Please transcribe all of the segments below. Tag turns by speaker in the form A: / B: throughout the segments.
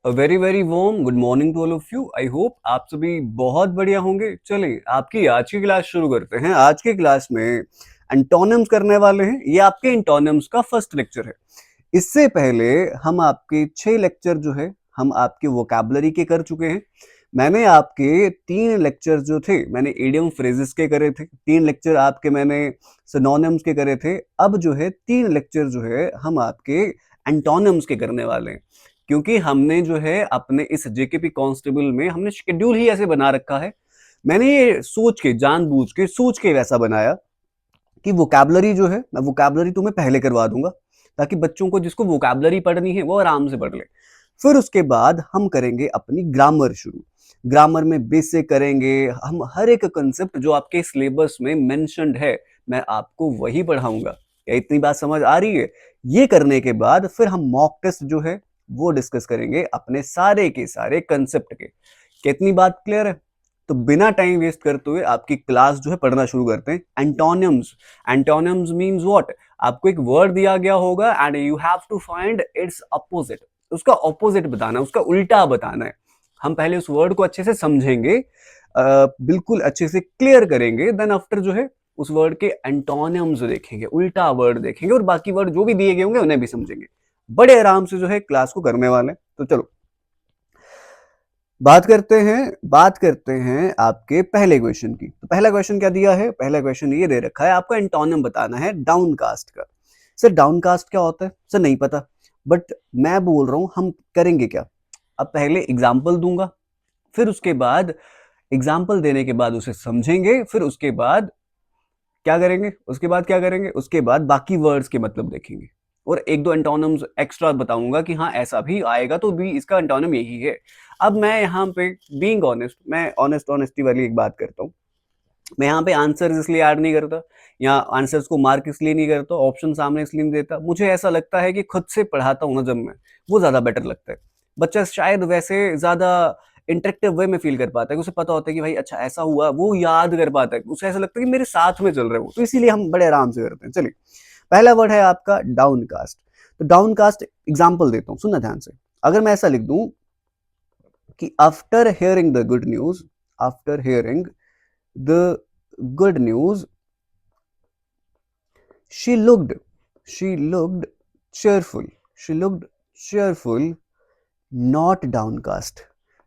A: Very very warm good morning to all of you. I hope आप सभी बहुत बढ़िया होंगे। चलिए आपकी आज की क्लास शुरू करते हैं। आज की क्लास में एंटोनिम्स करने वाले हैं। ये आपके एंटोनिम्स का फर्स्ट लेक्चर है। इससे पहले हम आपके 6 लेक्चर जो है हम आपके वोकैबुलरी के कर चुके हैं। मैंने आपके 3 लेक्चर जो थे मैंने इडियम फ्रेजेस के करे थे, 3 लेक्चर आपके मैंने सिनोनिम्स के करे थे। अब जो है 3 लेक्चर जो है हम आपके एंटोनिम्स के करने वाले हैं, क्योंकि हमने जो है अपने इस जेकेपी कांस्टेबल में हमने शेड्यूल ही ऐसे बना रखा है। मैंने ये सोच के जानबूझ के सोच के वैसा बनाया कि वोकैबुलरी जो है मैं वोकैबुलरी तुम्हें पहले करवा दूंगा, ताकि बच्चों को जिसको वोकैबुलरी पढ़नी है वो आराम से पढ़ ले। फिर उसके बाद हम करेंगे अपनी ग्रामर शुरू। ग्रामर में बेसिक करेंगे हम, हर एक कंसेप्ट जो आपके सिलेबस में मेंशन्ड है मैं आपको वही पढ़ाऊंगा। क्या इतनी बात समझ आ रही है? ये करने के बाद फिर हम मॉक टेस्ट जो है वो डिस्कस करेंगे अपने सारे के सारे कंसेप्ट के। कितनी बात क्लियर है? तो बिना टाइम वेस्ट करते हुए आपकी क्लास जो है पढ़ना शुरू करते हैं। एंटोनिम्स। Antonyms means what? आपको एक वर्ड दिया गया होगा and you have to find its opposite. उसका अपोजिट बताना है, उसका उल्टा बताना है। हम पहले उस वर्ड को अच्छे से समझेंगे, बिल्कुल अच्छे से क्लियर करेंगे, देन आफ्टर जो है उस वर्ड के एंटोनिम्स देखेंगे, उल्टा वर्ड देखेंगे और बाकी वर्ड जो भी दिए गए होंगे उन्हें भी समझेंगे। बड़े आराम से जो है क्लास को करने वाले हैं। तो चलो बात करते हैं आपके पहले क्वेश्चन की। तो पहला क्वेश्चन क्या दिया है? पहला क्वेश्चन ये दे रखा है, आपको एंटोनिम बताना है डाउनकास्ट का। सर डाउनकास्ट क्या होता है? सर नहीं पता, बट मैं बोल रहा हूं हम करेंगे क्या। अब पहले एग्जाम्पल दूंगा, फिर उसके बाद एग्जाम्पल देने के बाद उसे समझेंगे, फिर उसके बाद क्या करेंगे, उसके बाद बाकी वर्ड्स के मतलब देखेंगे और एक दो एंटोनिम्स एक्स्ट्रा बताऊंगा कि हाँ ऐसा भी आएगा तो भी इसका एंटोनिम यही है। अब मैं यहाँ पे बीइंग ऑनेस्ट, मैं ऑनेस्टी वाली एक बात करता हूँ। मैं यहाँ पे आंसर इसलिए ऐड नहीं करता या आंसर्स को मार्क इसलिए नहीं करता, ऑप्शन सामने इसलिए नहीं देता। मुझे ऐसा लगता है कि खुद से पढ़ाता हूँ ना जब मैं, वो ज्यादा बेटर लगता है। बच्चा शायद वैसे ज्यादा इंटरेक्टिव वे में फील कर पाता है, उसे पता होता है कि भाई अच्छा ऐसा हुआ, वो याद कर पाता है, उसे ऐसा लगता है कि मेरे साथ में चल रहे हो। तो इसीलिए हम बड़े आराम से करते हैं। चलिए पहला वर्ड है आपका डाउनकास्ट। तो डाउनकास्ट एग्जाम्पल देता हूँ, सुनना ध्यान से। अगर मैं ऐसा लिख दूं कि after hearing the good news, after hearing the good news, she looked cheerful, she looked cheerful, not downcast,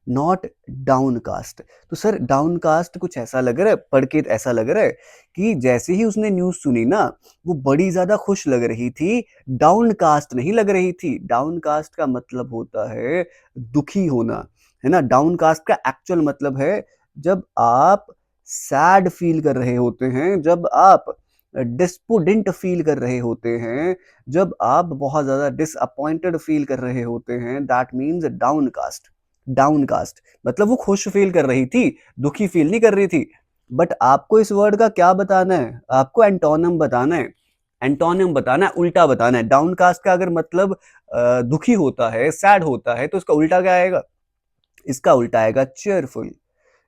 A: not downcast। तो सर डाउनकास्ट कुछ ऐसा लग रहा है, पढ़ के ऐसा लग रहा है कि जैसे ही उसने न्यूज सुनी ना वो बड़ी ज्यादा खुश लग रही थी, डाउनकास्ट नहीं लग रही थी। डाउनकास्ट का मतलब होता है दुखी होना, है ना। डाउनकास्ट का एक्चुअल मतलब है जब आप सैड फील कर रहे होते हैं, जब आप डिस्पोडेंट फील कर रहे होते हैं, जब आप बहुत ज्यादा डिसअपॉइंटेड फील कर रहे होते हैं, दैट मीन्स डाउनकास्ट। डाउनकास्ट मतलब वो खुश फील कर रही थी, दुखी फील नहीं कर रही थी। बट आपको इस वर्ड का क्या बताना है? आपको एंटोनिम बताना है। एंटोनिम बताना है, उल्टा बताना है। डाउनकास्ट का अगर मतलब दुखी होता है, सैड होता है, तो इसका उल्टा क्या आएगा? इसका उल्टा आएगा चेयरफुल।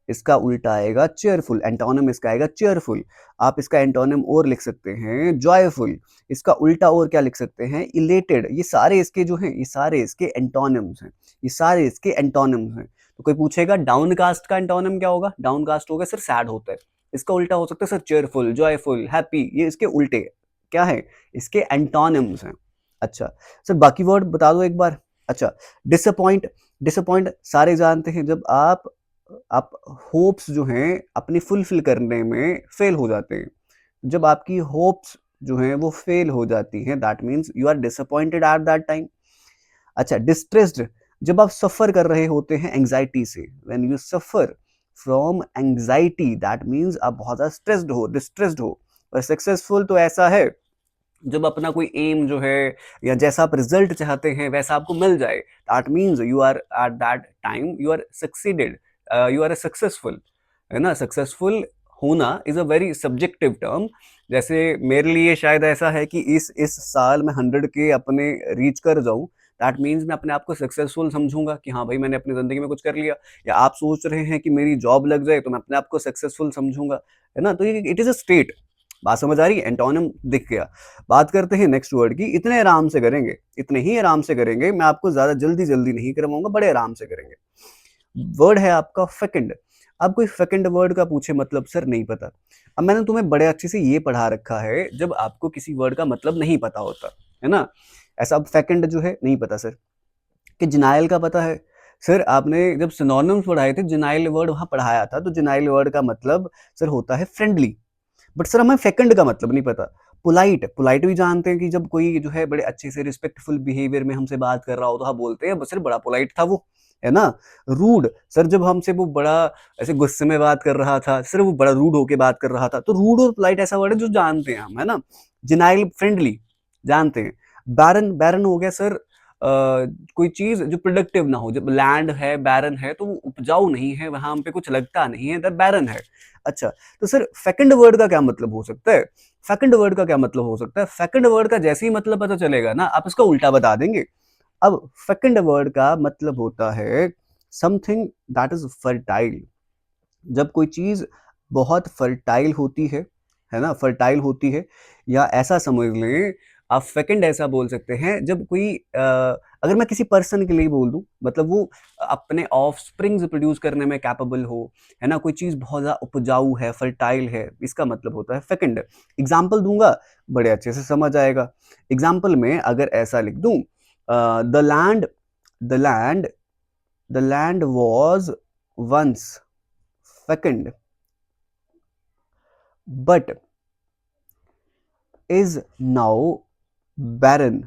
A: इसका उल्टा आएगा चेयरफुल। एंटोनिम इसका आएगा चेयरफुल। आप इसका एंटोनिम और लिख सकते हैं जॉयफुल। इसका उल्टा और क्या लिख सकते हैं? इलेटेड। ये सारे इसके जो हैं, ये सारे इसके एंटोनिम्स हैं, ये सारे इसके एंटोनिम्स हैं। तो कोई पूछेगा डाउनकास्ट का एंटोनिम क्या होगा? डाउनकास्ट होगा सर सैड होता है। इसका उल्टा हो सकता है सर चेयरफुल, जॉयफुल, हैप्पी। ये इसके उल्टे क्या है? इसके एंटोनिम्स हैं। अच्छा सर बाकी वर्ड बता दो एक बार। अच्छा डिसअपॉइंट। डिसअपॉइंट सारे जानते हैं, जब आप होप्स जो हैं अपनी फुलफिल करने में फेल हो जाते हैं। जब आपकी होप्स जो हैं वो फेल हो जाती हैं, that means you are disappointed at that time. अच्छा डिस्ट्रेस्ड, जब आप सफर कर रहे होते हैं एंजाइटी से, when you suffer from anxiety that means आप बहुत ज्यादा स्ट्रेस्ड हो, डिस्ट्रेस्ड हो। और सक्सेसफुल तो ऐसा है जब अपना कोई एम जो है या जैसा आप रिजल्ट चाहते हैं वैसा आपको मिल जाए, that means you are at that time you are succeeded, you are successful, है ना। सक्सेसफुल होना is a very subjective term. जैसे मेरे लिए शायद ऐसा है कि इस साल मैं 100 के अपने रीच कर जाऊं, दैट मीन्स मैं अपने आप को सक्सेसफुल समझूंगा कि हाँ भाई मैंने अपनी जिंदगी में कुछ कर लिया। या आप सोच रहे हैं कि मेरी जॉब लग जाए तो मैं अपने आप को सक्सेसफुल समझूंगा, है ना। तो ये इट इज अ स्टेट। बात समझ आ रही है? एंटोनिम दिख गया। बात करते हैं नेक्स्ट वर्ड की। इतने आराम से करेंगे, इतने ही आराम से करेंगे, मैं आपको ज्यादा जल्दी नहीं करवाऊंगा, बड़े आराम से करेंगे। वर्ड है आपका फेकंड। अब कोई फेकंड वर्ड का पूछे मतलब सर नहीं पता। अब मैंने तुम्हें बड़े अच्छे से ये पढ़ा रखा है जब आपको किसी वर्ड का मतलब नहीं पता होता है ना। ऐसा अब फेकंड जो है नहीं पता सर। कि जिनाइल का पता है सर, आपने जब सिनोनिम्स पढ़ाए थे जिनाइल वर्ड वहां पढ़ाया था, तो जिनाइल वर्ड का मतलब सर होता है फ्रेंडली। बट सर हमें फेकंड का मतलब नहीं पता। पोलाइट, पोलाइट भी जानते हैं कि जब कोई जो है बड़े अच्छे से रिस्पेक्टफुल बिहेवियर में हमसे बात कर रहा हो तो हम बोलते हैं सर बड़ा पोलाइट था वो, है ना। रूड, सर जब हमसे वो बड़ा ऐसे गुस्से में बात कर रहा था, सर वो बड़ा रूड होके बात कर रहा था, तो रूड और पोलाइट ऐसा वर्ड है जो जानते हैं हम, है ना। जिनाइल फ्रेंडली जानते हैं। बैरन, बैरन हो गया सर कोई चीज जो प्रोडक्टिव ना हो। जब लैंड है बैरन है तो वो उपजाऊ नहीं है, वहां पे कुछ लगता नहीं है, दैट बैरन है। अच्छा, तो सर फेकंड वर्ड का क्या मतलब हो सकता है? फेकंड वर्ड का क्या मतलब हो सकता है? फेकंड वर्ड का जैसे ही मतलब पता चलेगा ना, आप इसका उल्टा बता देंगे। अब फेकंड वर्ड का मतलब होता है समथिंग दैट इज फर्टाइल। जब कोई चीज बहुत फर्टाइल होती है ना, फर्टाइल होती है, या ऐसा समझ लें आप फेकंड ऐसा बोल सकते हैं जब कोई अगर मैं किसी पर्सन के लिए बोल दूं, मतलब वो अपने ऑफ स्प्रिंग्स प्रोड्यूस करने में कैपेबल हो, है ना, कोई चीज बहुत ज्यादा उपजाऊ है, फर्टाइल है, इसका मतलब होता है फेकंड। एग्जाम्पल दूंगा, बड़े अच्छे से समझ आएगा। एग्जाम्पल में अगर ऐसा लिख दूं, the land, the land, the land was once fecund but is now barren।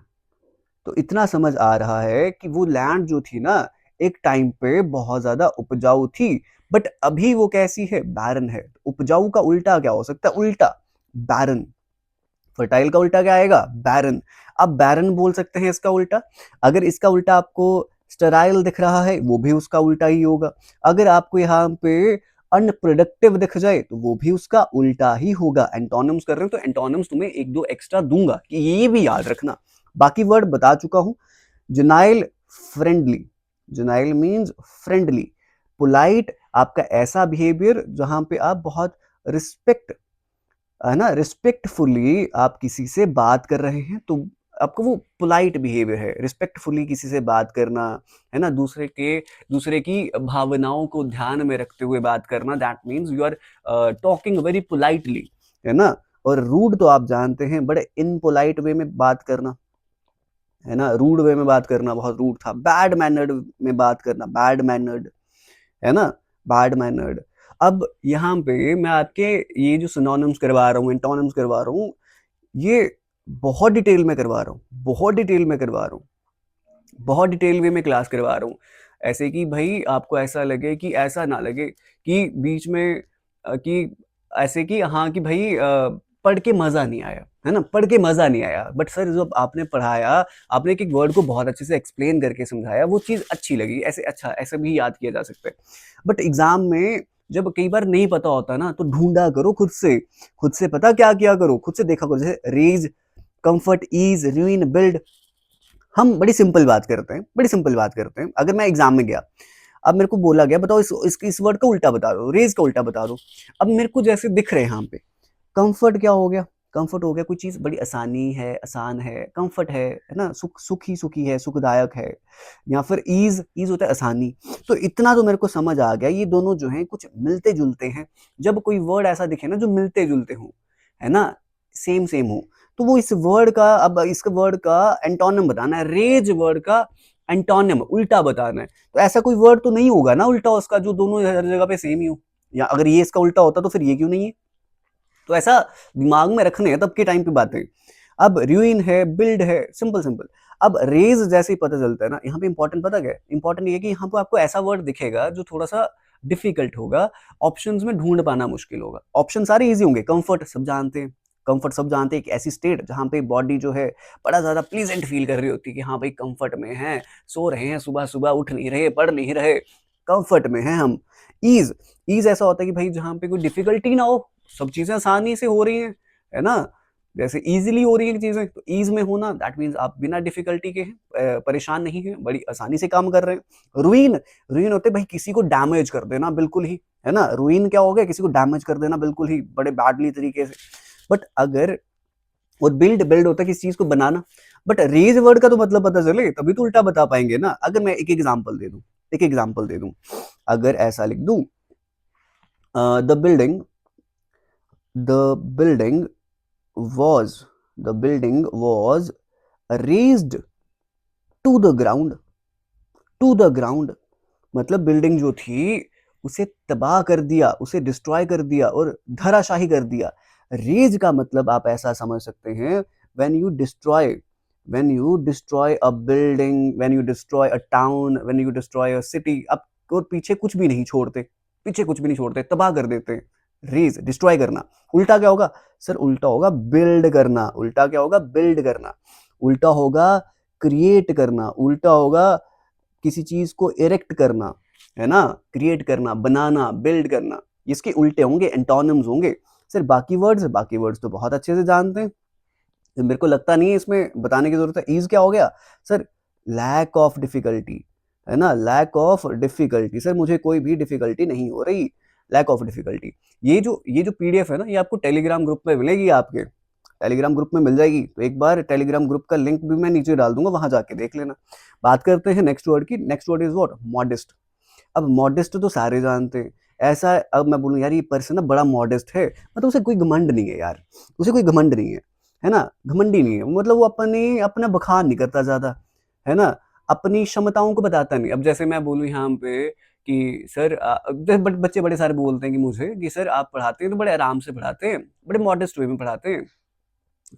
A: तो इतना समझ आ रहा है कि वो लैंड जो थी ना, एक टाइम पे बहुत ज्यादा उपजाऊ थी, बट अभी वो कैसी है? बैरन है। उपजाऊ का उल्टा क्या हो सकता है? उल्टा बैरन। फर्टाइल का उल्टा क्या आएगा? बैरन। अब बैरन बोल सकते हैं इसका उल्टा। अगर इसका उल्टा आपको स्टेराइल दिख रहा है, वो भी उसका उल्टा ही होगा। अगर आपको यहाँ पे अनप्रोडक्टिव दिख जाए तो वो भी उसका उल्टा ही होगा। एंटोनिम्स कर रहे हैं तो एंटोनिम्स तुम्हें एक दो एक्स्ट्रा दूंगा कि ये भी याद रखना। बाकी वर्ड बता चुका हूं। जुनाइल फ्रेंडली, जुनाइल मीन्स फ्रेंडली। पोलाइट आपका ऐसा बिहेवियर जहां पे आप बहुत रिस्पेक्ट, है ना, रिस्पेक्टफुली आप किसी से बात कर रहे हैं तो आपको वो पोलाइट बिहेवियर है। रिस्पेक्टफुली किसी से बात करना, है ना, दूसरे की भावनाओं को ध्यान में रखते हुए बात करना, that means you are talking very politely, है ना। और रूड तो आप जानते हैं, बड़े इनपोलाइट वे में बात करना, है ना, रूड वे में बात करना, बहुत रूड था। बैड मैनर्ड में बात करना, बैड मैनर्ड, है ना, बैड मैनर्ड। अब यहाँ पे मैं आपके ये जो सिनोनिम्स करवा रहा हूँ, एंटोनिम्स करवा रहा हूँ, ये बहुत डिटेल में करवा रहा हूँ, बहुत डिटेल में करवा रहा हूँ, बहुत डिटेल वे में क्लास करवा रहा हूँ। ऐसे कि भाई आपको ऐसा लगे कि ऐसा ना लगे कि बीच में कि ऐसे कि हाँ कि भाई पढ़ के मजा नहीं आया, है ना, पढ़ के मजा नहीं आया। बट सर जब आपने पढ़ाया, आपने एक एक वर्ड को बहुत अच्छे से एक्सप्लेन करके समझाया, वो चीज अच्छी लगी। ऐसे अच्छा ऐसे भी याद किया जा सकता है। बट एग्जाम में जब कई बार नहीं पता होता ना, तो ढूंढा करो खुद से। खुद से पता क्या किया करो, खुद से देखा करो। जैसे raise, comfort, ease, ruin, build. हम बड़ी सिंपल बात करते हैं, बड़ी सिंपल बात करते हैं। अगर मैं एग्जाम में गया, अब मेरे को बोला गया बताओ इस वर्ड का उल्टा बता दो, रेज का उल्टा बता दो। अब मेरे को जैसे दिख रहे हैं यहाँ पे, कंफर्ट क्या हो गया? कंफर्ट हो गया कोई चीज बड़ी आसानी है, आसान है, कंफर्ट है ना, सुखी सुखी है, सुखदायक है। या फिर ईज, ईज होता है आसानी। तो इतना तो मेरे को समझ आ गया, ये दोनों जो हैं कुछ मिलते जुलते हैं। जब कोई वर्ड ऐसा दिखे ना जो मिलते जुलते हो, है ना, सेम सेम हो, तो वो इस वर्ड का, अब इस वर्ड का एंटोनिम बताना है। रेज वर्ड का एंटोनिम उल्टा बताना है। तो ऐसा कोई वर्ड तो नहीं होगा ना उल्टा उसका जो दोनों हर जगह पे सेम ही हो। या अगर ये इसका उल्टा होता तो फिर ये क्यों नहीं है? तो ऐसा दिमाग में रखने हैं तब के टाइम पे बातें। अब रूइन है, बिल्ड है, सिंपल सिंपल। अब रेज जैसे ही पता चलता है ना, यहाँ पे इंपॉर्टेंट पता क्या है? इंपॉर्टेंट ये कि यहाँ पे आपको ऐसा वर्ड दिखेगा जो थोड़ा सा डिफिकल्ट होगा, ऑप्शंस में ढूंढ पाना मुश्किल होगा। ऑप्शन सारे इजी होंगे। कंफर्ट सब जानते हैं, कंफर्ट सब जानते हैं, एक ऐसी स्टेट जहां पे बॉडी जो है बड़ा ज्यादा प्लीजेंट फील कर रही होती है कि हाँ भाई कंफर्ट में है, सो रहे हैं, सुबह सुबह उठ नहीं रहे, पढ़ नहीं रहे, कंफर्ट में है हम। ईज, ईज ऐसा होता है कि भाई जहां पे कोई डिफिकल्टी ना हो, सब चीजें आसानी से हो रही हैं, है ना, जैसे इजीली हो रही है चीजें। तो ईज में होना दैट मींस आप बिना डिफिकल्टी के हैं, परेशान नहीं है, बड़ी आसानी से काम कर रहे हैं। रुइन, रुइन होते भाई किसी को डैमेज कर देना बिल्कुल ही, है ना। रुइन क्या हो गया? किसी को डैमेज कर देना बिल्कुल ही, बड़े बैडली तरीके से। बट अगर और बिल्ड बिल्ड होता है किसी चीज को बनाना, बट रेज वर्ड का तो मतलब पता चले तभी तो उल्टा बता पाएंगे ना। अगर मैं एक एग्जांपल दे दूं, अगर ऐसा लिख दूं, the building the building was the building was razed to the ground, to the ground मतलब बिल्डिंग जो थी उसे तबाह कर दिया, उसे डिस्ट्रॉय कर दिया और धराशाही कर दिया। रेज का मतलब आप ऐसा समझ सकते हैं, when you destroy, when you destroy a building, when you destroy a town, when you destroy a city, अब और पीछे कुछ भी नहीं छोड़ते, पीछे कुछ भी नहीं छोड़ते, तबाह कर देते हैं। रेज डिस्ट्रॉय करना। उल्टा क्या होगा सर? उल्टा होगा बिल्ड करना। उल्टा क्या होगा? बिल्ड करना। उल्टा होगा क्रिएट करना। उल्टा होगा किसी चीज को इरेक्ट करना, है ना, क्रिएट करना, बनाना, बिल्ड करना। इसके उल्टे होंगे, एंटोनिम्स होंगे। सर बाकी वर्ड्स तो बहुत अच्छे से जानते हैं, तो मेरे को लगता नहीं है इसमें बताने की जरूरत है। ईज क्या हो गया सर? लैक ऑफ डिफिकल्टी, है ना, लैक ऑफ डिफिकल्टी। सर मुझे कोई भी डिफिकल्टी नहीं हो रही, लैक ऑफ डिफिकल्टी। ये जो पीडीएफ है ना, ये आपको टेलीग्राम ग्रुप में मिलेगी, आपके टेलीग्राम ग्रुप में मिल जाएगी। तो एक बार टेलीग्राम ग्रुप का लिंक भी मैं नीचे डाल दूंगा, वहां जाके देख लेना। बात करते हैं नेक्स्ट वर्ड की। Next word is what? Modest. अब मॉडेस्ट तो सारे जानते हैं। ऐसा अब मैं बोलूं यार ये पर्सन ना बड़ा मॉडेस्ट है, मतलब उसे कोई घमंड नहीं है यार, उसे कोई घमंड नहीं है ना, घमंडी नहीं है, मतलब वो अपना बखान नहीं करता ज्यादा, है ना, अपनी क्षमताओं को बताता नहीं। अब जैसे मैं बोलूं यहाँ पे कि सर बच्चे बड़े सारे बोलते हैं कि मुझे कि सर आप पढ़ाते हैं तो बड़े आराम से पढ़ाते हैं, बड़े मॉडेस्ट वे में पढ़ाते हैं,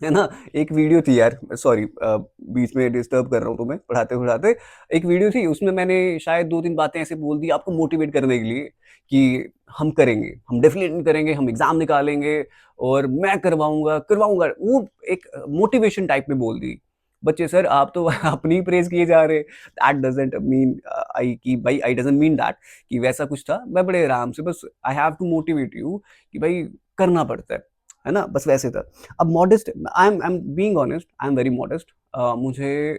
A: है ना। एक वीडियो थी यार, सॉरी बीच में डिस्टर्ब कर रहा हूँ तुम्हें पढ़ाते पढ़ाते। एक वीडियो थी, उसमें मैंने शायद 2-3 बातें ऐसे बोल दी आपको मोटिवेट करने के लिए कि हम करेंगे, हम डेफिनेटली करेंगे, हम एग्जाम निकालेंगे और मैं करवाऊंगा करवाऊंगा, वो एक मोटिवेशन टाइप में बोल दी। बच्चे सर आप तो अपनी प्रेज किए जा रहे, दैट डजंट मीन आई कि भाई, आई डजंट मीन दैट कि वैसा कुछ था। मैं बड़े आराम से, बस I have to motivate you कि भाई करना पड़ता है ना, बस वैसे था। अब modest, I am being honest, I am very modest. मुझे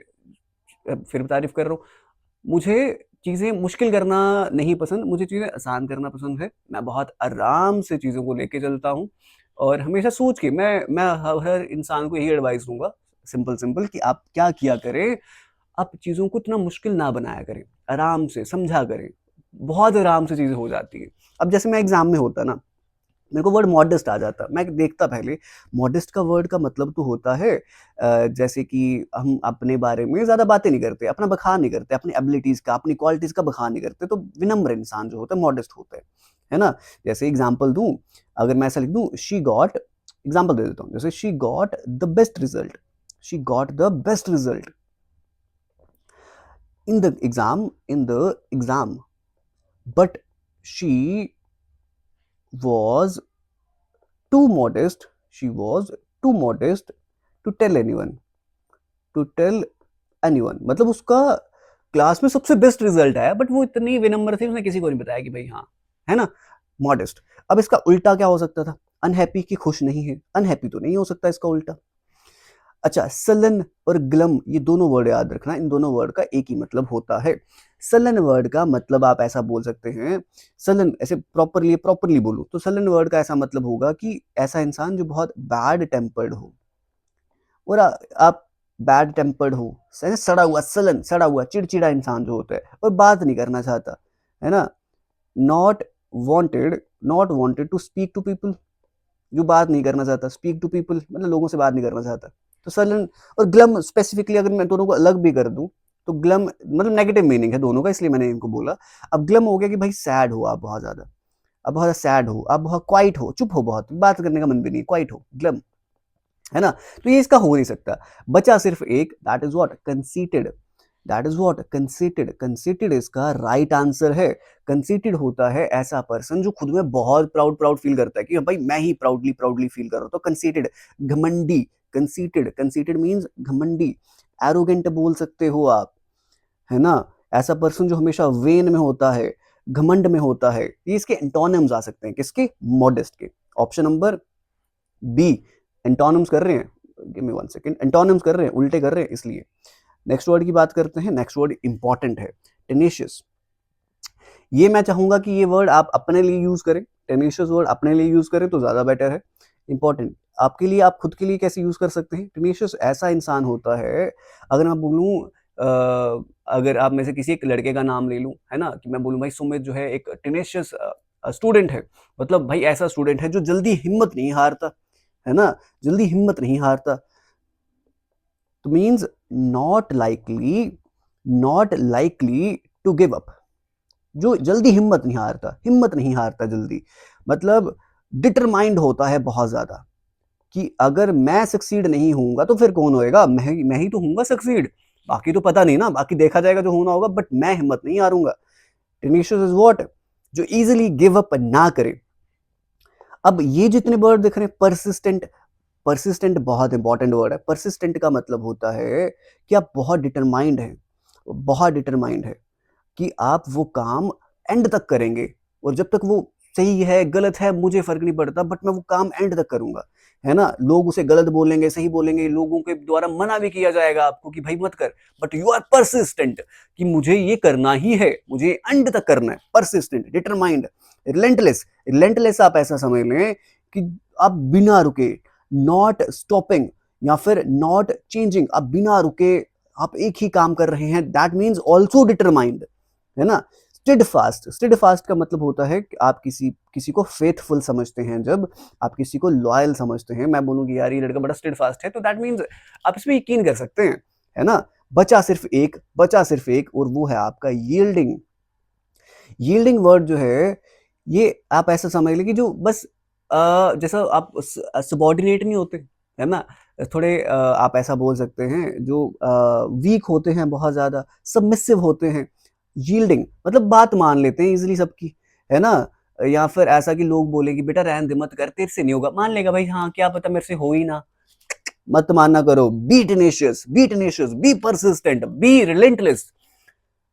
A: फिर तारीफ कर रहा हूँ, मुझे चीजें मुश्किल करना नहीं पसंद, मुझे चीजें आसान करना पसंद है। मैं बहुत आराम से चीजों को लेके चलता हूँ और हमेशा सोच के मैं हर इंसान को यही एडवाइस दूंगा, सिंपल सिंपल, कि आप क्या किया करें, आप चीजों को इतना मुश्किल ना बनाया करें, आराम से समझा करें, बहुत आराम से चीजें हो जाती है। अब जैसे मैं एग्जाम में होता ना, मेरे को वर्ड मॉडेस्ट आ जाता, मैं देखता पहले मॉडेस्ट का वर्ड का मतलब तो होता है जैसे कि हम अपने बारे में ज्यादा बातें नहीं करते, अपना बखान नहीं करते, अपनी एबिलिटीज का, अपनी क्वालिटीज का बखान नहीं करते, तो विनम्र इंसान जो होता है मॉडेस्ट होता है ना। जैसे एग्जाम्पल दूं, अगर मैं ऐसा लिख दूं, शी गॉट, एग्जाम्पल दे देता हूँ, जैसे she got the best result, she got the best result in the exam, but she was too modest, she was too modest to tell anyone, to tell anyone, मतलब उसका class में सबसे best result आया, but वो इतनी विनम्र थी, उसने किसी को नहीं बताया कि भाई हाँ, है ना, मॉडेस्ट। अब इसका उल्टा क्या हो सकता था? अनहैप्पी, की खुश नहीं है, अनहैप्पी तो नहीं हो सकता इसका उल्टा। अच्छा, सलन और ग्लम, ये दोनों वर्ड याद रखना, इन दोनों वर्ड का एक ही मतलब होता है। सलन वर्ड का मतलब आप ऐसा बोल सकते हैं, सलन ऐसे प्रॉपरली बोलूं तो सलन वर्ड का ऐसा मतलब होगा कि ऐसा इंसान जो बहुत बैड टेम्पर्ड हो, और आप बैड टेम्पर्ड हो, सड़ा हुआ, सलन सड़ा हुआ चिड़चिड़ा इंसान जो होता है और बात नहीं करना चाहता, है ना। Not wanted, not wanted to speak to people, जो बात नहीं करना चाहता, स्पीक टू पीपल मतलब लोगों से बात नहीं करना चाहता, तो सलन। और ग्लम स्पेसिफिकली अगर मैं दोनों को अलग भी कर दूं, तो ग्लम मतलब नेगेटिव मीनिंग है दोनों का, इसलिए मैंने इनको बोला। अब ग्लम हो गया कि भाई सैड हो आप बहुत ज्यादा, अब बहुत सैड हो, आप बहुत क्वाइट हो, चुप हो, बहुत बात करने का मन भी नहीं, क्वाइट हो, ग्लम, है ना। तो ये इसका हो नहीं सकता। बचा सिर्फ एक, that is what? Conceited, that is what? Conceited. Conceited इसका राइट आंसर है। कंसीटेड होता है ऐसा पर्सन जो खुद में बहुत प्राउड प्राउड फील करता है कि भाई मैं ही प्राउडली प्राउडली फील कर रहा हूं, तो कंसीटेड। घमंडी, कंसीटेड, कंसीटेड मींस घमंडी। एरोगेंट बोल सकते हो आप, है ना। ऐसा पर्सन जो हमेशा वेन में होता है, घमंड में होता है, ये इसके एंटोनिम्स आ सकते हैं, किसके? मॉडेस्ट के। ऑप्शन नंबर बी, एंटोनिम्स कर रहे हैं, गिव मी 1 सेकंड, एंटोनिम्स कर रहे हैं, उल्टे कर रहे हैं इसलिए। नेक्स्ट वर्ड की बात करते हैं। नेक्स्ट वर्ड इंपॉर्टेंट है, टेनेशियस। ये मैं चाहूंगा कि ये वर्ड आप अपने लिए यूज करें, टेनेशियस वर्ड अपने लिए यूज करें तो ज्यादा बेटर है। इंपॉर्टेंट, आपके लिए, आप खुद के लिए कैसे यूज कर सकते हैं? टेनेशियस ऐसा इंसान होता है, अगर मैं बोलूं, अगर आप में से किसी एक लड़के का नाम ले लूं, है ना, कि मैं बोलूं भाई सुमित जो है एक टेनेशियस स्टूडेंट है, मतलब भाई ऐसा स्टूडेंट है जो जल्दी हिम्मत नहीं हारता, है ना, जल्दी हिम्मत नहीं हारता। तो means not likely to give up, जो जल्दी हिम्मत नहीं हारता जल्दी, मतलब डिटरमाइंड होता है बहुत ज्यादा, कि अगर मैं सक्सीड नहीं होऊंगा तो फिर कौन होएगा, मैं ही तो होऊंगा सक्सीड, बाकी तो पता नहीं ना, बाकी देखा जाएगा जो होना होगा, बट मैं हिम्मत नहीं हारूंगा। टेनिशियस इज व्हाट, जो इजीली गिव अप ना करे। अब ये जितने वर्ड दिख रहे हैं, परसिस्टेंट, परसिस्टेंट बहुत इंपॉर्टेंट वर्ड है। परसिस्टेंट का मतलब होता है कि आप बहुत डिटरमाइंड हैं, बहुत डिटरमाइंड है कि आप वो काम एंड तक करेंगे, और जब तक वो सही है गलत है मुझे फर्क नहीं पड़ता, बट मैं वो काम एंड तक करूंगा, है ना। लोग उसे गलत बोलेंगे, सही बोलेंगे, लोगों के द्वारा मना भी किया जाएगा आपको कि भाई मत कर, बट यू आर परसिस्टेंट कि मुझे ये करना ही है, मुझे एंड तक करना है। Persistent, determined, relentless. रिलेंटलेस आप ऐसा समझ लें कि आप बिना रुके, नॉट स्टॉपिंग या फिर नॉट चेंजिंग, आप बिना रुके आप एक ही काम कर रहे हैं, दैट मीन्स ऑल्सो डिटरमाइंड, है ना। स्टिडफास्ट, स्टिडफास्ट का मतलब होता है कि आप किसी को फेथफुल समझते हैं, जब आप किसी को लॉयल समझते हैं। मैं बोलूँ कि यार ये लड़का बड़ा स्टिडफास्ट है, तो दैट मीन्स आप इसमें यकीन कर सकते हैं, है ना। बचा सिर्फ एक, और वो है आपका यील्डिंग। यील्डिंग वर्ड जो है, ये आप ऐसा समझ लें कि जो बस जैसा आप सबॉर्डिनेट नहीं होते, है ना, थोड़े आप ऐसा बोल सकते हैं जो वीक होते हैं, बहुत ज्यादा सबमिसिव होते हैं। यील्डिंग मतलब बात मान लेते हैं इजीली सबकी, है ना। या फिर ऐसा कि लोग बोले कि बेटा रहन दे, मत कर, तेरे से नहीं होगा, मान लेगा भाई, हाँ क्या पता मेरे से हो ही ना, मत मानना करो। Be tenacious, be tenacious, be persistent, be relentless.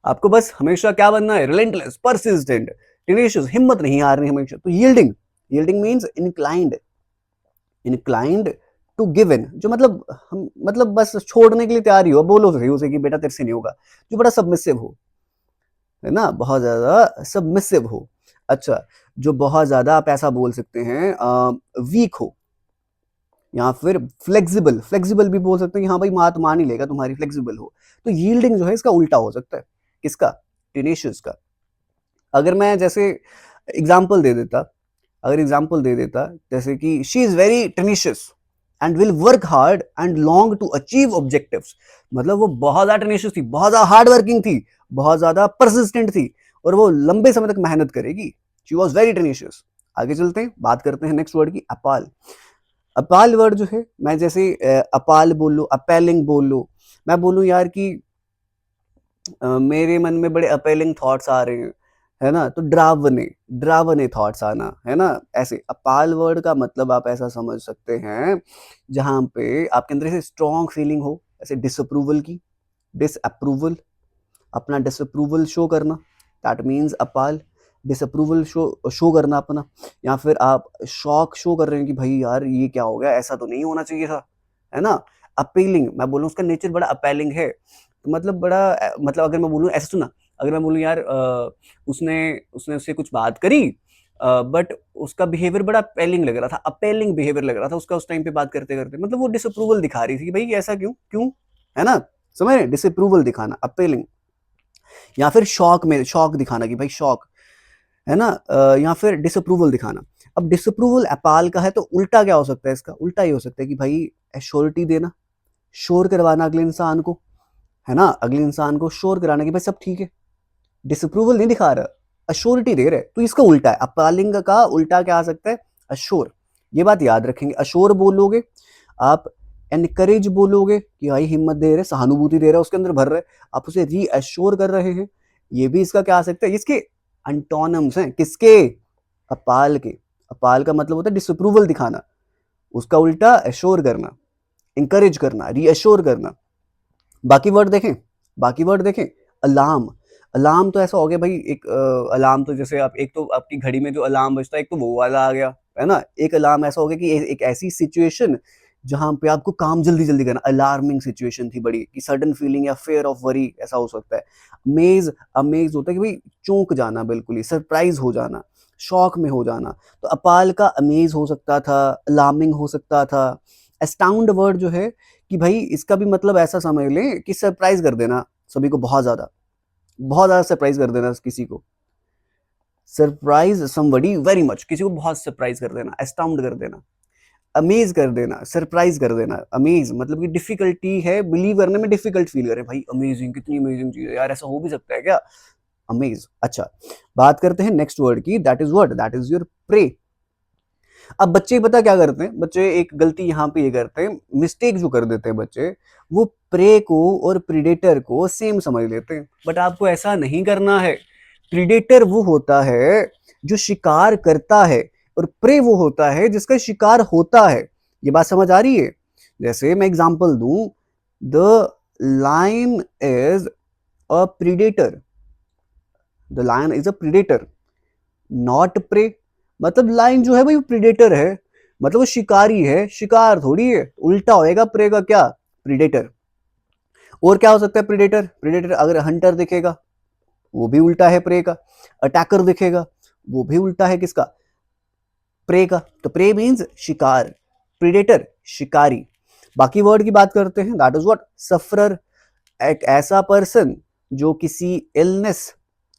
A: आपको बस हमेशा क्या बनना है, रिलेंटलेस, परसिस्टेंट, टेनेशियस, हिम्मत नहीं हारनी हमेशा। तो yielding, yielding means inclined, inclined to give in, जो मतलब हम मतलब बस छोड़ने के लिए तैयार ही हो, बोलो सही उसे कि बेटा तेरे से नहीं होगा। जो बड़ा सबमिसिव हो, है ना, बहुत ज्यादा सबमिसिव हो। अच्छा, जो बहुत ज्यादा आप ऐसा बोल सकते हैं वीक हो, या फिर फ्लेक्सिबल, फ्लेक्सिबल भी बोल सकते हैं कि हाँ भाई बात मान ही लेगा तुम्हारी, फ्लेक्सिबल हो। तो यील्डिंग जो है इसका उल्टा हो सकता है, किसका, टेनेशियस का। अगर मैं जैसे एग्जाम्पल दे देता, अगर एग्जाम्पल दे देता जैसे कि she is very tenacious and will work hard and long to achieve objectives, मतलब वो बहुत ज्यादा टेनिशियस थी, बहुत ज्यादा हार्ड वर्किंग थी, बहुत ज्यादा परसिस्टेंट थी, और वो लंबे समय तक मेहनत करेगी। She was very tenacious. आगे चलते हैं, बात करते हैं नेक्स्ट वर्ड की, अपाल। अपाल वर्ड जो है, मैं जैसे अपाल बोल लो, अपेलिंग बोल लो, मैं बोलूं यार कि मेरे मन में बड़े अपेलिंग थॉट्स आ रहे हैं, है ना, तो ड्रावने, ड्रावने थॉट्स आना, है ना। ऐसे अपाल वर्ड का मतलब आप ऐसा समझ सकते हैं जहां पे आपके अंदर ऐसे स्ट्रॉन्ग फीलिंग हो, ऐसे डिसअप्रूवल की, डिसअप्रूवल, अपना डिसअप्रूवल शो करना, that means appal. Disapproval show show करना अपना, या फिर आप शॉक शो कर रहे हैं कि भाई यार ये क्या हो गया, ऐसा तो नहीं होना चाहिए था, है ना। अपीलिंग, मैं बोलूँ उसका नेचर बड़ा अपीलिंग है, तो मतलब बड़ा मतलब अगर मैं बोलूँ ऐसा, सुना, अगर मैं बोलूँ यार उसने उसने उससे कुछ बात करी, बट उसका बिहेवियर बड़ा अपेलिंग लग रहा था, अपेलिंग बिहेवियर लग रहा था उसका उस टाइम पे बात करते करते, मतलब वो डिसअप्रूवल दिखा रही थी कि भाई ऐसा क्यों क्यों, है ना, समझ रहे, डिसअप्रूवल दिखाना, अपेलिंग। या फिर शॉक में, शॉक दिखाना कि भाई शॉक, है ना, या फिर डिसअप्रूवल दिखाना। अब डिसअप्रूवल अपाल का है, तो उल्टा क्या हो सकता है इसका, उल्टा ये हो सकता है कि भाई एश्योरिटी देना, श्योर करवाना अगले इंसान को, है ना, अगले इंसान को श्योर कराना कि भाई सब ठीक है। डिसअप्रूवल नहीं दिखा रहा, अश्योरिटी दे रहे, तो इसका उल्टा है, अपालिंग का उल्टा क्या आ सकता है, अश्योर। ये बात याद रखेंगे, अश्योर बोलोगे आप, एनकरेज बोलोगे कि भाई हिम्मत दे रहे, सहानुभूति दे रहे, उसके अंदर भर रहे, आप उसे रीअश्योर कर रहे हैं। ये भी इसका क्या आ सकता है, इसके अंटोनम्स हैं, किसके, अपाल के। अपाल का मतलब होता है डिसअप्रूवल दिखाना, उसका उल्टा एश्योर करना, इंकरेज करना, रीअश्योर करना। बाकी वर्ड देखें, बाकी वर्ड देखें, अलार्म। अलार्म तो ऐसा हो गया भाई, एक अलार्म तो जैसे आप, एक तो आपकी घड़ी में जो अलार्म बजता है, एक तो वो वाला आ गया, है ना। एक अलार्म ऐसा हो गया कि एक ऐसी सिचुएशन जहां पे आपको काम जल्दी जल्दी करना, अलार्मिंग सिचुएशन थी बड़ी, कि सडन फीलिंग या फेयर ऑफ वरी ऐसा हो सकता है। अमेज, अमेज होता है कि भाई चौंक जाना, बिल्कुल ही सरप्राइज हो जाना। शॉक में हो जाना। तो अपाल का अमेज हो सकता था, अलार्मिंग हो सकता था। एस्टाउंड वर्ड जो है कि भाई इसका भी मतलब ऐसा समझ लें कि सरप्राइज कर देना सभी को, बहुत ज्यादा सरप्राइज कर देना किसी को। सरप्राइज समबडी वेरी मच, किसी को बहुत सरप्राइज कर देना, एस्टाउंड कर देना। अमेज कर देना, सरप्राइज कर देना। अमेज मतलब कि डिफिकल्टी है, बिलीव करने में डिफिकल्ट फील करे, भाई अमेजिंग, कितनी अमेजिंग चीज है यार, ऐसा हो भी सकता है क्या, अमेज। अच्छा, बात करते हैं नेक्स्ट वर्ड की, that is what, that is your prey. अब बच्चे पता क्या करते हैं, बच्चे एक गलती यहाँ पे ये करते हैं, मिस्टेक जो कर देते हैं बच्चे, वो प्रे को और प्रीडेटर को सेम समझ लेते हैं, बट आपको ऐसा नहीं करना है। प्रीडेटर वो होता है जो शिकार करता है, और प्रे वो होता है जिसका शिकार होता है। ये बात समझ आ रही है? जैसे मैं एग्जांपल दूं, the lion is a predator, the lion is a predator not prey. मतलब लायन जो है भाई वो प्रीडेटर है, मतलब वो शिकारी है, शिकार थोड़ी है। उल्टा होएगा प्रे का, क्या, प्रीडेटर। और क्या हो सकता है प्रीडेटर, प्रीडेटर अगर हंटर दिखेगा वो भी उल्टा है प्रे का, अटैकर दिखेगा वो भी उल्टा है किसका, प्रे का। तो प्रे मीन्स शिकार, प्रीडेटर शिकारी। बाकी वर्ड की बात करते हैं, दैट इज व्हाट, सफरर। एक ऐसा पर्सन जो किसी इलनेस,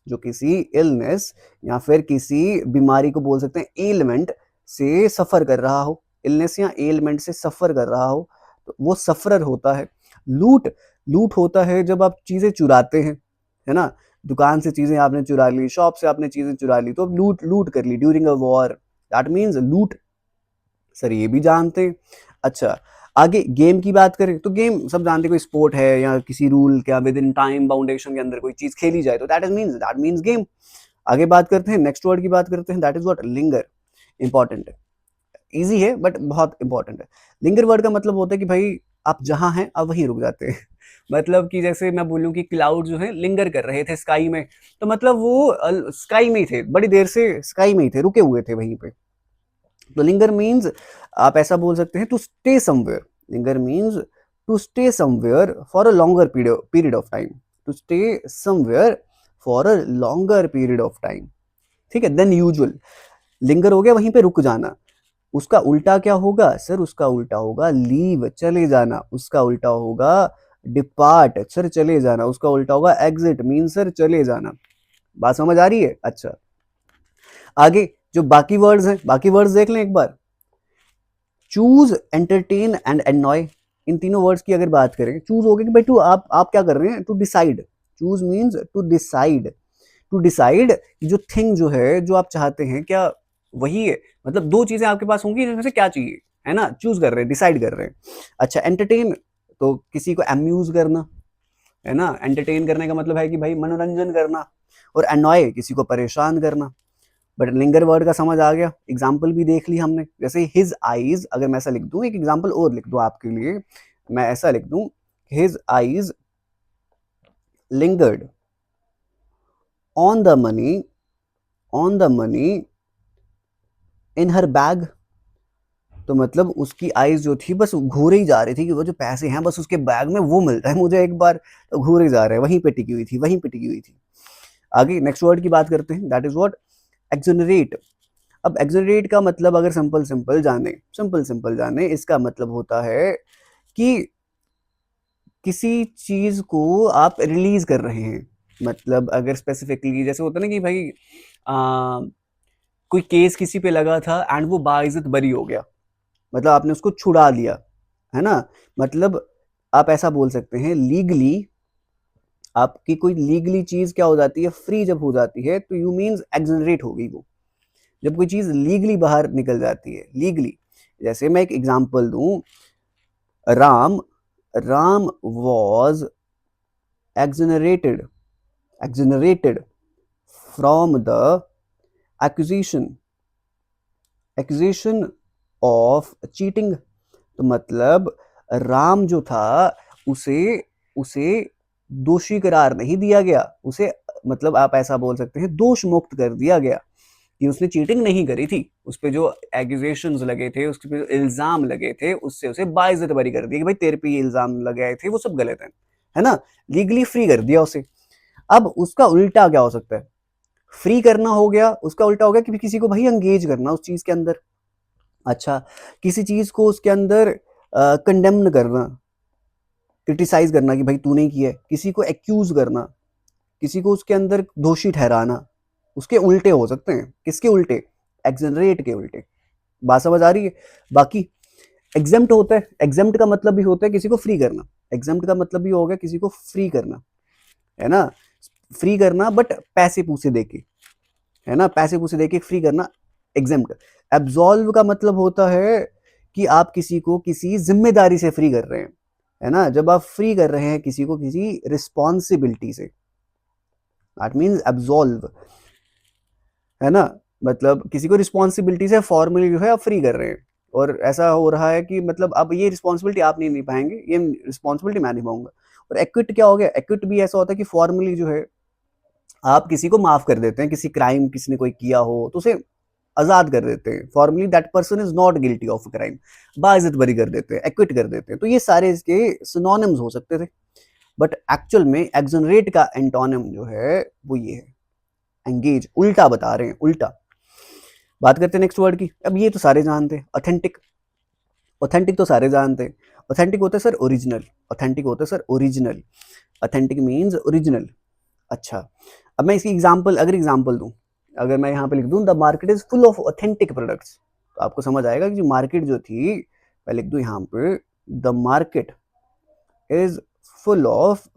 A: जो किसी इलनेस या फिर किसी बीमारी को बोल सकते हैं एलिमेंट से सफर कर रहा हो, इलनेस या एलिमेंट से सफर कर रहा हो, तो वो सफरर होता है। लूट, लूट होता है जब आप चीजें चुराते हैं, है ना, दुकान से चीजें आपने चुरा ली, शॉप से आपने चीजें चुरा ली, तो अब लूट, लूट कर ली during a war, that means लूट। सर ये भी जानते हैं। अच्छा, आगे गेम की बात करें तो गेम सब जानते हैं, कोई स्पोर्ट है या किसी रूल क्या विद इन टाइम बाउंडेशन के अंदर कोई चीज खेली जाए तो दैट मीन्स गेम। आगे बात करते हैं, नेक्स्ट वर्ड की बात करते हैं, that is what, linger. Important है, इजी है बट बहुत इंपॉर्टेंट है। लिंगर वर्ड का मतलब होता है कि भाई आप जहां हैं आप वहीं रुक जाते हैं। मतलब कि जैसे मैं बोलूं कि क्लाउड जो है लिंगर कर रहे थे स्काई में, तो मतलब वो स्काई में ही थे, बड़ी देर से स्काई में ही थे, रुके हुए थे वहीं पे। तो लिंगर मीन्स आप ऐसा बोल सकते हैं to stay somewhere. Linger means to stay somewhere for a longer period of time, to stay somewhere for a longer period of time. ठीक है, देन यूजुअल। लिंगर हो गया वहीं पे रुक जाना, उसका उल्टा क्या होगा सर, उसका उल्टा होगा लीव, चले जाना। उसका उल्टा होगा डिपार्ट, सर चले जाना। उसका उल्टा होगा एग्जिट, मीन सर चले जाना। बात समझ आ रही है? अच्छा, आगे जो बाकी वर्ड्स हैं, बाकी वर्ड्स देख लें एक बार। चूज, एंटरटेन एंड एनॉय, इन तीनों वर्ड्स की अगर बात करें, चूज हो गया कि भाई टू, आप क्या कर रहे हैं, to decide. Choose means to decide, to decide जो थिंग जो है, जो आप चाहते हैं क्या वही है। मतलब दो चीजें आपके पास होंगी जिनमें से क्या चाहिए, है ना, चूज कर रहे हैं, डिसाइड कर रहे हैं। अच्छा, एंटरटेन तो किसी को अम्यूज करना, है ना, एंटरटेन करने का मतलब है कि भाई मनोरंजन करना। और अनॉय किसी को परेशान करना। बट लिंगर वर्ड का समझ आ गया, एग्जाम्पल भी देख ली हमने। जैसे हिज आईज, अगर मैं ऐसा लिख दूं, एक एग्जाम्पल और लिख दूं आपके लिए, मैं ऐसा लिख दूं, his eyes lingered on the money, on the money in her bag. तो मतलब उसकी आईज जो थी बस घूरे ही जा रही थी कि वो जो पैसे हैं बस उसके बैग में वो मिलता है मुझे एक बार, तो घूरे जा रहे हैं, वहीं पे टिकी हुई थी, वहीं पे टिकी हुई थी। आगे नेक्स्ट वर्ड की बात करते हैं, दैट इज व्हाट, एक्सोनरेट। अब एक्सोनरेट का मतलब अगर सिंपल सिंपल जाने, सिंपल सिंपल जाने, इसका मतलब होता है कि किसी चीज को आप रिलीज कर रहे हैं। मतलब अगर स्पेसिफिकली जैसे होता है ना कि भाई कोई केस किसी पे लगा था एंड वो बाइज्जत बरी हो गया, मतलब आपने उसको छुड़ा लिया, है ना। मतलब आप ऐसा बोल सकते हैं लीगली, आपकी कोई लीगली चीज क्या हो जाती है, फ्री जब हो जाती है तो यू मीन्स एक्सोनरेट हो गई वो, जब कोई चीज लीगली बाहर निकल जाती है, लीगली। जैसे मैं एक एग्जांपल दूं, Ram, Ram was exonerated, exonerated from the accusation, accusation of cheating। तो मतलब राम जो था उसे, उसे दोषी करार नहीं दिया गया, उसे मतलब आप ऐसा बोल सकते हैं दोष मुक्त कर दिया गया कि उसने चीटिंग नहीं करी थी। उस पे जो एक्यूजेशंस लगे थे, उसके पे जो इल्जाम लगे थे, उससे उसे बाइज्जत बरी कर दिया कि भाई तेरे पे ये इल्जाम लगाए थे वो सब गलत है ना, लीगली फ्री कर दिया उसे। अब उसका उल्टा क्या हो सकता है, फ्री करना हो गया, उसका उल्टा हो गया कि किसी को भाई एंगेज करना उस चीज के अंदर। अच्छा, किसी चीज को उसके अंदर कंडेम्न करना, क्रिटिसाइज करना कि भाई तूने किया है, किसी को एक्यूज करना, किसी को उसके अंदर दोषी ठहराना, उसके उल्टे हो सकते हैं। किसके उल्टे? एक्सनरेट के उल्टे। बात समझ आ रही है? बाकी एग्जेम्प्ट होता है, एग्जेम्प्ट का मतलब भी होता है किसी को फ्री करना, एग्जेम्प्ट का मतलब भी हो गया किसी को फ्री करना, है ना, फ्री करना बट पैसे पूसे देके, है ना, पैसे पूसे देके फ्री करना एग्जेम्प्ट। एब्सॉल्व का मतलब होता है कि आप किसी को किसी जिम्मेदारी से फ्री कर रहे हैं, है ना, जब आप फ्री कर रहे हैं किसी को किसी रिस्पॉन्सिबिलिटी से, दैट मीन्स एब्सॉल्व, है ना, मतलब किसी को रिस्पॉन्सिबिलिटी से फॉर्मली जो है आप फ्री कर रहे हैं, और ऐसा हो रहा है कि मतलब अब ये रिस्पॉन्सिबिलिटी आप नहीं नहीं पाएंगे, ये रिस्पॉन्सिबिलिटी मैं निभाऊंगा। और एक्विट क्या हो गया? एक्विट भी ऐसा होता है कि फॉर्मली जो है आप किसी को माफ कर देते हैं, किसी क्राइम किसी ने कोई किया हो तो उसे आजाद कर देते हैं, formally that person is not guilty of crime, बाइज्जत बरी कर देते हैं, एक्विट कर देते हैं। तो ये सारे इसके सिनोनिम्स हो सकते थे, बट एक्चुअल में एक्सोनरेट का एंटोनिम जो है वो ये है, एंगेज, उल्टा बता रहे हैं, उल्टा। बात करते हैं नेक्स्ट वर्ड की। अब ये तो सारे जानते हैं, ऑथेंटिक। ऑथेंटिक तो सारे जानते हैं। ऑथेंटिक होता है सर ओरिजिनल, ऑथेंटिक होता है sir original, authentic means original. अच्छा, अब मैं इसकी एग्जाम्पल, अगर एग्जाम्पल दूं, अगर मैं यहाँ पे लिख दूं the market is full of authentic products, तो आपको समझ आएगा कि मार्केट जो थी, मैं लिख दूं यहाँ पे the market is full of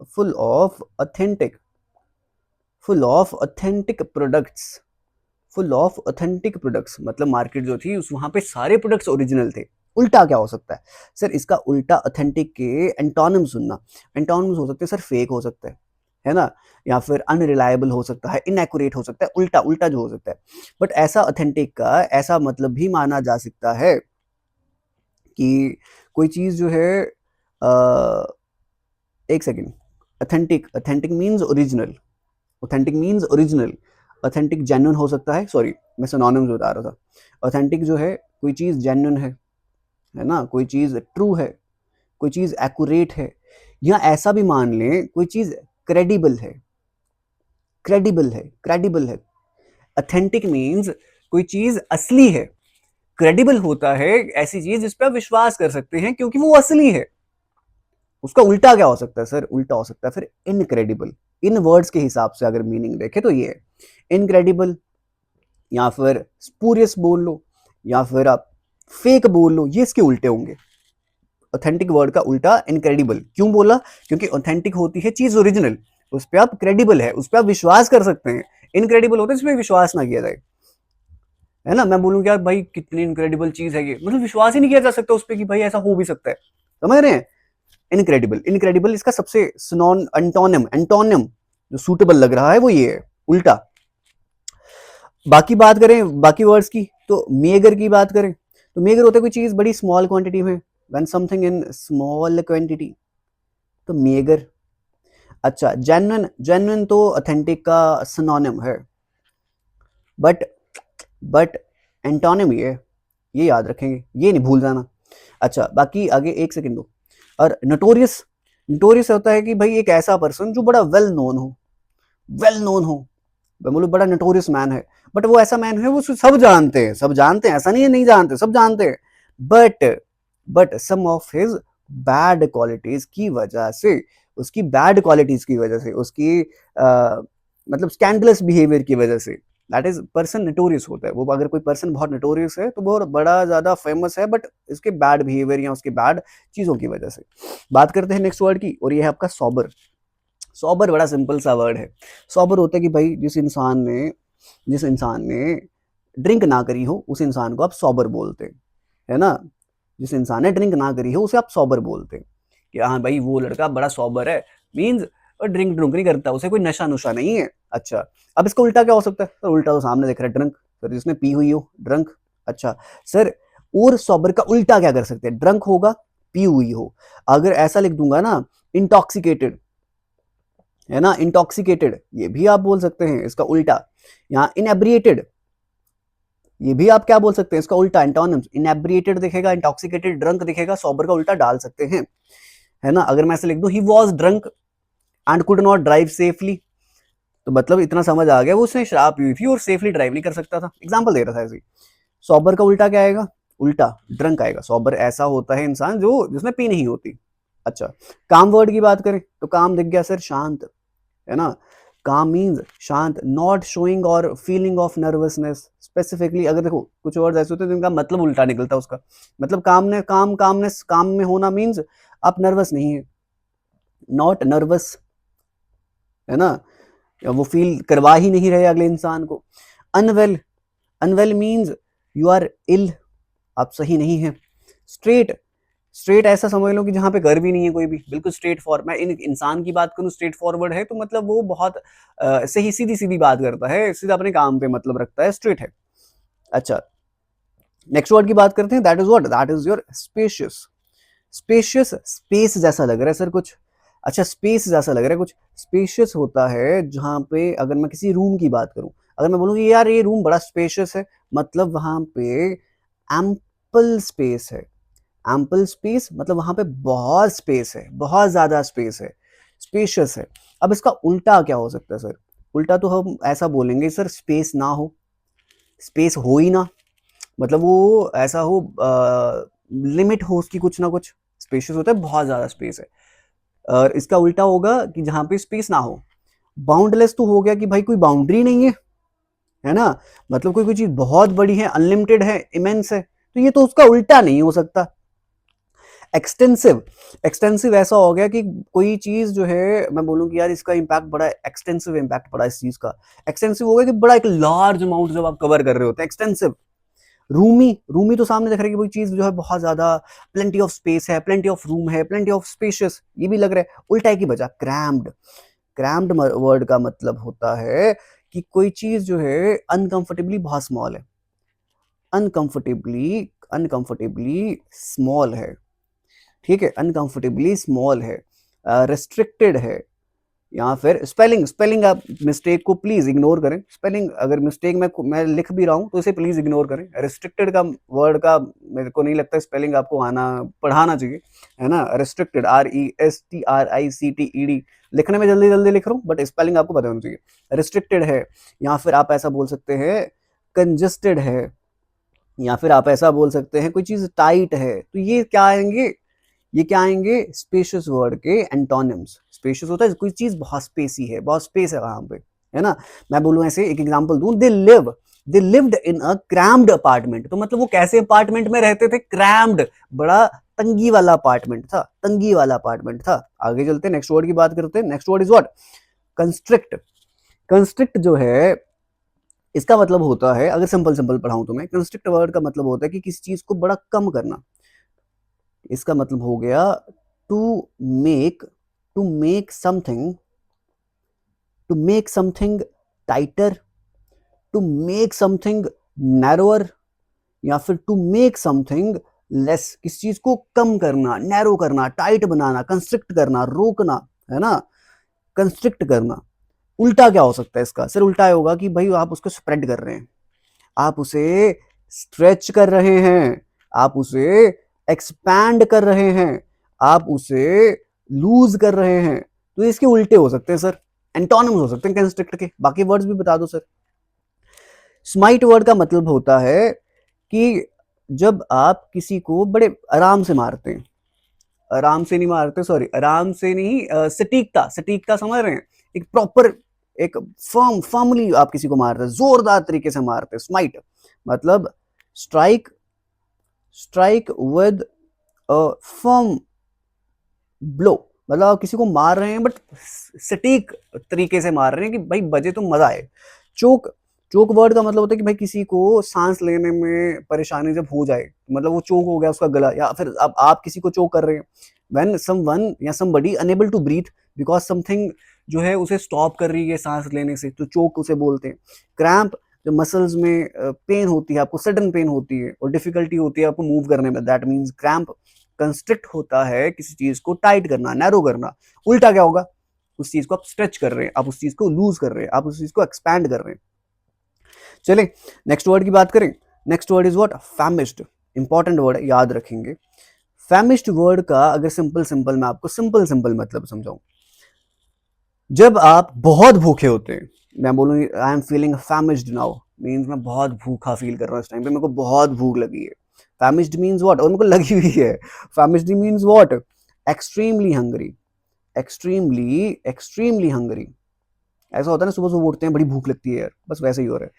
A: authentic, full of authentic products, full of authentic products, मतलब मार्केट जो थी उस वहां पे सारे प्रोडक्ट्स ओरिजिनल थे। उल्टा क्या हो सकता है सर? इसका उल्टा ऑथेंटिक के एंटोनिम सुनना। एंटोनिम्स हो सकते हैं सर फेक हो सकता है ना, या फिर अनरिलायबल हो सकता है, इनएक्यूरेट हो सकता है, उल्टा उल्टा जो हो सकता है। बट ऐसा ऑथेंटिक का ऐसा मतलब भी माना जा सकता है कि कोई चीज जो है एक second, authentic, authentic means original, authentic means original, authentic genuine हो सकता है, सॉरी मैं सिनोनिम्स बता रहा था। ऑथेंटिक जो है कोई चीज जेन्युइन है ना, कोई चीज ट्रू है, कोई चीज एक्यूरेट है, या ऐसा भी मान लें कोई चीज क्रेडिबल है, क्रेडिबल है, क्रेडिबल है। ऑथेंटिक मीन्स कोई चीज असली है, क्रेडिबल होता है ऐसी चीज जिस पर आप विश्वास कर सकते हैं क्योंकि वो असली है। उसका उल्टा क्या हो सकता है सर? उल्टा हो सकता है फिर इनक्रेडिबल। इन वर्ड्स के हिसाब से अगर मीनिंग देखें तो ये है इनक्रेडिबल, या फिर स्पूरियस बोल लो, या फिर आप फेक बोल लो, ये इसके उल्टे होंगे। ऑथेंटिक वर्ड का उल्टा इनक्रेडिबल। क्यों बोला? क्योंकि ऑथेंटिक होती है चीज ओरिजिनल, उस पर आप क्रेडिबल है, उस पर आप विश्वास कर सकते हैं। इनक्रेडिबल होता है जिसमें विश्वास ना किया जाए, है ना। मैं बोलूं कि यार भाई कितनी इनक्रेडिबल चीज है ये, मतलब विश्वास ही नहीं किया जा सकता उस पर कि भाई ऐसा हो भी सकता है। समझ रहे हैं? इनक्रेडिबल, इनक्रेडिबल इसका सबसे सिनोन एंटोनिम, एंटोनिम जो सूटेबल लग रहा है वो ये है, उल्टा। बाकी बात करें बाकी वर्ड्स की, तो मेगर की बात करें तो मेगर होता है कोई चीज बड़ी स्मॉल क्वांटिटी में, when something in small quantity, तो मेगर। अच्छा, जेन्युइन, जेन्युइन तो ऑथेंटिक का सिनोनिम है, बट बट एंटोनिम ये याद रखेंगे, ये नहीं भूल जाना। अच्छा, बाकी आगे एक सेकंड दो। और नोटोरियस, नोटोरियस होता है कि भाई एक ऐसा पर्सन जो बड़ा वेल नोन हो, वेल नोन हो, मैं बोलूं बड़ा नोटोरियस मैन है, बट वो ऐसा मैन है वो सब जानते हैं, सब जानते हैं, ऐसा नहीं है नहीं जानते, सब जानते हैं, but some of his bad qualities की वजह से, उसकी बैड क्वालिटीज की वजह से, उसकी मतलब स्कैंडलस बिहेवियर की वजह से, दैट इज पर्सन नोटोरियस होता है वो। अगर कोई पर्सन बहुत नोटोरियस है तो बहुत बड़ा ज्यादा फेमस है, बट इसके बैड बिहेवियर या उसके बैड चीजों की वजह से। बात करते हैं नेक्स्ट वर्ड की, और ये है आपका सॉबर। सॉबर बड़ा सिंपल सा वर्ड है। सॉबर होता है कि भाई जिस इंसान ने ड्रिंक ना करी हो उस इंसान को आप सॉबर बोलते हैं, है ना। जिस इंसान ने ड्रिंक ना करी हो उसे आप सॉबर बोलते हैं कि हाँ भाई वो लड़का बड़ा सॉबर है, मीन्स ड्रिंक ड्रुंक नहीं करता, उसे कोई नशा नुशा नहीं है। अच्छा, अब इसका उल्टा क्या हो सकता है? तो उल्टा तो सामने देख रहा है, ड्रंक, सर जिसने पी हुई हो ड्रंक। अच्छा सर, और सॉबर का उल्टा क्या कर सकते हैं? ड्रंक होगा, पी हुई हो, अगर ऐसा लिख दूंगा ना इंटॉक्सिकेटेड, है ना, इंटॉक्सिकेटेड, ये भी आप बोल सकते हैं इसका उल्टा। यहाँ इनएब्रिएटेड, ये भी आप क्या बोल सकते हैं इसका उल्टा, एंटोनिम्स। इनएब्रिएटेड दिखेगा, इंटॉक्सिकेटेड, ड्रंक दिखेगा, सॉबर का उल्टा डाल सकते हैं, है ना। अगर मैं ऐसे लिख दूं he was drunk and could not drive safely, तो मतलब इतना समझ आ गया, वो उसने शराब पी थी और सेफली ड्राइव नहीं कर सकता था। एग्जाम्पल दे रहा था ऐसे ही। सॉबर का उल्टा क्या आएगा? उल्टा ड्रंक आएगा। सॉबर ऐसा होता है इंसान जो जिसमें पी नहीं होती। अच्छा, काम वर्ड की बात करें तो काम दिख गया सर, शांत, है ना। काम मीन्स शांत, नॉट शोइंग और फीलिंग ऑफ नर्वसनेस। स्पेसिफिकली अगर देखो कुछ वर्ड ऐसे होते हैं जिनका मतलब उल्टा निकलता है उसका। मतलब कामनेस, काम में होना मीन्स आप नर्वस नहीं है, नॉट नर्वस, है ना। वो फील करवा ही नहीं रहे अगले इंसान को। Unwell, unwell means you are ill, आप सही नहीं है। स्ट्रेट, स्ट्रेट ऐसा समझ लो कि जहां पे घर भी नहीं है कोई भी, बिल्कुल स्ट्रेट फॉरवर्ड। मैं इन इंसान की बात करूं, स्ट्रेट फॉरवर्ड है तो मतलब वो बहुत सही सीधी सीधी बात करता है, सीधा अपने काम पे मतलब रखता है, स्ट्रेट है। अच्छा, नेक्स्ट वर्ड की बात करते हैं, that is what, that is your spacious. Spacious, space जैसा लग रहा है सर कुछ। अच्छा, स्पेस जैसा लग रहा है कुछ। स्पेशियस होता है जहां पे, अगर मैं किसी रूम की बात करूं, अगर मैं बोलूँ कि यार ये रूम बड़ा स्पेशियस है, मतलब वहां पे एम्पल स्पेस है। एम्पल स्पेस मतलब वहां पे बहुत स्पेस है, बहुत ज्यादा स्पेस है, स्पेशियस है। अब इसका उल्टा क्या हो सकता है सर? उल्टा तो हम ऐसा बोलेंगे सर, स्पेस ना हो, स्पेस हो ही ना, मतलब वो ऐसा हो, लिमिट हो उसकी कुछ ना कुछ। स्पेशियस होता है बहुत ज्यादा स्पेस है। और इसका उल्टा होगा कि जहां पे स्पेस ना हो। बाउंडलेस तो हो गया कि भाई कोई बाउंड्री नहीं है ना, मतलब कोई कोई चीज बहुत बड़ी है, अनलिमिटेड है, इमेंस है, तो ये तो उसका उल्टा नहीं हो सकता। एक्सटेंसिव, एक्सटेंसिव ऐसा हो गया कि कोई चीज जो है, मैं बोलूं कि यार इसका इम्पैक्ट बड़ा, एक्सटेंसिव इम्पैक्ट पड़ा इस चीज का। एक्सटेंसिव हो गया कि बड़ा एक लार्ज अमाउंट जब आप कवर कर रहे होते हैं, एक्सटेंसिव। रूमी, रूमी तो सामने देख रहे हैं कि कोई चीज जो है बहुत ज्यादा, प्लेंटी ऑफ स्पेस है, प्लेंटी ऑफ रूम है, प्लेंटी ऑफ स्पेशियस, ये भी लग रहा है। उल्टा है की बजा क्रैम्ड। क्रैम्ड वर्ड का मतलब होता है कि कोई चीज जो है अनकंफर्टेबली बहुत स्मॉल है, अनकंफर्टेबली, अनकंफर्टेबली स्मॉल है, ठीक है, अनकंफर्टेबली स्मॉल है, रिस्ट्रिक्टेड है। या फिर स्पेलिंग, स्पेलिंग आप मिस्टेक को प्लीज इग्नोर करें। स्पेलिंग अगर मिस्टेक मैं लिख भी रहा हूं तो इसे प्लीज इग्नोर करें। रिस्ट्रिक्टेड का वर्ड का मेरे को नहीं लगता स्पेलिंग आपको आना, पढ़ाना चाहिए, है ना। रिस्ट्रिक्टेड, RESTRICTED, लिखने में जल्दी जल्दी लिख रहा हूँ बट स्पेलिंग आपको पता होना चाहिए। रिस्ट्रिक्टेड है, या फिर आप ऐसा बोल सकते हैं कंजस्टेड है, या फिर आप ऐसा बोल सकते हैं कोई चीज टाइट है। तो ये क्या आएंगे, ये क्या आएंगे, स्पेशियस वर्ड के एंटोनिम्स। स्पेशियस होता है कोई चीज बहुत स्पेसी है, बहुत स्पेस है वहां पे, है ना। मैं बोलूं ऐसे, एक एग्जांपल दूं, they lived in a crammed apartment, तो मतलब वो कैसे अपार्टमेंट में रहते थे, क्रैम्ड, बड़ा तंगी वाला अपार्टमेंट था, तंगी वाला अपार्टमेंट था। आगे चलते हैं, नेक्स्ट वर्ड की बात करते हैं। Next word is what, constrict. Constrict जो है, इसका मतलब होता है, अगर सिंपल सिंपल पढ़ाऊं तो मैं, कंस्ट्रिक्ट वर्ड का मतलब होता है कि किसी चीज को बड़ा कम करना। इसका मतलब हो गया to make, to make something, to make something tighter, to make something narrower, या फिर टू मेक समथिंग लेस। किसी चीज को कम करना, नैरो करना, टाइट बनाना, कंस्ट्रिक्ट करना, रोकना, है ना, कंस्ट्रिक्ट करना। उल्टा क्या हो सकता है इसका? सर उल्टा होगा कि भाई आप उसको स्प्रेड कर रहे हैं, आप उसे स्ट्रेच कर रहे हैं, आप उसे एक्सपैंड कर रहे हैं, आप उसे लूज कर रहे हैं। तो इसके उल्टे हो सकते हैं सर, एंटोनिम्स हो सकते हैं कंस्ट्रिक्ट के। बाकी वर्ड्स भी बता दो सर। स्माइट वर्ड का मतलब होता है कि जब आप किसी को बड़े आराम से मारते हैं, आराम से नहीं मारते, सॉरी, आराम से नहीं, सटीकता, सटीकता समझ रहे हैं, एक प्रॉपर, एक फर्मली आप किसी को मारते हैं, जोरदार तरीके से मारते हैं। स्माइट मतलब strike, strike with a firm blow, मतलब आप किसी को मार रहे हैं बट सटीक तरीके से मार रहे हैं कि भाई बजे तो मजा आए। चोक, चोक वर्ड का मतलब होता है कि भाई किसी को सांस लेने में परेशानी जब हो जाए, मतलब वो चोक हो गया उसका गला, या फिर अब आप किसी को चोक कर रहे हैं, व्हेन समवन या somebody unable to breathe because something जो है उसे स्टॉप कर रही है सांस लेने से, तो चोक उसे बोलते हैं। क्रैम्प, जो मसल्स में पेन होती है, आपको सडन पेन होती है और डिफिकल्टी होती है आपको मूव करने में, दैट मीन्स क्रैम्प। कंस्ट्रिक्ट होता है किसी चीज को टाइट करना, नैरो करना। उल्टा क्या होगा, उस चीज को आप स्ट्रेच कर रहे हैं, आप उस चीज को लूज कर रहे हैं, आप उस चीज को एक्सपैंड कर रहे हैं। चले नेक्स्ट वर्ड की बात करें। Next word is what, famished. Important word है, याद रखेंगे। फैमिश्ड वर्ड का अगर सिंपल सिंपल मैं आपको सिंपल सिंपल मतलब समझाऊं, जब आप बहुत भूखे होते हैं, मैं बोलूँ I am feeling famished now, means मैं बहुत भूखा फील कर रहा हूँ इस टाइम पे, मेरे को बहुत भूख लगी है। फैमिश्ड मीन्स व्हाट, और मेरे को लगी हुई है। Famished means what, extremely hungry, extremely extremely hungry. ऐसा होता है ना, सुबह सुबह उठते हैं बड़ी भूख लगती है यार, बस वैसे ही हो रहा है।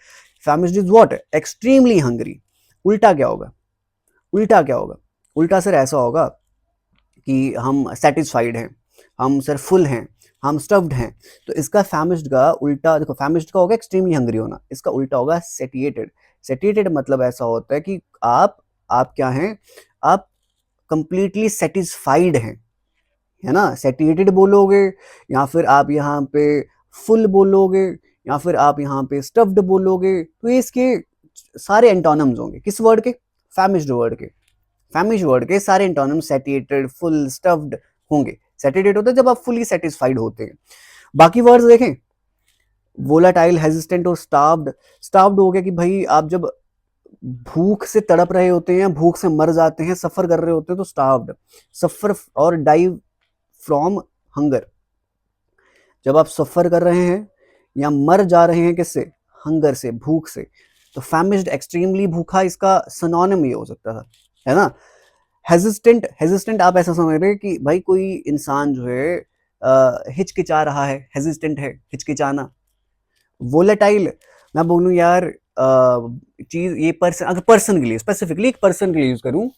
A: फैमिश्ड इज व्हाट, एक्सट्रीमली हंग्री। उल्टा क्या होगा, उल्टा क्या होगा, उल्टा सर ऐसा होगा कि हम सेटिस्फाइड हैं, हम सर फुल हैं, हम स्टफ्ड हैं। तो इसका फैमिश्ड का उल्टा देखो, फैमिश्ड का होगा एक्सट्रीमली हंग्री होना, इसका उल्टा होगा सेटिएटेड। सेटिएटेड मतलब ऐसा होता है कि आप क्या हैं, आप कंप्लीटली सेटिस्फाइड हैं, है ना। सेटिएटेड बोलोगे, या फिर आप यहाँ पे फुल बोलोगे, या फिर आप यहाँ पे स्टफ्ड बोलोगे, तो ये इसके सारे एंटोनिम्स होंगे किस वर्ड के, फैमिश्ड वर्ड के। फैमिश वर्ड के सारे एंटोनिम सेटिएटेड, फुल, स्टफ्ड होंगे। सेटिएटेड होता है जब आप फुली सेटिस्फाइड होते हैं। बाकी वर्ड्स देखें, वोलाटाइल, हेजिस्टेंट और स्टार्व्ड। स्टार्व्ड हो गया कि भाई आप जब भूख से तड़प रहे होते हैं, भूख से मर जाते हैं, सफर कर रहे होते हैं, तो स्टार्व्ड। सफर और डाई फ्रॉम हंगर, जब आप सफर कर रहे हैं या मर जा रहे हैं किससे, हंगर से, भूख से, तो फैमिश्ड एक्सट्रीमली भूखा, इसका सिनोनिम ये हो सकता था, है ना। हेजिस्टेंट, हेजिस्टेंट आप ऐसा समझ रहे हैं कि भाई कोई इंसान जो है हिचकिचा रहा है, हेजिस्टेंट है, हिचकिचाना। वोलेटाइल, मैं बोलूं यार चीज, ये पर्सन, अगर पर्सन के लिए स्पेसिफिकली, एक पर्सन के लिए यूज करूं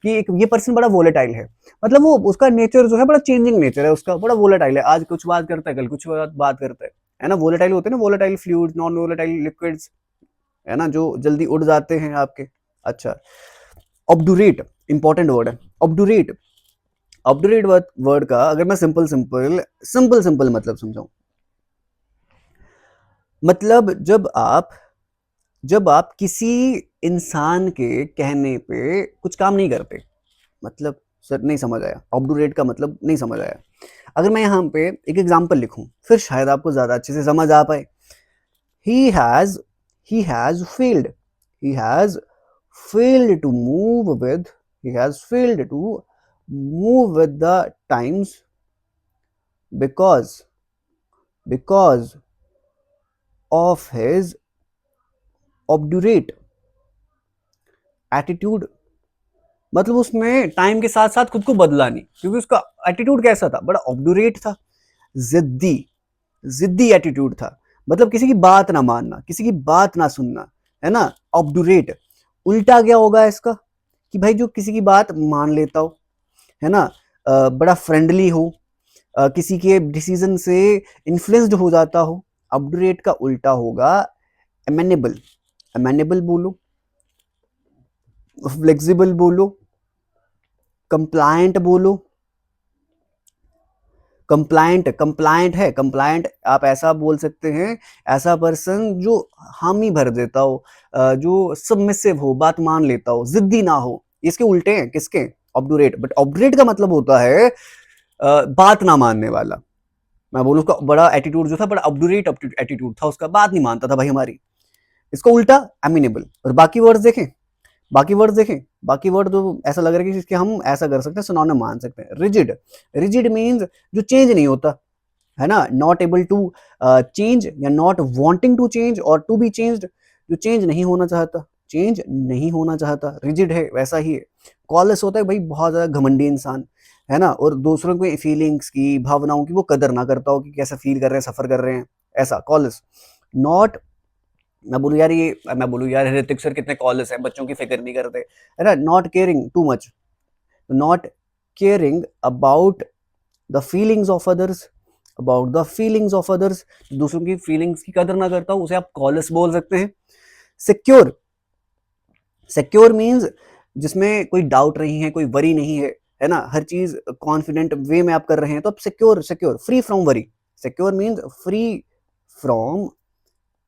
A: कि एक ये पर्सन बड़ा वोलेटाइल है, मतलब वो उसका नेचर जो है बड़ा चेंजिंग नेचर है उसका, बड़ा वोलेटाइल है, आज कुछ बात करता है, कल कुछ बात करता है ना। वोलेटाइल होते हैं ना, volatile fluids, non volatile liquids, है ना, जो जल्दी उड़ जाते हैं आपके। अच्छा, ऑब्डुरेट, इंपॉर्टेंट वर्ड है ऑब्डुरेट। ऑब्डुरेट वर्ड का अगर मैं सिंपल सिंपल सिंपल सिंपल मतलब समझाऊं, मतलब जब आप किसी इंसान के कहने पे कुछ काम नहीं करते, मतलब सर नहीं समझ आया, ऑब्डुरेट का मतलब नहीं समझ आया। अगर मैं यहाँ पे एक एग्जांपल लिखूं, फिर शायद आपको ज्यादा अच्छे से समझ आ पाए। he has he has failed, he has failed to move with, he has failed to move with the times because of his obdurate attitude। मतलब उसने टाइम के साथ साथ खुद को बदला नहीं, क्योंकि उसका एटीट्यूड कैसा था, बड़ा ऑब्डुरेट था, जिद्दी, जिद्दी एटीट्यूड था। मतलब किसी की बात ना मानना, किसी की बात ना सुनना, है ना, ऑब्डुरेट। उल्टा क्या होगा इसका, कि भाई जो किसी की बात मान लेता हो, है ना, बड़ा फ्रेंडली हो, किसी के डिसीजन से इन्फ्लुएंस्ड हो जाता हो। ऑब्डुरेट का उल्टा होगा एमेनेबल। एमेनेबल बोलो, फ्लेक्सिबल बोलो, कंप्लायंट बोलो। कंप्लायंट, कंप्लायंट है, कंप्लायंट आप ऐसा बोल सकते हैं, ऐसा पर्सन जो हामी भर देता हो, जो सबमिसिव हो, बात मान लेता हो, जिद्दी ना हो। इसके उल्टे हैं किसके, ऑब्डुरेट। बट ऑब्डुरेट का मतलब होता है बात ना मानने वाला। मैं बोलूँ उसका बड़ा एटीट्यूड जो था, बड़ा ऑब्डुरेट एटीट्यूड था उसका, बात नहीं मानता था भाई हमारी। इसका उल्टा एमिनेबल। और बाकी वर्ड्स देखें, बाकी वर्ड्स देखें, बाकी वर्ड तो ऐसा लग रहा है कि इसके हम ऐसा कर सकते हैं, सिनोनिम मान सकते हैं। रिजिड, रिजिड मीन्स जो चेंज नहीं होता, है ना, नॉट एबल टू चेंज, या नॉट वांटिंग टू चेंज और टू बी चेंज्ड, जो चेंज नहीं होना चाहता, चेंज नहीं होना चाहता, रिजिड है, वैसा ही है। कॉलेस होता है भाई बहुत ज्यादा घमंडी इंसान, है ना, और दूसरों की फीलिंग्स की, भावनाओं की वो कदर ना करता हो कि कैसा फील कर रहे हैं, सफर कर रहे हैं, ऐसा कॉलेस। नॉट, मैं बोलूँ यार ऋतिक सर कितने कॉलेस हैं, बच्चों की फिक्र नहीं करते, है ना। Not caring too much, not caring about the feelings of others, about the feelings of others, दूसरों की फीलिंग्स की कदर ना करता हूं, उसे आप कॉलेस बोल सकते हैं। सिक्योर, सिक्योर मीन्स जिसमें कोई डाउट नहीं है, कोई वरी नहीं है ना, हर चीज कॉन्फिडेंट वे में आप कर रहे हैं, तो आप secure, secure, free from worry. Secure means free from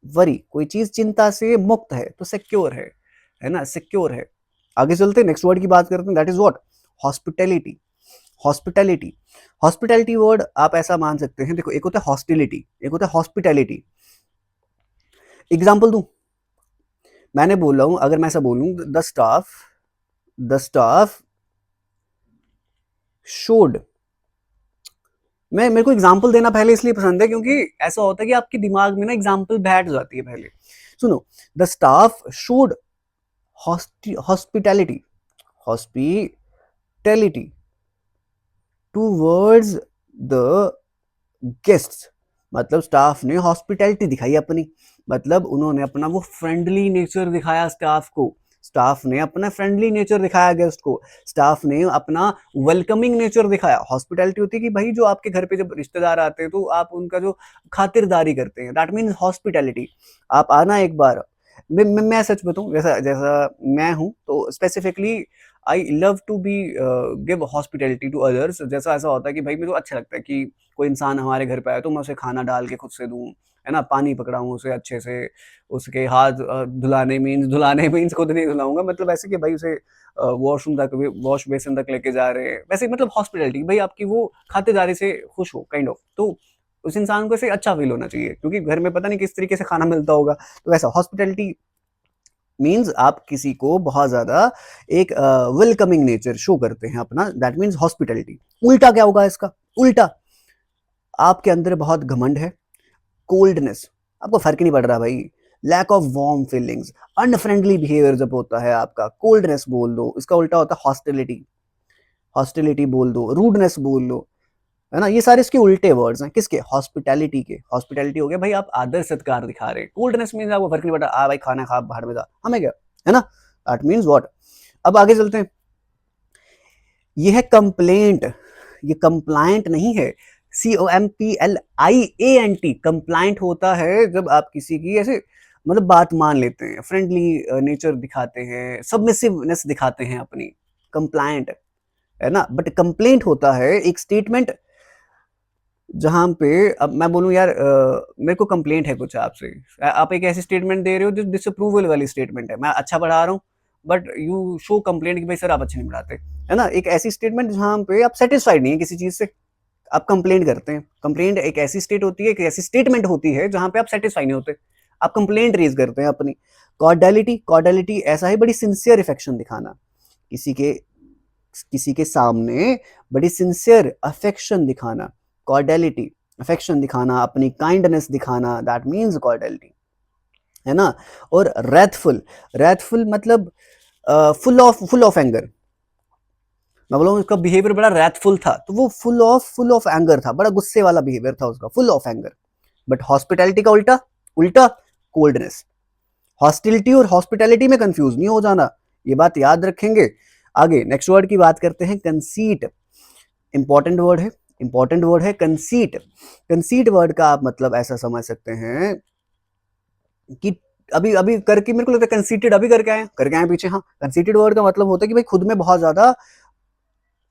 A: worry, कोई चीज चिंता से मुक्त है तो सिक्योर है ना, सिक्योर है। आगे चलते हैं, नेक्स्ट वर्ड की बात करते हैं, that is what, hospitality. Hospitality, hospitality word आप ऐसा मान सकते हैं, देखो एक होता है हॉस्टिलिटी, एक होता है हॉस्पिटैलिटी। एग्जांपल दूं, मैंने बोल रहा हूं, अगर मैं ऐसा बोलूं, द स्टाफ शोड मेरे को एग्जाम्पल देना पहले इसलिए पसंद है क्योंकि ऐसा होता है कि आपके दिमाग में ना एग्जाम्पल बैठ जाती है पहले। सुनो, the staff showed hospitality hospitality towards the guests, मतलब स्टाफ ने हॉस्पिटैलिटी दिखाई अपनी, मतलब उन्होंने अपना वो फ्रेंडली नेचर दिखाया स्टाफ को, स्टाफ ने अपना फ्रेंडली नेचर दिखाया गेस्ट को, स्टाफ ने अपना वेलकमिंग नेचर दिखाया। हॉस्पिटैलिटी होती है कि भाई जो आपके घर पे जब रिश्तेदार आते हैं तो आप उनका जो खातिरदारी करते हैं, दैट मीन्स हॉस्पिटैलिटी। आप आना एक बार। मैं सच बताऊं, जैसा जैसा मैं हूं तो specifically I love to be give hospitality to others. जैसा ऐसा होता है कि भाई मेरे को अच्छा लगता है कि कोई इंसान हमारे घर पे आए तो मैं उसे खाना डाल के खुद से दूं, है ना, पानी पकड़ाऊं उसे अच्छे से, उसके हाथ धुलाने मीन्स खुद नहीं धुलाऊंगा, मतलब ऐसे कि भाई उसे वॉशरूम तक, वॉश बेसिन तक लेके जा रहे हैं, वैसे मतलब हॉस्पिटैलिटी भाई आपकी वो खातिरदारी से खुश हो काइंड ऑफ, तो उस इंसान को ऐसे अच्छा फील होना चाहिए क्योंकि घर में पता नहीं किस तरीके से खाना मिलता होगा। तो वैसा हॉस्पिटैलिटी मीन्स आप किसी को बहुत ज्यादा एक वेलकमिंग नेचर शो करते हैं अपना, दैट मीन्स हॉस्पिटैलिटी। उल्टा क्या होगा इसका? उल्टा, आपके अंदर बहुत घमंड है, कोल्डनेस, आपको फर्क ही नहीं पड़ रहा भाई, lack of warm feelings, unfriendly behaviour जब होता है आपका, कोल्डनेस बोल दो, इसका उल्टा होता है हॉस्टिलिटी, हॉस्टिलिटी बोल दो, रूडनेस बोल दो, है ना, ये सारे इसके उल्टे वर्ड्स हैं किसके? हॉस्पिटैलिटी के। हॉस्पिटैलिटी हो गया भाई आप आदर सत्कार दिखा रहे हैं, कोल्डनेस मीन्स आपको फर्क नहीं पड़ रहा, आ भाई खाना खा बाहर में जा, हमें क्या, है ना, दैट मीन्स व्हाट। अब आगे चलते हैं, ये है कंप्लेंट, ये कंप्लाइंट नहीं है, COMPLIANT, कंप्लाइंट होता है जब आप किसी की ऐसे मतलब बात मान लेते हैं, फ्रेंडली नेचर दिखाते हैं, सबमिसिवनेस दिखाते हैं अपनी, कंप्लाइंट, है ना। बट कंप्लेंट होता है एक स्टेटमेंट जहां पे अब मैं बोलूं यार मेरे को कंप्लेंट है कुछ आपसे, आप एक ऐसी स्टेटमेंट दे रहे हो जो डिसअप्रूवल वाली स्टेटमेंट है, मैं अच्छा पढ़ा रहा हूँ बट यू शो कंप्लेंट कि भाई सर आप अच्छे नहीं पढ़ाते, है ना, एक ऐसी स्टेटमेंट जहां पे आप सेटिस्फाइड नहीं है किसी चीज से, आप कंप्लेंट करते हैं। कंप्लेंट एक ऐसी स्टेट होती है, एक ऐसी स्टेटमेंट होती है जहां पे आप सेटिस्फाई नहीं होते, आप कंप्लेंट रेज करते हैं अपनी। कॉर्डियलिटी, कॉर्डियलिटी ऐसा है बड़ी सिंसियर इफेक्शन दिखाना, किसी के किसी के सामने बड़ी सिंसियर अफेक्शन दिखाना, कॉर्डियलिटी, अफेक्शन दिखाना, अपनी काइंडनेस दिखाना, दैट मीन्स कॉर्डियलिटी, है ना। और रेथफुल, रेथफुल मतलब फुल ऑफ एंगर, मैं बोला उसका बिहेवियर बड़ा रैथफुल था, तो वो फुल ऑफ एंगर था, बड़ा गुस्से वाला बिहेवियर था उसका, full of anger. But hospitality का उल्टा, उल्टा कोल्डनेस। हॉस्टिलिटी और हॉस्पिटैलिटी में कंफ्यूज नहीं हो जाना, ये बात याद रखेंगे। आगे नेक्स्ट वर्ड की बात करते हैं, कंसीट, इंपॉर्टेंट वर्ड है, इंपॉर्टेंट वर्ड है कंसीट। कंसीट वर्ड का आप मतलब ऐसा समझ सकते हैं कि अभी अभी करके मेरे को लगता है कंसीटेड, अभी करके आए पीछे, हाँ, कंसीटेड वर्ड का मतलब होता है कि भाई खुद में बहुत ज्यादा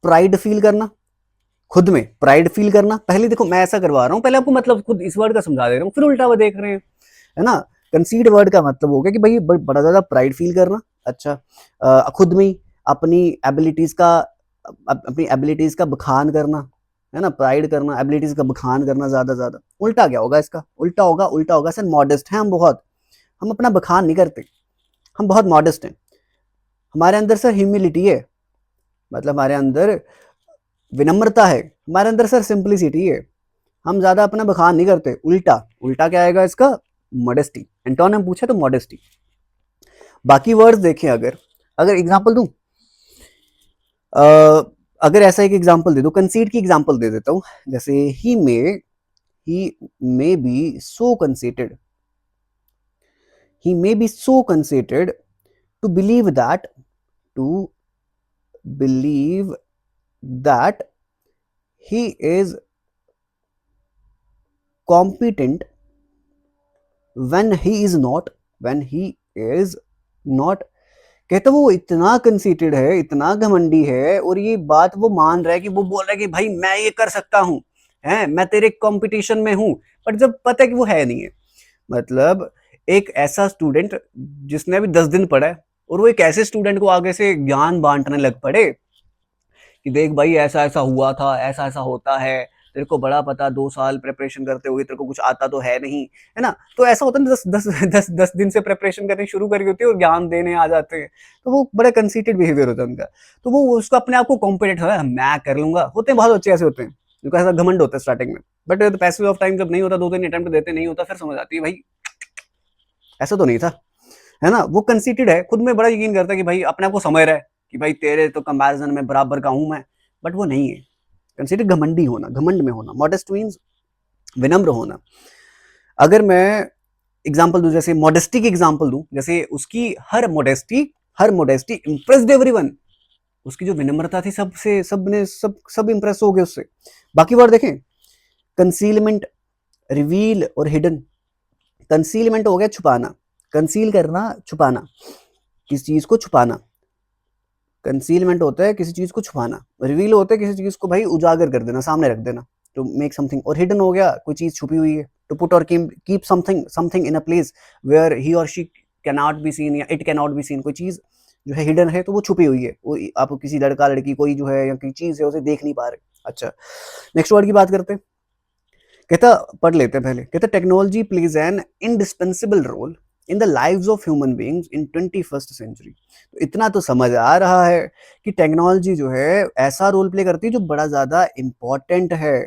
A: प्राइड फील करना, खुद में प्राइड फील करना। पहले देखो मैं ऐसा करवा रहा हूँ, पहले आपको मतलब खुद इस वर्ड का समझा दे रहा हूँ, फिर उल्टा वो देख रहे हैं, है ना। कंसीड वर्ड का मतलब हो गया कि भाई बड़ा ज्यादा प्राइड फील करना, अच्छा, खुद में अपनी एबिलिटीज का, अपनी एबिलिटीज का बखान करना, है ना, प्राइड करना, एबिलिटीज का बखान करना ज्यादा ज्यादा। उल्टा क्या होगा इसका? उल्टा होगा सर मॉडेस्ट है हम बहुत, हम अपना बखान नहीं करते, हम बहुत मॉडेस्ट हैं, हमारे अंदर सर ह्यूमिलिटी है, मतलब हमारे अंदर विनम्रता है, हमारे अंदर सर सिंपलिसिटी है, हम ज्यादा अपना बखान नहीं करते। उल्टा, उल्टा क्या आएगा इसका? मॉडेस्टी। एंटोनिम पूछे तो मॉडेस्टी। बाकी वर्ड्स देखें, अगर अगर एग्जांपल दूं, अगर ऐसा एक एग्जांपल दे दो, कंसीट की एग्जांपल दे देता हूं, जैसे he may be so conceited, he may be so conceited to believe that to believe that he is competent when he is not, when he is not, कहता वो इतना कंसीटेड है, इतना घमंडी है, और ये बात वो मान रहा है कि वो बोल रहा है कि भाई मैं ये कर सकता हूं, है मैं तेरे कंपटीशन में हूं, पर जब पता है कि वो है नहीं है। मतलब एक ऐसा स्टूडेंट जिसने अभी 10 दिन पढ़ा है और वो एक ऐसे स्टूडेंट को आगे से ज्ञान बांटने लग पड़े कि देख भाई ऐसा ऐसा हुआ था, ऐसा ऐसा होता है, तेरे को बड़ा पता, 2 साल प्रेपरेशन करते हुए तेरे को कुछ आता तो है नहीं, है ना। तो ऐसा होता है ना, 10 दिन से प्रेपरेशन करनी शुरू करी होती है और ज्ञान देने आ जाते हैं, तो वो बड़ा कंसीटेड बिहेवियर होता है उनका, तो वो उसको अपने आप को कॉम्पिटेंट है, मैं कर लूंगा, होते हैं बहुत अच्छे ऐसे होते हैं, उनको ऐसा घमंड होता है स्टार्टिंग में, बट पैसिव ऑफ टाइम जब नहीं होता, 2-3 अटेम्प्ट देते नहीं होता, फिर समझ आती है भाई ऐसा तो नहीं था, है ना। वो कंसीटेड है, खुद में बड़ा यकीन करता है कि भाई अपने आप को समझ रहा है कि भाई तेरे तो कंपैरिजन में बराबर का हूं मैं, बट वो नहीं है। कंसीडेड घमंडी होना, घमंड में होना। मॉडेस्ट मीन्स विनम्र होना। अगर मैं एग्जाम्पल दूं, जैसे मॉडेस्टी की एग्जाम्पल दूं, जैसे उसकी हर मोडेस्टी इम्प्रेस्ड एवरीवन। उसकी जो विनम्रता थी सबसे, सब इंप्रेस हो गए उससे। बाकी वर्ड देखें, कंसीलमेंट, रिवील और हिडन। कंसीलमेंट हो गया छुपाना, कंसील करना, छुपाना, किसी चीज को छुपाना। कंसीलमेंट होता है किसी चीज को छुपाना, रिवील होता है किसी चीज को भाई उजागर कर देना, सामने रख देना, टू मेक समथिंग। और हिडन हो गया कोई चीज छुपी हुई है, to put or keep something in a place where he or she can not be seen या it can not be seen. कोई चीज जो है हिडन है तो वो छुपी हुई है, वो आप किसी लड़का लड़की कोई जो है या कोई चीज है उसे देख नहीं पा रहे। अच्छा, नेक्स्ट वर्ड की बात करते हैं। कहता, पढ़ लेते हैं पहले। कहता technology plays an indispensable role in the lives of human beings in 21st century. तो इतना तो समझ आ रहा है कि टेक्नोलॉजी जो है ऐसा रोल प्ले करती है जो बड़ा ज्यादा इंपॉर्टेंट है।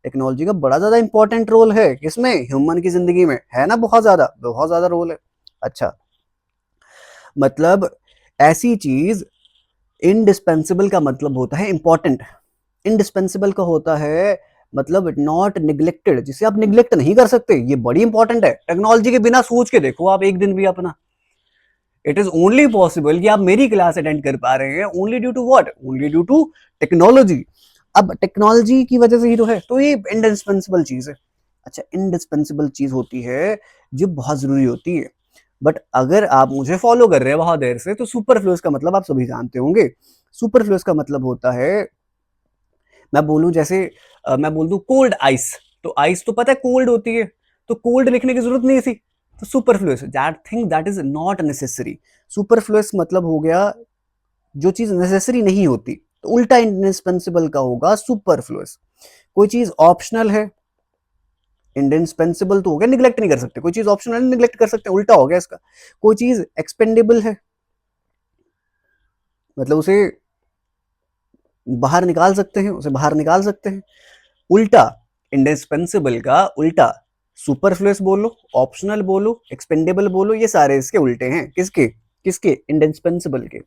A: टेक्नोलॉजी का बड़ा ज्यादा इंपॉर्टेंट रोल है किसमें, ह्यूमन की जिंदगी में, है ना। बहुत ज्यादा रोल है। अच्छा, मतलब ऐसी चीज, इंडिस्पेंसिबल का मतलब होता है इंपॉर्टेंट, इंडिस्पेंसिबल का होता है मतलब नॉट निग्लेक्टेड, जिसे आप निग्लेक्ट नहीं कर सकते, ये बड़ी इंपॉर्टेंट है। टेक्नोलॉजी के बिना सोच के देखो आप एक दिन भी अपना, इट इज ओनली पॉसिबल कि आप मेरी क्लास अटेंड कर पा रहे हैं only due to what, only due to technology. अब टेक्नोलॉजी की वजह से ही तो है, तो ये इंडिस्पेंसिबल चीज है। अच्छा, इंडिस्पेंसिबल चीज होती है जो बहुत जरूरी होती है। बट अगर आप मुझे फॉलो कर रहे हैं बहुत देर से, तो सुपरफ्लुअस का मतलब आप सभी जानते होंगे। सुपरफ्लुअस का मतलब होता है, मैं बोलूं जैसे मैं बोल दूं कोल्ड आइस, तो आइस तो पता है कोल्ड होती है, तो कोल्ड लिखने की जरूरत नहीं थी। तो superfluous that thing that is not necessary. Superfluous मतलब हो गया जो चीज नेसेसरी नहीं होती, तो उल्टा इंडिस्पेंसिबल का होगा सुपरफ्लुअस। कोई चीज ऑप्शनल है, इंडिस्पेंसिबल तो हो गया निग्लेक्ट नहीं कर सकते, कोई चीज ऑप्शनल है निग्लेक्ट कर सकते हैं, उल्टा हो गया इसका। कोई चीज एक्सपेंडेबल है, मतलब उसे बाहर निकाल सकते हैं, उसे बाहर निकाल सकते हैं। उल्टा इंडिस्पेंसिबल का उल्टा सुपरफ्लुअस बोलो, ऑप्शनल बोलो, एक्सपेंडेबल बोलो, ये सारे इसके उल्टे हैं। किसके किसके, इंडिस्पेंसिबल के।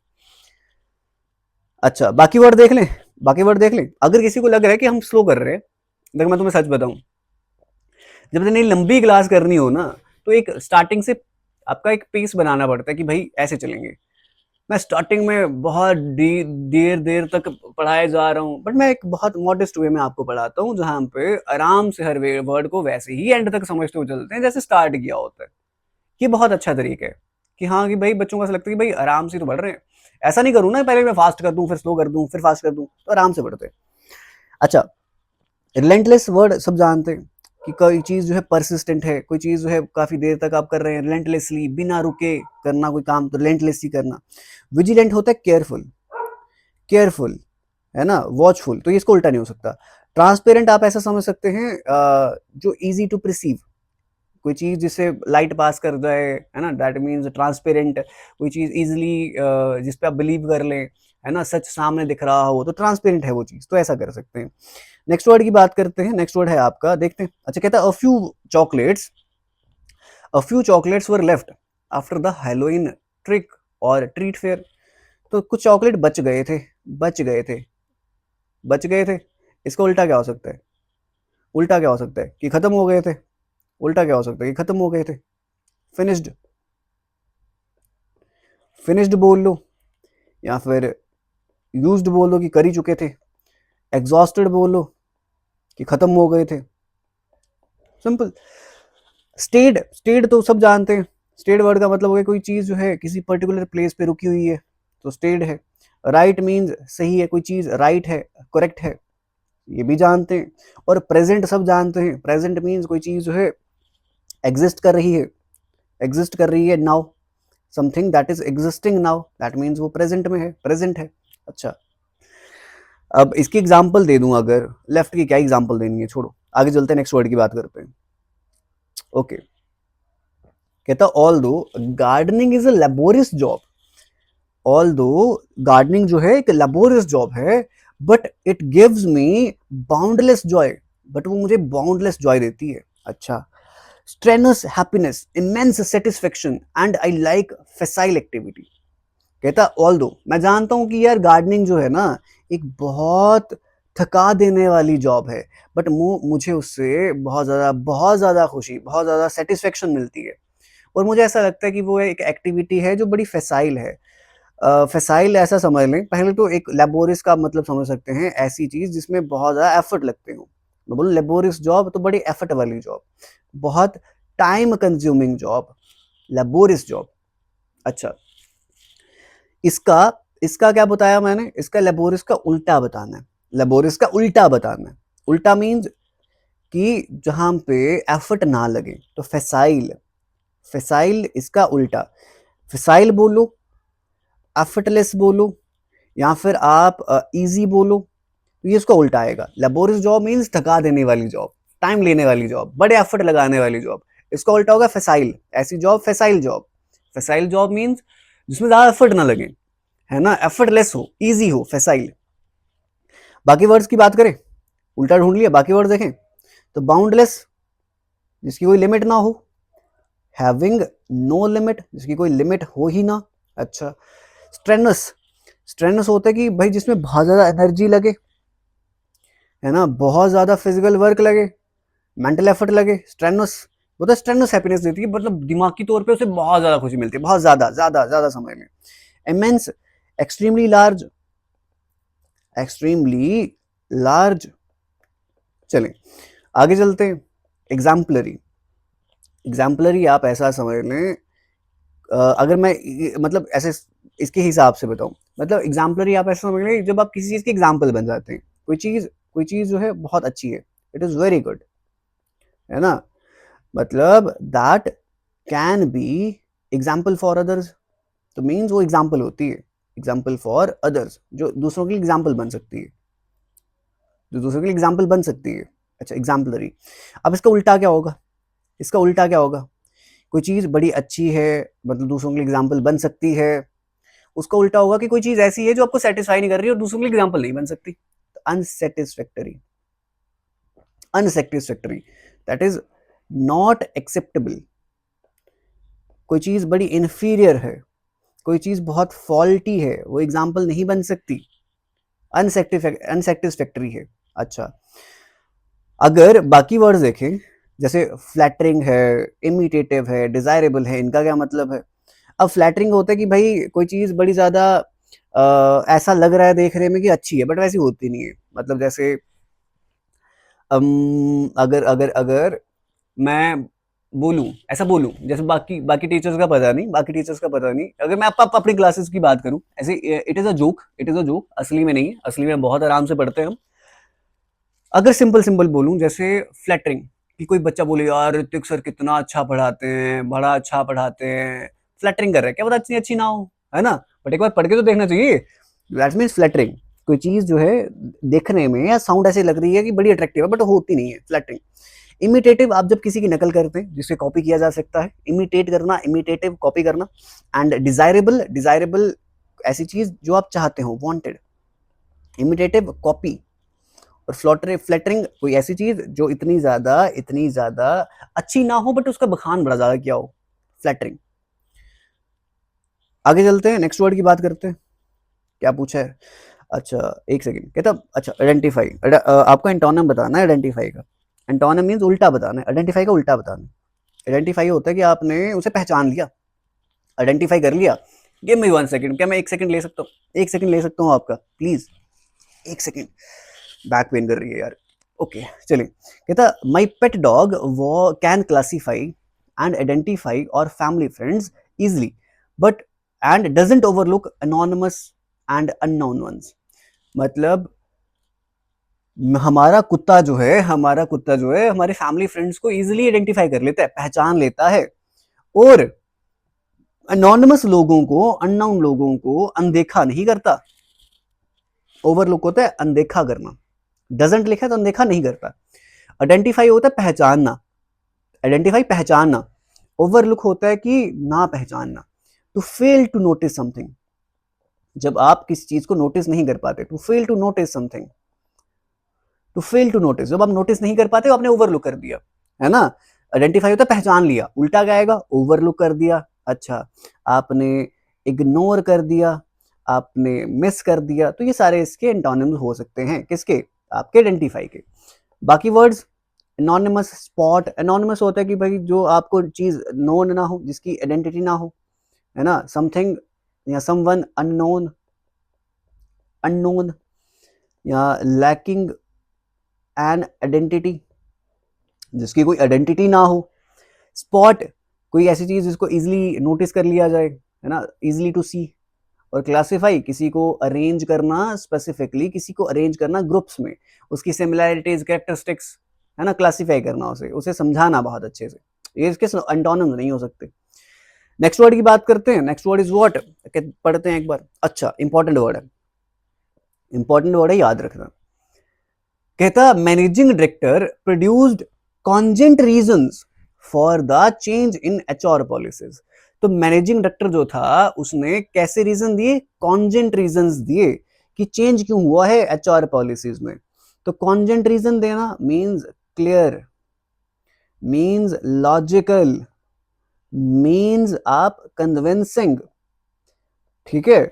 A: अच्छा, बाकी वर्ड देख लें, बाकी वर्ड देख लें। अगर किसी को लग रहा है कि हम स्लो कर रहे हैं, देखो मैं तुम्हें सच बताऊं, जब इतनी लंबी क्लास करनी हो ना, तो एक स्टार्टिंग से आपका एक पेस बनाना पड़ता है कि भाई ऐसे चलेंगे। मैं स्टार्टिंग में बहुत देर देर तक पढ़ाए जा रहा हूँ, बट मैं एक बहुत मॉडेस्ट वे में आपको पढ़ाता हूँ, जहां पे आराम से हर वर्ड को वैसे ही एंड तक समझते हुए चलते हैं जैसे स्टार्ट किया होता है। ये बहुत अच्छा तरीका है कि हाँ, कि भाई बच्चों को ऐसा लगता है कि भाई आराम से तो बढ़ रहे हैं। ऐसा नहीं करूँ ना, पहले मैं फास्ट कर दूं फिर स्लो कर दूं फिर फास्ट कर दूं, तो आराम से बढ़ते हैं। अच्छा, रिलेंटलेस वर्ड सब जानते हैं कि कोई चीज जो है परसिस्टेंट है, कोई चीज जो है काफी देर तक आप कर रहे हैं रिलेंटलेसली, बिना रुके करना कोई काम, तो रिलेंटलेसली करना। विजिलेंट होता है केयरफुल, केयरफुल, है ना, वॉचफुल, तो ये इसको उल्टा नहीं हो सकता। ट्रांसपेरेंट आप ऐसा समझ सकते हैं जो इजी टू परसीव, कोई चीज जिससे लाइट पास कर जाए, है ना, दैट मीन्स ट्रांसपेरेंट। कोई चीज इजिली जिस पे आप बिलीव कर लें, है ना, सच सामने दिख रहा हो, तो ट्रांसपेरेंट है वो चीज, तो ऐसा कर सकते हैं। नेक्स्ट वर्ड की बात करते हैं, नेक्स्ट वर्ड है आपका, देखते हैं। अच्छा, कहता है a few chocolates were left after the Halloween trick और ट्रीट फेयर। तो कुछ चॉकलेट बच गए थे, बच गए थे, बच गए थे। इसका उल्टा क्या हो सकता है, उल्टा क्या हो सकता है कि खत्म हो गए थे, उल्टा क्या हो सकता है कि खत्म हो गए थे। फिनिश्ड, फिनिश्ड बोल लो, या फिर यूज्ड बोल लो कि कर ही चुके थे। एग्जॉस्टेड बोल लो कि खत्म हो गए थे। सिंपल। स्टेड, स्टेड तो सब जानते हैं। स्टेड वर्ड का मतलब हो गया कोई चीज जो है किसी पर्टिकुलर प्लेस पे रुकी हुई है, तो स्टेड है। राइट मीन्स सही है, कोई चीज राइट है, करेक्ट है, ये भी जानते हैं। और प्रेजेंट सब जानते हैं, प्रेजेंट मीन्स कोई चीज जो है एग्जिस्ट कर रही है, एग्जिस्ट कर रही है now, something that is existing now, that means वो प्रेजेंट में है, प्रेजेंट है। अच्छा, अब इसकी एग्जांपल दे दूं, अगर लेफ्ट की क्या एग्जांपल देनी है, छोड़ो, आगे चलते हैं, नेक्स्ट वर्ड की बात करते हैं। ओके, कहता ऑल दो gardening is a laborious job, all दो गार्डनिंग जो है एक लेबोरियस जॉब है, but it gives me boundless Joy, but वो मुझे बाउंडलेस जॉय देती है। अच्छा, strenuous happiness, immense satisfaction and I like facile activity। कहता ऑल दो मैं जानता हूं कि यार गार्डनिंग जो है ना एक बहुत थका देने वाली जॉब है, बट मुझे उससे बहुत ज्यादा खुशी, बहुत ज्यादा सेटिस्फेक्शन मिलती है। और मुझे ऐसा लगता है कि वो एक एक्टिविटी है जो बड़ी फैसाइल है। फैसाइल ऐसा समझ लें, पहले तो एक लेबोरियस का मतलब समझ सकते हैं, ऐसी चीज जिसमें बहुत ज्यादा एफर्ट लगते हो। मैं बोलूँ लेबोरियस जॉब तो बड़ी एफर्ट वाली जॉब, बहुत time consuming job, laborious job. अच्छा, इसका इसका क्या बताया मैंने, इसका लेबोरियस का उल्टा बताना है। लेबोरियस का उल्टा बताना है। उल्टा मीन्स कि जहां पे एफर्ट ना लगे, तो फैसाइल, फैसाइल इसका उल्टा। फैसाइल बोलो, एफर्टलेस बोलो, या फिर आप इजी बोलो, तो ये इसका उल्टा आएगा। लेबोरियस जॉब मीन्स थका देने वाली जॉब, टाइम लेने वाली जॉब, बड़े एफर्ट लगाने वाली जॉब। इसका उल्टा होगा फैसाइल, ऐसी जॉब फैसाइल जॉब। फैसाइल जॉब मीन्स जिसमें ज्यादा एफर्ट ना लगे, है ना, एफर्टलेस हो, इजी हो, फैसाइल। बाकी वर्ड्स की बात करें, उल्टा ढूंढ लिया, बाकी वर्ड देखें तो बाउंडलेस, जिसकी कोई लिमिट ना हो, हैविंग नो लिमिट, जिसकी कोई लिमिट हो ही ना। अच्छा, स्ट्रेनस, स्ट्रेनस होता है कि भाई जिसमें बहुत ज्यादा एनर्जी लगे, है ना, बहुत ज्यादा फिजिकल वर्क लगे, मेंटल एफर्ट लगे। स्ट्रेनस, वो तो स्ट्रेनस हैप्पीनेस देती है, मतलब दिमागी तौर पे उसे बहुत ज्यादा खुशी मिलती है, बहुत ज्यादा ज्यादा ज्यादा समय में। Immense, extremely large, extremely large. चलें आगे चलते हैं। एग्जाम्पलरी, एग्जाम्पलरी आप ऐसा समझ लें, अगर मैं मतलब ऐसे इसके हिसाब से बताऊं, मतलब एग्जाम्पलरी आप ऐसा समझ लें जब आप किसी चीज के एग्जाम्पल बन जाते हैं। कोई चीज जो है बहुत अच्छी है, इट इज वेरी गुड, है ना, मतलब that can be example for others, तो मीन्स वो एग्जाम्पल होती है, एग्जाम्पल फॉर अदर्स, जो दूसरों के लिए एग्जाम्पल बन सकती है, जो दूसरों के लिए एग्जाम्पल बन सकती है। अच्छा, एग्जाम्पलरी। अब इसका उल्टा क्या होगा, इसका उल्टा क्या होगा, कोई चीज बड़ी अच्छी है, मतलब दूसरों के लिए एग्जाम्पल बन सकती है, उसका उल्टा होगा कि कोई चीज ऐसी है जो आपको सेटिस्फाई नहीं कर रही और दूसरों के लिए एग्जाम्पल नहीं बन सकती। अनसेटिस्फैक्टरी, अनसेटिस्फैक्टरी, दैट इज नॉट एक्सेप्टेबल। कोई चीज बड़ी इंफीरियर है, कोई चीज बहुत फॉल्टी है, वो एग्जाम्पल नहीं बन सकती, अनसेटिस्फैक्टरी है। अच्छा, अगर बाकी वर्ड्स देखें, जैसे फ्लैटरिंग है, इमिटेटिव है, डिजायरेबल है, इनका क्या मतलब है। अब फ्लैटरिंग होता है कि भाई कोई चीज बड़ी ज्यादा ऐसा लग रहा है देखने में कि अच्छी है, बट वैसी होती नहीं है। मतलब जैसे अगर अगर अगर मैं बोलूं, ऐसा बोलूं जैसे बाकी बाकी टीचर्स का पता नहीं, बाकी टीचर्स का पता नहीं, अगर मैं अपनी क्लासेस की बात करूं ऐसे, it is a joke, it is a joke, असली में नहीं है, असली में बहुत आराम से पढ़ते हैं हम। अगर सिंपल सिंपल बोलूं जैसे फ्लैटरिंग, कि कोई बच्चा बोले यार ऋतिक सर कितना अच्छा पढ़ाते हैं, बड़ा अच्छा पढ़ाते हैं, फ्लैटरिंग कर रहे हैं, क्या पता इतनी अच्छी ना हो, है ना, बट एक बार पढ़ के तो देखना चाहिए। दैट मीन्स फ्लैटरिंग, कोई चीज जो है देखने में या साउंड ऐसे लग रही है कि बड़ी अट्रैक्टिव है, बट होती नहीं है, फ्लैटरिंग। इमिटेटिव, आप जब किसी की नकल करते हैं जिससे कॉपी किया जा सकता है, इमिटेट करना, इमिटेटिव कॉपी करना। एंड डिजायरेबल, डिजायरेबल ऐसी चीज जो आप चाहते हो, वांटेड। इमिटेटिव कॉपी, और फ्लैटरिंग कोई ऐसी चीज जो इतनी ज्यादा अच्छी ना हो बट उसका बखान बड़ा ज्यादा किया हो, फ्लैटरिंग। आगे चलते हैं, नेक्स्ट वर्ड की बात करते हैं, क्या पूछा है। अच्छा, एक सेकंड, कहता अच्छा आइडेंटिफाई, आपको एंटोनिम बताना है आइडेंटिफाई का। एंटोनिम मींस उल्टा बताना है, आइडेंटिफाई का उल्टा बताना है। आइडेंटिफाई होता है कि आपने उसे पहचान लिया, आइडेंटिफाई कर लिया। गिव मी 1 सेकंड, क्या मैं 1 सेकंड ले सकता हूँ, 1 सेकंड ले सकता हूँ आपका प्लीज, 1 सेकंड, बैक पेन कर रही है यार। ओके, चलिए, कहता माई पेट डॉग वो कैन क्लासीफाई एंड आइडेंटिफाई और family friends easily, but and doesn't overlook anonymous and unknown ones. मतलब हमारा कुत्ता जो है हमारे फैमिली फ्रेंड्स को इजिली आइडेंटिफाई कर लेता है, पहचान लेता है, और अनोनिमस लोगों को, अननोन लोगों को अनदेखा नहीं करता। ओवरलुक होता है अनदेखा करना, डजंट लिखा है तो अनदेखा नहीं करता। आइडेंटिफाई होता है पहचानना, आइडेंटिफाई पहचानना, ओवरलुक होता है कि ना पहचानना, to fail to notice something, जब आप किसी चीज को नोटिस नहीं कर पाते, to fail to notice something, to fail to notice, जब आप नोटिस नहीं कर पाते आपने ओवरलुक कर दिया, है ना। आइडेंटिफाई होता है पहचान लिया, उल्टा क्या आएगा, ओवरलुक कर दिया। अच्छा, आपने इग्नोर कर दिया, आपने मिस कर दिया, तो ये सारे इसके एंटोनिम्स हो सकते हैं, किसके, आपके आइडेंटिफाई के। बाकी वर्ड्स, एनोनिमस, स्पॉट, एनोनिमस होता है कि भाई जो आपको चीज नोन ना हो, जिसकी आइडेंटिटी ना हो, है ना, समथिंग या समवन अननोन, अननोन, या लैकिंग एन आइडेंटिटी, जिसकी कोई आइडेंटिटी ना हो। स्पॉट, कोई ऐसी चीज जिसको इजीली नोटिस कर लिया जाए, है ना, इजीली टू सी। और क्लासिफाई, किसी को अरेंज करना, स्पेसिफिकली किसी को अरेंज करना ग्रुप्स में, उसकी सिमिलैरिटीज, कैरेक्टरिस्टिक्स, है ना, क्लासिफाई करना, उसे उसे समझाना बहुत अच्छे से, ये इसके एंटोनिम्स नहीं हो सकते। नेक्स्ट वर्ड की बात करते हैं, नेक्स्ट वर्ड इज व्हाट, पढ़ते हैं एक बार। अच्छा, इंपॉर्टेंट वर्ड है, इंपॉर्टेंट वर्ड है, याद रखना। कहता managing director produced cogent reasons for the change in HR policies. तो मैनेजिंग डायरेक्टर जो था उसने कैसे रीजन दिए, कॉन्जेंट रीजंस दिए कि चेंज क्यों हुआ है एचआर पॉलिसीज में। तो कॉन्जेंट रीजन देना means clear, means logical, means आप कन्विंसिंग, ठीक है।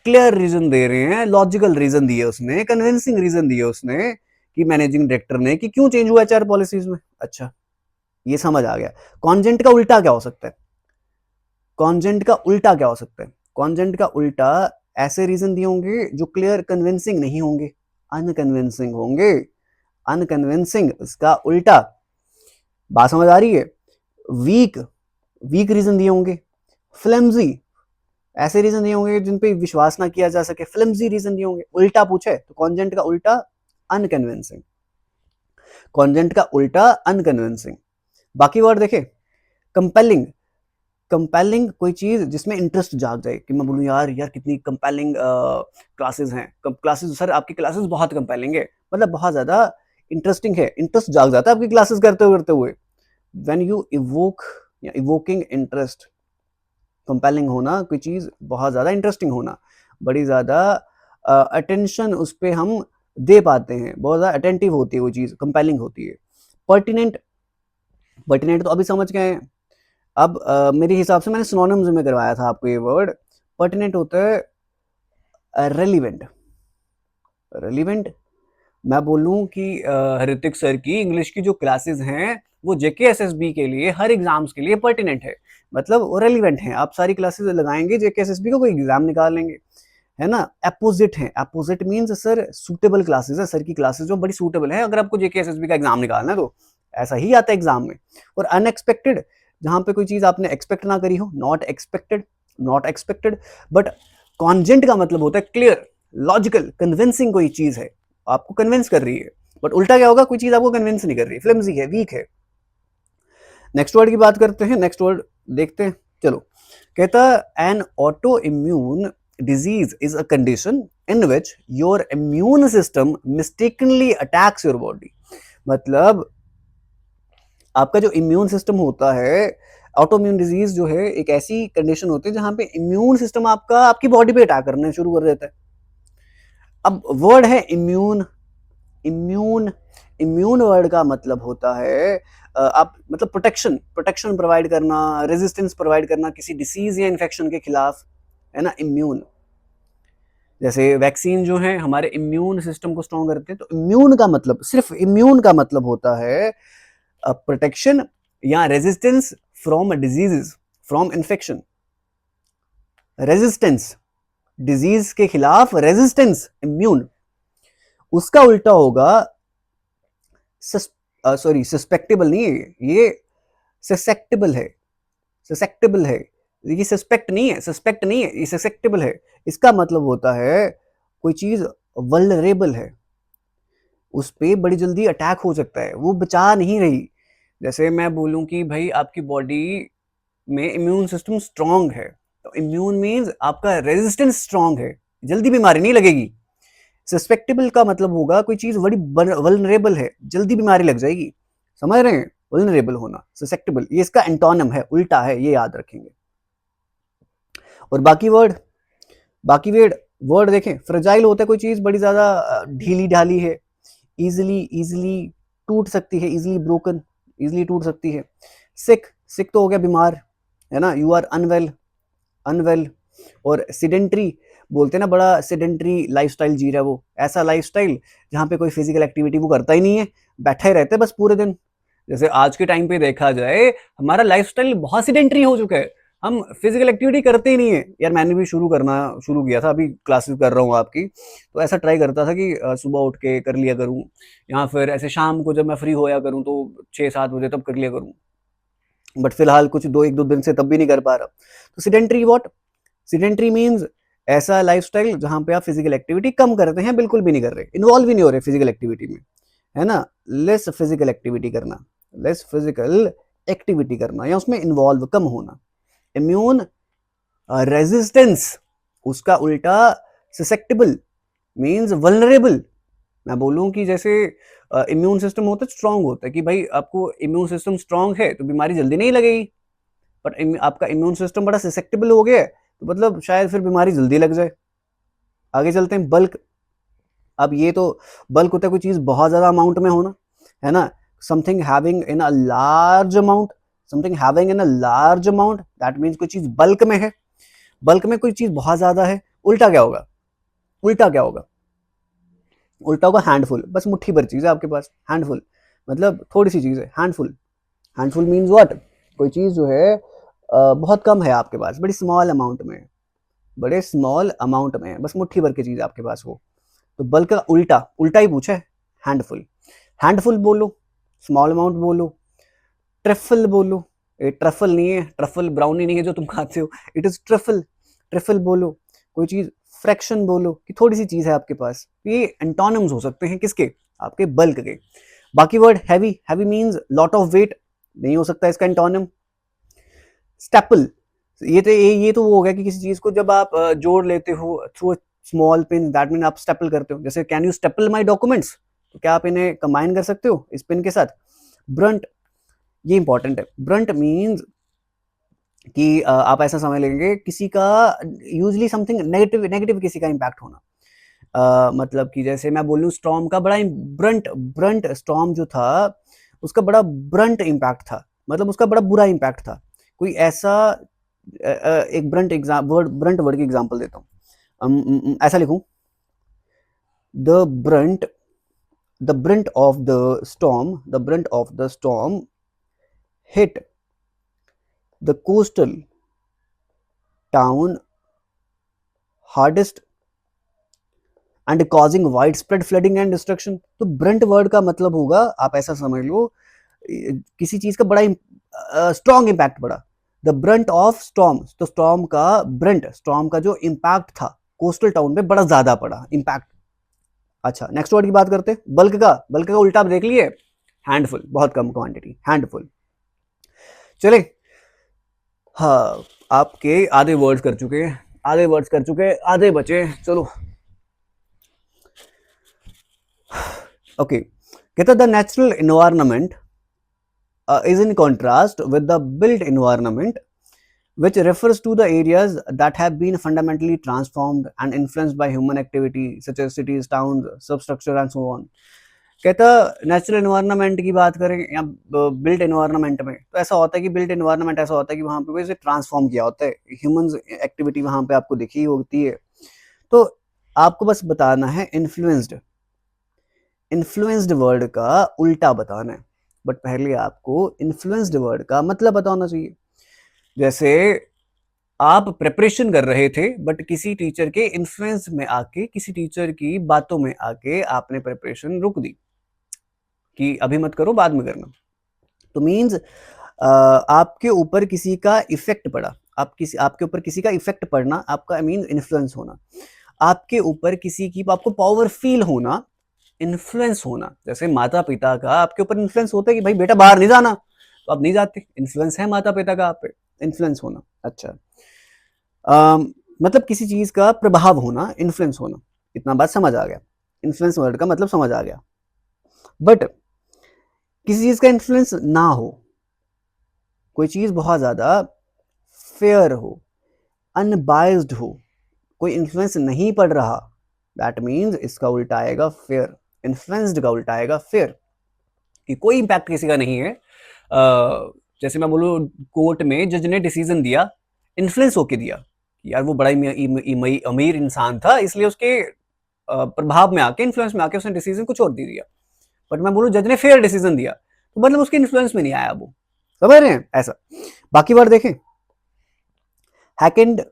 A: क्लियर रीजन दे रहे हैं, लॉजिकल रीजन दिए उसने, कन्विंसिंग रीजन दिए उसने कि मैनेजिंग डायरेक्टर ने कि क्यों चेंज हुआ एचआर पॉलिसीज में। अच्छा, ये समझ आ गया। कॉन्जेंट का उल्टा क्या हो सकता है, कॉन्जेंट का उल्टा क्या हो सकता है, कॉन्जेंट का उल्टा ऐसे रीजन दिए होंगे जो क्लियर कन्विंसिंग नहीं होंगे, अनकन्विंसिंग होंगे, अनकन्विंसिंग, इसका उल्टा। बात समझ आ रही है। वीक, वीक रीजन दिए होंगे। फ्लेम्जी, ऐसे रीजन दिए होंगे जिन पे विश्वास ना किया जा सके, फ्लेम्जी रीजन दिए होंगे। उल्टा पूछे तो कॉन्जेंट का उल्टा अनकन्विंसिंग, कॉन्जेंट का उल्टा अनकन्विंसिंग। बाकी वर्ड देखे, कंपेलिंग, कंपेलिंग कोई चीज जिसमें इंटरेस्ट जाग जाए, कि मैं बोलूं यार यार कितनी कंपेलिंग क्लासेस हैं, क्लासेस सर आपकी क्लासेस बहुत कंपेलिंग है, मतलब बहुत ज्यादा इंटरेस्टिंग है, इंटरेस्ट जाग जाता है आपकी क्लासेस करते हुए। व्हेन यू इवोक या इवोकिंग इंटरेस्ट, कंपेलिंग होना, कोई चीज बहुत ज्यादा इंटरेस्टिंग होना, बड़ी ज्यादा अटेंशन उस पर हम दे पाते हैं, बहुत ज्यादा अटेंटिव होती है वो चीज, कंपेलिंग होती है। पर्टिनेंट, पर्टिनेंट तो अभी समझ गए हैं। अब मेरे हिसाब से मैंने सिनोनिम्स में करवाया था आपको ये वर्ड। पर्टिनेंट होता है रेलिवेंट, रेलिवेंट। मैं बोलूं कि ऋतिक सर की इंग्लिश की जो क्लासेस हैं वो जेके एसएसबी के लिए, हर एग्जाम्स के लिए पर्टिनेंट है, मतलब वो रेलिवेंट है। आप सारी क्लासेस लगाएंगे जेके एसएसबी को, कोई एग्जाम निकाल लेंगे, है ना। अपोजिट है, opposite means sir suitable classes है, सर की क्लासेस जो बड़ी सूटेबल है अगर आपको जेके एसएसबी का एग्जाम निकालना है तो, ऐसा ही आता है एग्जाम में। और अनएक्सपेक्टेड, जहां पे कोई चीज आपने एक्सपेक्ट ना करी हो, not expected, not expected. But cogent का मतलब होता है क्लियर, लॉजिकल, कन्विंसिंग, कोई चीज है आपको कन्विंस कर रही है। बट उल्टा क्या होगा, कोई चीज आपको कन्विंस नहीं कर रही है, फ्लिमजी है, वीक है। नेक्स्ट वर्ड की बात करते हैं, नेक्स्ट वर्ड देखते हैं, चलो। कहता N auto immune disease is a condition in which your immune system mistakenly attacks your body. मतलब आपका जो इम्यून सिस्टम होता है, ऑटो इम्यून डिजीज जो है एक ऐसी कंडीशन होती है जहां पे इम्यून सिस्टम आपका आपकी बॉडी पे अटैक करना शुरू कर देता है। अब वर्ड है इम्यून, इम्यून, इम्यून वर्ड का मतलब होता है आप मतलब प्रोटेक्शन, प्रोटेक्शन प्रोवाइड करना, रेजिस्टेंस प्रोवाइड करना किसी डिसीज या इन्फेक्शन के खिलाफ, है ना, इम्यून। जैसे वैक्सीन जो है हमारे इम्यून सिस्टम को स्ट्रॉन्ग करते हैं, तो इम्यून का मतलब, सिर्फ इम्यून का मतलब होता है प्रोटेक्शन या resistance from diseases, from infection. Resistance, disease के खिलाफ रेजिस्टेंस, इम्यून। उसका उल्टा होगा सॉरी सस्पेक्टेबल नहीं है ये, ससेप्टेबल है, ससेप्टेबल है, ये सस्पेक्ट नहीं है, सस्पेक्ट नहीं है, ये ससेप्टेबल है। इसका मतलब होता है कोई चीज वल्नरेबल है, उस पर बड़ी जल्दी अटैक हो सकता है, वो बचा नहीं रही। जैसे मैं बोलूं कि भाई आपकी बॉडी में इम्यून सिस्टम स्ट्रांग है, तो इम्यून मींस आपका रेजिस्टेंस स्ट्रांग है, जल्दी बीमारी नहीं लगेगी। सस्पेक्टेबल का मतलब होगा कोई चीज बड़ी वल्नरेबल है, जल्दी बीमारी लग जाएगी, समझ रहे हैं, वल्नरेबल होना, सस्पेक्टेबल, ये इसका एंटोनिम है, उल्टा है, ये याद रखेंगे। और बाकी वर्ड, बाकी वर्ड वर्ड देखें, फ्रेजाइल होता है कोई चीज बड़ी ज्यादा ढीली ढाली है, इजिली इजिली टूट सकती है, इजिली ब्रोकन, इजिली टूट सकती है। सिक, सिक तो हो गया बीमार, है ना, यू आर अनवेल, अनवेल। और सिडेंट्री बोलते हैं ना, बड़ा सिडेंट्री लाइफस्टाइल जी रहा है वो, ऐसा लाइफस्टाइल जहाँ पे कोई फिजिकल एक्टिविटी वो करता ही नहीं है, बैठा ही रहता है बस पूरे दिन। जैसे आज के टाइम पे देखा जाए, हमारा लाइफस्टाइल बहुत सिडेंट्री हो चुका है, हम फिजिकल एक्टिविटी करते ही नहीं है यार। मैंने भी शुरू किया था, अभी क्लासेस कर रहा हूँ आपकी, तो ऐसा ट्राई करता था कि सुबह उठ के कर लिया करूँ, या फिर ऐसे शाम को जब मैं फ्री होया करूँ तो 6-7 बजे तब कर लिया करूँ। बट फिलहाल कुछ 1-2 दिन से तब भी नहीं कर पा रहा। तो सिडेंट्री व्हाट, सिडेंट्री मीन्स ऐसा लाइफस्टाइल जहां पे आप फिजिकल एक्टिविटी कम करते हैं, बिल्कुल भी नहीं कर रहे, इन्वॉल्व ही नहीं हो रहे फिजिकल एक्टिविटी में, है ना। लेस फिजिकल एक्टिविटी करना, लेस फिजिकल एक्टिविटी करना या उसमें इन्वॉल्व कम होना। इम्यून रेजिस्टेंस, उसका उल्टा ससेप्टेबल मीन्स वल्नरेबल। मैं बोलूं कि जैसे इम्यून सिस्टम होता है स्ट्रांग होता है, कि भाई आपको इम्यून सिस्टम स्ट्रांग है तो बीमारी जल्दी नहीं लगेगी, बट आपका इम्यून सिस्टम बड़ा ससेप्टेबल हो गया है तो मतलब शायद फिर बीमारी जल्दी लग जाए। आगे चलते हैं, बल्क। अब ये तो बल्क होता है कोई चीज बहुत ज्यादा अमाउंट में होना, है ना, something having in a large amount, something having in a large amount, that means कोई चीज बल्क में है, बल्क में कोई चीज बहुत ज्यादा है। उल्टा क्या होगा, उल्टा क्या होगा, उल्टा होगा हैंडफुल, बस मुट्ठी भर चीज है आपके पास, हैंडफुल मतलब थोड़ी सी चीज है, हैंडफुल। हैंडफुल मीन्स व्हाट, कोई चीज जो है बहुत कम है आपके पास, बड़ी स्मॉल अमाउंट में, बड़े स्मॉल अमाउंट में, बस मुट्ठी भर की चीज आपके पास हो। तो बल्क का उल्टा, उल्टा ही पूछा है, हैंडफुल। हैंडफुल बोलो, स्मॉल अमाउंट बोलो, ट्रफल बोलो, ये ट्रफल नहीं है, ट्रफल ब्राउनी नहीं है जो तुम खाते हो, इट इज ट्रफल, ट्रफल बोलो। कोई चीज फ्रैक्शन बोलो कि थोड़ी सी चीज है आपके पास, ये एंटोनिम्स हो सकते हैं किसके, आपके बल्क के। बाकी word heavy, heavy means lot of weight, नहीं हो सकता इसका एंटोनिम। स्टेपल, ये तो वो हो गया कि किसी चीज को जब आप जोड़ लेते हो through small pin, that mean आप स्टेपल करते हो। जैसे can you staple my documents, तो क्या आप इन्हें कंबाइन कर सकते हो इस पिन के साथ। ब्रंट, ये इंपॉर्टेंट है, ब्रंट मीन्स कि आप ऐसा समझ लेंगे किसी का यूजली समथिंग नेगेटिव, नेगेटिव किसी का इंपैक्ट होना। मतलब कि जैसे मैं बोलूँ स्टॉर्म का बड़ा ब्रंट, ब्रंट स्टॉर्म जो था उसका बड़ा ब्रंट इम्पैक्ट था, मतलब उसका बड़ा बुरा इम्पैक्ट था। कोई ऐसा एक Brunt exam word, Brunt word की एग्जांपल देता हूँ, ऐसा लिखूं, the Brunt, the Brunt of the storm, the Brunt of the storm hit the coastal town hardest and causing wide spread flooding and destruction. तो ब्रंट वर्ड का मतलब होगा, आप ऐसा समझ लो, किसी चीज का बड़ा स्ट्रॉन्ग इंपैक्ट पड़ा। द ब्रंट ऑफ स्टॉर्म, तो स्टॉर्म का ब्रंट, स्टॉर्म का जो इंपैक्ट था कोस्टल टाउन पे बड़ा ज्यादा पड़ा इंपैक्ट। अच्छा नेक्स्ट वर्ड की बात करते हैं, बल्क का, बल्क का उल्टा आप देख लिए, हैंडफुल, बहुत कम क्वांटिटी, हैंडफुल। चले, हाँ आपके आधे वर्ड्स कर चुके हैं, आधे वर्ड्स कर चुके हैं, आधे बचे, चलो। ओके, कहता the natural environment is in contrast with the built environment, which refers to the areas that have been fundamentally transformed and influenced by human activity such as cities, towns, substructure and so on. कहता natural environment की बात करें या built environment में, तो ऐसा होता है कि बिल्ट एनवायरनमेंट ऐसा होता है कि वहां पे वैसे ट्रांसफॉर्म किया होता है, ह्यूमंस एक्टिविटी वहां पे आपको दिखी होती है। तो आपको बस बताना है इन्फ्लुएंस्ड, इन्फ्लुएंस्ड वर्ड का उल्टा बताना है, बट पहले आपको इन्फ्लुएंस्ड वर्ड का मतलब बताना चाहिए। जैसे आप प्रिपरेशन कर रहे थे बट किसी टीचर के इन्फ्लुएंस में आके, किसी टीचर की बातों में आके आपने प्रिपरेशन रुक दी कि अभी मत करो बाद में करना। तो मींस आपके ऊपर किसी का इफेक्ट पड़ा, आपके ऊपर किसी का इफेक्ट पड़ना, आपका मीन इन्फ्लुएंस होना, आपके ऊपर किसी की, आपको पावर फील होना, इन्फ्लुएंस होना। जैसे माता पिता का आपके ऊपर इन्फ्लुएंस होता है कि भाई बेटा बाहर नहीं जाना, तो आप नहीं जाते, इन्फ्लुएंस है माता पिता का आप पे, इन्फ्लुएंस होना। अच्छा मतलब किसी चीज का प्रभाव होना, इन्फ्लुएंस होना, इतना बात समझ आ गया, इन्फ्लुएंस वर्ड का मतलब समझ आ गया। बट किसी चीज का इन्फ्लुएंस ना हो, कोई चीज बहुत ज्यादा फेयर हो, अनबायस्ड हो, कोई इन्फ्लुएंस नहीं पड़ रहा, दैट मीन्स इसका उल्टा आएगा फेयर। इन्फ्लुएंस्ड का उल्टा आएगा फेयर, कि कोई इंपैक्ट किसी का नहीं है। जैसे मैं बोलूँ, कोर्ट में जज ने डिसीजन दिया, इन्फ्लुएंस होके दिया कि यार वो बड़ा अमीर इंसान था, इसलिए उसके प्रभाव में आके, इन्फ्लुएंस में आके उसने डिसीजन कुछ और दे दिया। बट मैं बोलूँ जज ने फेयर डिसीजन दिया, तो मतलब उसके इन्फ्लुएंस में नहीं आया वो। समझ रहे हैं ऐसा। बाकी वर्ड देखें, हैकेंड,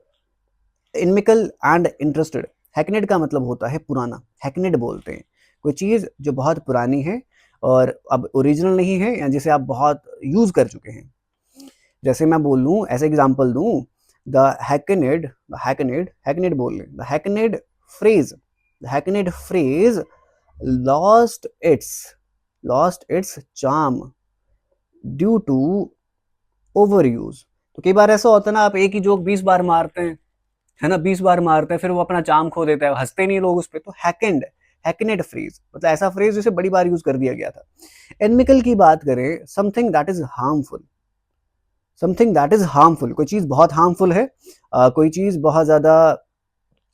A: इनमिकल एंड इंटरेस्टेड। हैकनेड का मतलब होता है पुराना, हैकनेड बोलते हैं कोई चीज जो बहुत पुरानी है और अब ओरिजिनल नहीं है, या जिसे आप बहुत यूज कर चुके हैं। जैसे मैं बोल लूं, ऐसे एग्जांपल दूं, द हैकनेड बोल लें, the hackneyed phrase, the hackneyed phrase lost its charm due to overuse. तो कई बार ऐसा होता है ना, आप एक ही जोक 20 बार मारते हैं, है ना, 20 बार मारते हैं, फिर वो अपना चार्म खो देता है, हंसते नहीं लोग उस पर। तो हैकेनेड फ्रेज मतलब ऐसा फ्रेज जिसे बड़ी बार यूज कर दिया गया था। एनमिकल की बात करें, something that is harmful, something that is harmful, कोई चीज बहुत हार्मफुल है, कोई चीज बहुत ज्यादा,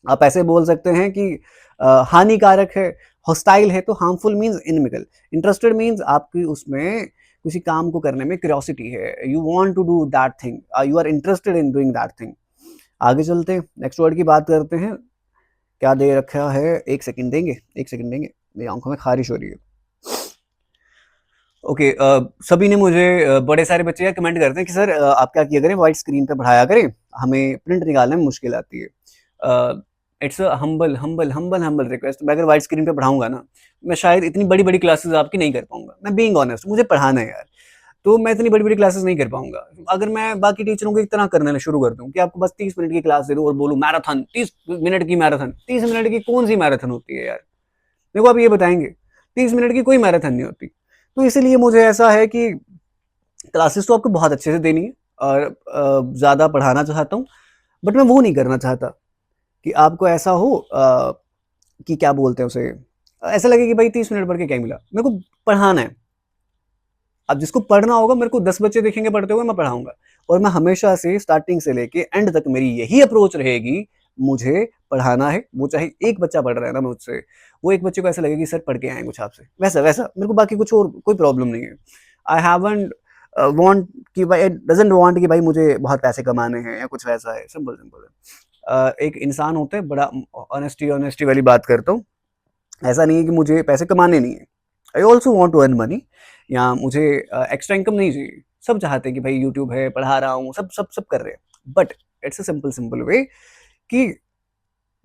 A: आप ऐसे बोल सकते हैं कि हानिकारक है, हॉस्टाइल है। तो harmful means inimical. Interested means आपकी उसमें किसी काम को करने में क्यूरियोसिटी है, you want to do that thing, you are interested in doing that thing. आगे चलते हैं, नेक्स्ट वर्ड की बात करते हैं। क्या दे रखा है, एक सेकंड देंगे, एक सेकंड देंगे, मेरी आंखों में खारिश हो रही है। ओके, सभी ने मुझे, बड़े सारे बच्चे कमेंट करते हैं कि सर आप क्या किया करें, व्हाइट स्क्रीन पे पढ़ाया करें, हमें प्रिंट निकालने में मुश्किल आती है। It's a humble humble humble humble request. मैं अगर व्हाइट स्क्रीन पे पढ़ाऊंगा ना, मैं शायद इतनी बड़ी बड़ी क्लासेस आपकी नहीं कर पाऊंगा। मैं बीइंग ऑनेस्ट, मुझे पढ़ाना है यार, तो मैं इतनी बड़ी बड़ी क्लासेस नहीं कर पाऊंगा। अगर मैं बाकी टीचरों को इतना करने शुरू कर दूं कि आपको बस 30 मिनट की क्लास दे दूं और बोलूं मैराथन, 30 मिनट की मैराथन, 30 मिनट की कौन सी मैराथन होती है यार, मेरे को आप ये बताएंगे? 30 मिनट की कोई मैराथन नहीं होती। तो इसलिए मुझे ऐसा है कि क्लासेस तो आपको बहुत अच्छे से देनी है और ज़्यादा पढ़ाना चाहता हूँ, बट मैं वो नहीं करना चाहता कि आपको ऐसा हो कि क्या बोलते हैं उसे, ऐसा लगे कि भाई 30 मिनट पढ़ के क्या मिला। मेरे को पढ़ाना है। अब जिसको पढ़ना होगा, मेरे को 10 बच्चे देखेंगे पढ़ते हुए, मैं पढ़ाऊंगा। और मैं हमेशा से स्टार्टिंग से लेके एंड तक मेरी यही अप्रोच रहेगी, मुझे पढ़ाना है। वो चाहे एक बच्चा पढ़ रहा है ना मुझसे, वो एक बच्चे को ऐसा लगेगा कि सर पढ़ के आए कुछ आपसे, वैसा वैसा। मेरे को बाकी कुछ और कोई प्रॉब्लम नहीं है। आई हैवंट वांट कि भाई, डजंट वांट कि भाई मुझे बहुत पैसे कमाने हैं या कुछ वैसा है। सिंपल सिंपल है। एक इंसान होता है, बड़ा ऑनेस्टी ऑनेस्टी वाली बात करता हूँ। ऐसा नहीं है कि मुझे पैसे कमाने नहीं है, I also want to earn money, या मुझे एक्स्ट्रा इनकम नहीं चाहिए। सब चाहते हैं कि भाई यूट्यूब है, पढ़ा रहा हूँ, सब सब सब कर रहे हैं, but it's a simple simple way कि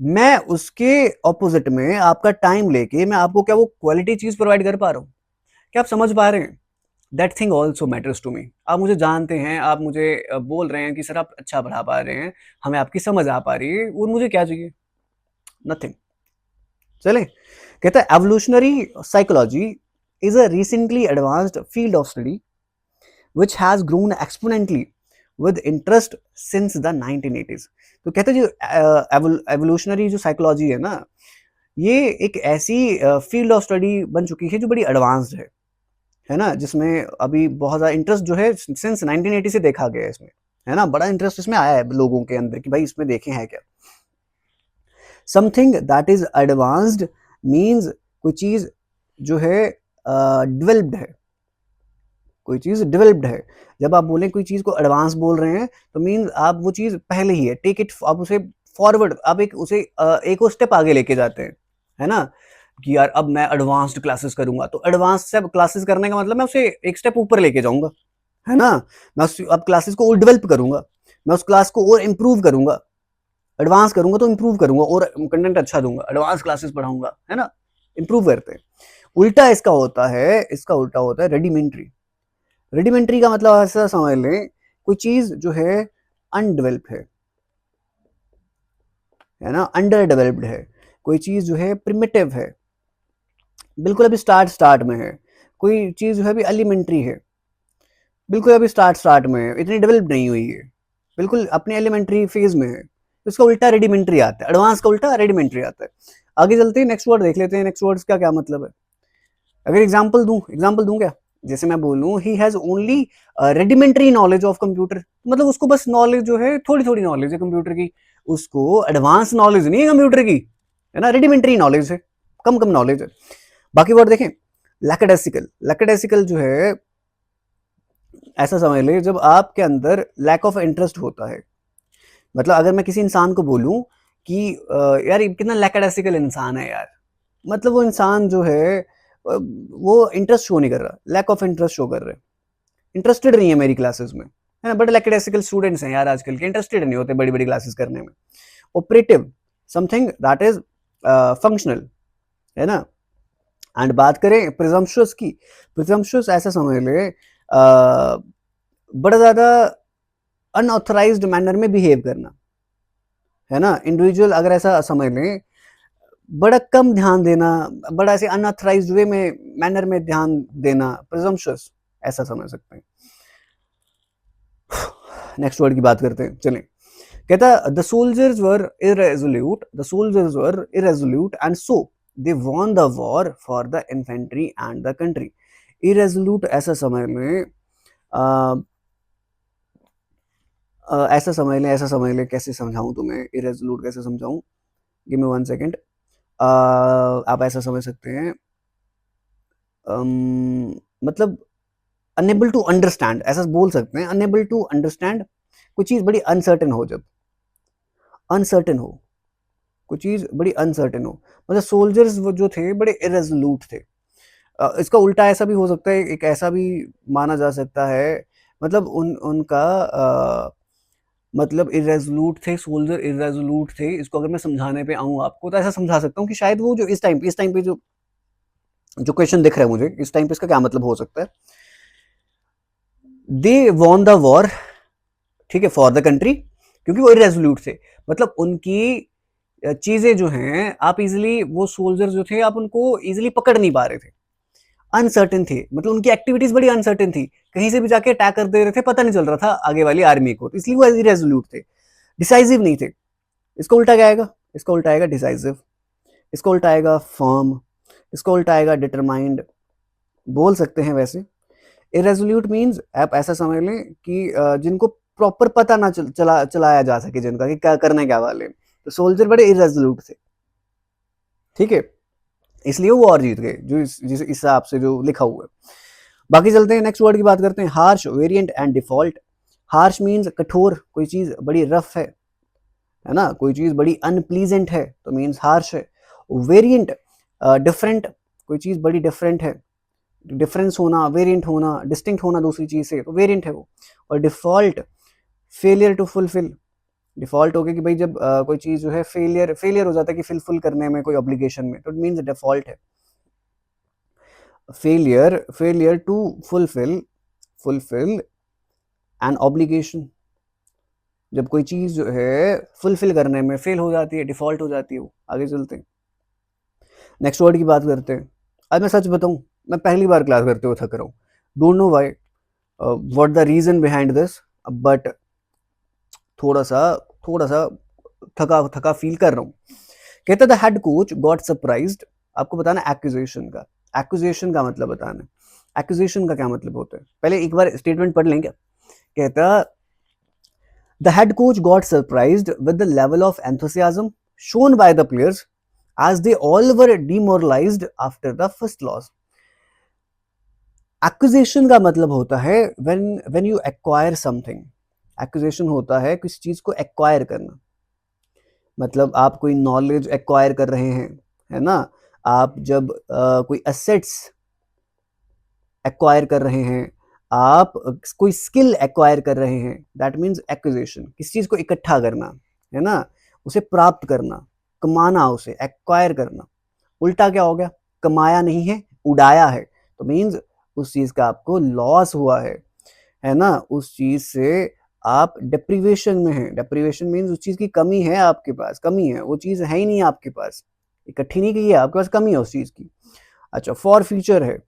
A: मैं उसके ऑपोजिट में आपका टाइम लेके मैं आपको क्या वो क्वालिटी चीज प्रोवाइड कर पा रहा हूँ? क्या आप समझ पा रहे हैं? That thing also matters to me. आप मुझे जानते हैं, आप मुझे बोल रहे हैं कि सर आप अच्छा पढ़ा पा रहे हैं, हमें आपकी समझ आ पा रही है, और मुझे क्या चाहिए? नथिंग। चले, कहता है evolutionary psychology is a recently advanced field of study which has grown exponentially with interest since the 1980s। तो कहते हैं जो एवोल्यूशनरी जो साइकोलॉजी है ना, ये एक ऐसी फील्ड ऑफ स्टडी बन चुकी है जो बड़ी एडवांस्ड है ना, जिसमें अभी बहुत ज़्यादा इंटरेस्ट जो है सिंस 1980 से देखा गया है इसमें, है ना, बड़ा इंटरेस्ट इसमें आया है लोगों के अंदर कि भाई इसमें देखें है क्या। Something that is advanced means कोई चीज़ जो है डेवलप्ड है, कोई चीज़ डेवलप्ड है। जब आप बोलें कोई चीज़ को एडवांस बोल रहे हैं, तो मीन्स आप वो चीज़ पहले ही है, टेक इट, आप उसे फॉरवर्ड, आप उसे एक और स्टेप आगे लेके जाते हैं, है ना, कि यार अब मैं एडवांस्ड क्लासेस करूंगा। तो एडवांस से क्लासेस करने का मतलब मैं उसे एक स्टेप ऊपर लेके जाऊंगा, है ना। मैं अब क्लासेस को और डेवलप करूंगा, मैं उस क्लास को और इम्प्रूव करूंगा। एडवांस करूंगा तो इम्प्रूव करूंगा और कंटेंट अच्छा दूंगा, एडवांस क्लासेस पढ़ाऊंगा, है ना, इम्प्रूव करते हैं। उल्टा इसका होता है, इसका उल्टा होता है रेडिमेंट्री। रेडिमेंट्री का मतलब ऐसा समझ लें, कोई चीज जो है अनडेवलप्ड है ना, अंडर डेवलप्ड है, कोई चीज जो है प्रिमिटिव है, बिल्कुल अभी स्टार्ट में है। कोई चीज जो है अभी एलिमेंट्री है, बिल्कुल अभी स्टार्ट में है, इतनी डेवलप नहीं हुई है, बिल्कुल अपने एलिमेंट्री फेज में है। इसका उल्टा रेडिमेंट्री आता है, एडवांस का उल्टा रेडिमेंट्री आता है। आगे चलते हैं, नेक्स्ट वर्ड देख लेते हैं, नेक्स्ट वर्ड्स का क्या मतलब है। अगर एग्जाम्पल दूं क्या, जैसे मैं बोलूं he has only rudimentary knowledge of computer, मतलब उसको बस नॉलेज जो है थोड़ी थोड़ी नॉलेज है कंप्यूटर की, उसको एडवांस नॉलेज नहीं है कंप्यूटर की, है ना, रेडिमेंट्री नॉलेज है, कम नॉलेज है। बाकी वर्ड देखें, लैकेडेसिकल। लैकेडेसिकल जो है, ऐसा समझ ले जब आपके अंदर लैक ऑफ इंटरेस्ट होता है। मतलब अगर मैं किसी इंसान को बोलूं कि यार ये कितना लैकेडेसिकल इंसान है यार, मतलब वो इंसान जो है वो इंटरेस्ट शो नहीं कर रहा, लैक ऑफ इंटरेस्ट शो कर रहा है, इंटरेस्टेड नहीं है मेरी क्लासेस में, है ना। बड़े लैकेडेसिकल स्टूडेंट्स हैं यार आजकल के, इंटरेस्टेड नहीं होते बड़ी बड़ी क्लासेस करने में। Operative, something that is functional, है ना। एंड बात करें प्रिजम्पशुअस की, प्रिजम्पशुअस ऐसा समझ ले बड़ा ज्यादा अनऑथराइज्ड मैनर में बिहेव करना, है ना। इंडिविजुअल अगर ऐसा समझ लें, बड़ा कम ध्यान देना, बड़ा ऐसे अनऑथराइज्ड वे में मैनर में ध्यान देना, प्रिजम्पशुअस ऐसा समझ सकते हैं। नेक्स्ट वर्ड की बात करते हैं, चलें। कहता the soldiers were irresolute, the soldiers were irresolute and so they won the war for the infantry and the country. Irresolute ऐसा समझ लें, ऐसा समझ लें, ऐसा समझ लें, कैसे समझाऊं तुम्हें, इरेजोल्यूट कैसे समझाऊं, गिव मी 1 सेकेंड। आप ऐसा समझ सकते हैं, मतलब अनेबल टू अंडरस्टैंड, ऐसा बोल सकते हैं, अनेबल टू अंडरस्टैंड। कोई चीज बड़ी अनसर्टेन हो, जब अनसर्टेन हो, कोई चीज बड़ी अनसर्टेन हो, मतलब सोल्जर्स वो जो थे बड़े इरेजोल्यूट थे। इसका उल्टा ऐसा भी हो सकता है, एक ऐसा भी माना जा सकता है, मतलब उनका मतलब इरेजोल्यूट थे, सोल्जर इरेजोल्यूट थे। इसको अगर मैं समझाने पे आऊं आपको, तो ऐसा समझा सकता हूँ कि शायद वो जो इस टाइम पे जो क्वेश्चन दिख रहा है मुझे इस टाइम पे, इसका क्या मतलब हो सकता है। दे वॉन द वॉर, ठीक है, फॉर द कंट्री, क्योंकि वो इरेजोल्यूट थे, मतलब उनकी चीजें जो हैं आप इजिली, वो सोल्जर जो थे आप उनको इजिली पकड़ नहीं पा रहे थे, अनसर्टेन थे, मतलब उनकी एक्टिविटीज बड़ी अनसर्टेन थी, कहीं से भी जाके अटैक कर दे रहे थे, पता नहीं चल रहा था आगे वाली आर्मी को, इसलिए वो इरेजोल्यूट थे, डिसाइसिव नहीं थे। इसको उल्टा क्या आएगा, इसका उल्टा आएगा डिसाइसिव, इसको उल्टा आएगा फर्म, इसको उल्टा आएगा डिटरमाइंड, बोल सकते हैं वैसे। इरेजोल्यूट मीन्स आप ऐसा समझ लें कि जिनको प्रॉपर पता ना चलाया जा सके, जिनका कि क्या करने क्या वाले, तो सोल्जर बड़े इरेजोल्यूट थे, ठीक है, इसलिए वो वॉर जीत गए, जो जिस हिसाब से जो लिखा हुआ है। बाकी चलते हैं, नेक्स्ट वर्ड की बात करते हैं, harsh, variant and default. Harsh means कठोर, कोई चीज बड़ी रफ है ना, कोई चीज बड़ी अनप्लीजेंट है तो मीन्स हार्श है। वेरिएंट, डिफरेंट, कोई चीज बड़ी डिफरेंट है, डिफरेंस होना, वेरिएंट होना, डिस्टिंक्ट होना दूसरी चीज से, तो वेरिएंट है वो। और default, failure to fulfil, default हो गया कि भाई जब कोई चीज जो है फेलियर हो जाता है कि फिलफिल करने में कोई ऑब्लिगेशन में, तो इट मींस डिफॉल्ट है। Failure to fulfil an obligation, जब कोई चीज जो है फुलफिल करने में फेल हो जाती है, डिफॉल्ट हो जाती है वो। आगे चलते हैं, नेक्स्ट वर्ड की बात करते हैं। आज मैं सच बताऊं, मैं पहली बार क्लास करते हुए थक रहा हूँ, don't know why, what the reason behind this, but थोड़ा सा थोड़ा सा थका थका फील कर रहा हूँ। कहता the head coach got surprised, आपको बताना एक्यूजेशन का, एक्यूजेशन का मतलब बताना, एक्यूजेशन का क्या मतलब होता है, पहले एक बार स्टेटमेंट पढ़ लेंगे। कहता the head coach got surprised with the level of enthusiasm shown by the players as they all were demoralized after the first loss. Acquisition का मतलब होता है when you acquire something, acquisition होता है किसी चीज को एक्वायर करना, मतलब आप कोई नॉलेज एक्वायर कर रहे हैं, है ना। आप जब कोई एसेट्स एक्वायर कर रहे हैं, आप कोई स्किल एक्वायर कर रहे हैं, दैट मीन्स एक्विजिशन, किसी चीज को इकट्ठा करना, है ना, उसे प्राप्त करना, कमाना, उसे एक्वायर करना। उल्टा क्या हो गया, कमाया नहीं है, उड़ाया है, तो मीन्स उस चीज का आपको लॉस हुआ है ना, उस चीज से आप डिप्रीवेशन में हैं। डिप्रीवेशन मीन्स उस चीज की कमी है, आपके पास कमी है, वो चीज है ही नहीं आपके पास, इकट्ठी नहीं की है, आपके पास कमी है उस चीज की। अच्छा, फॉर फ्यूचर है,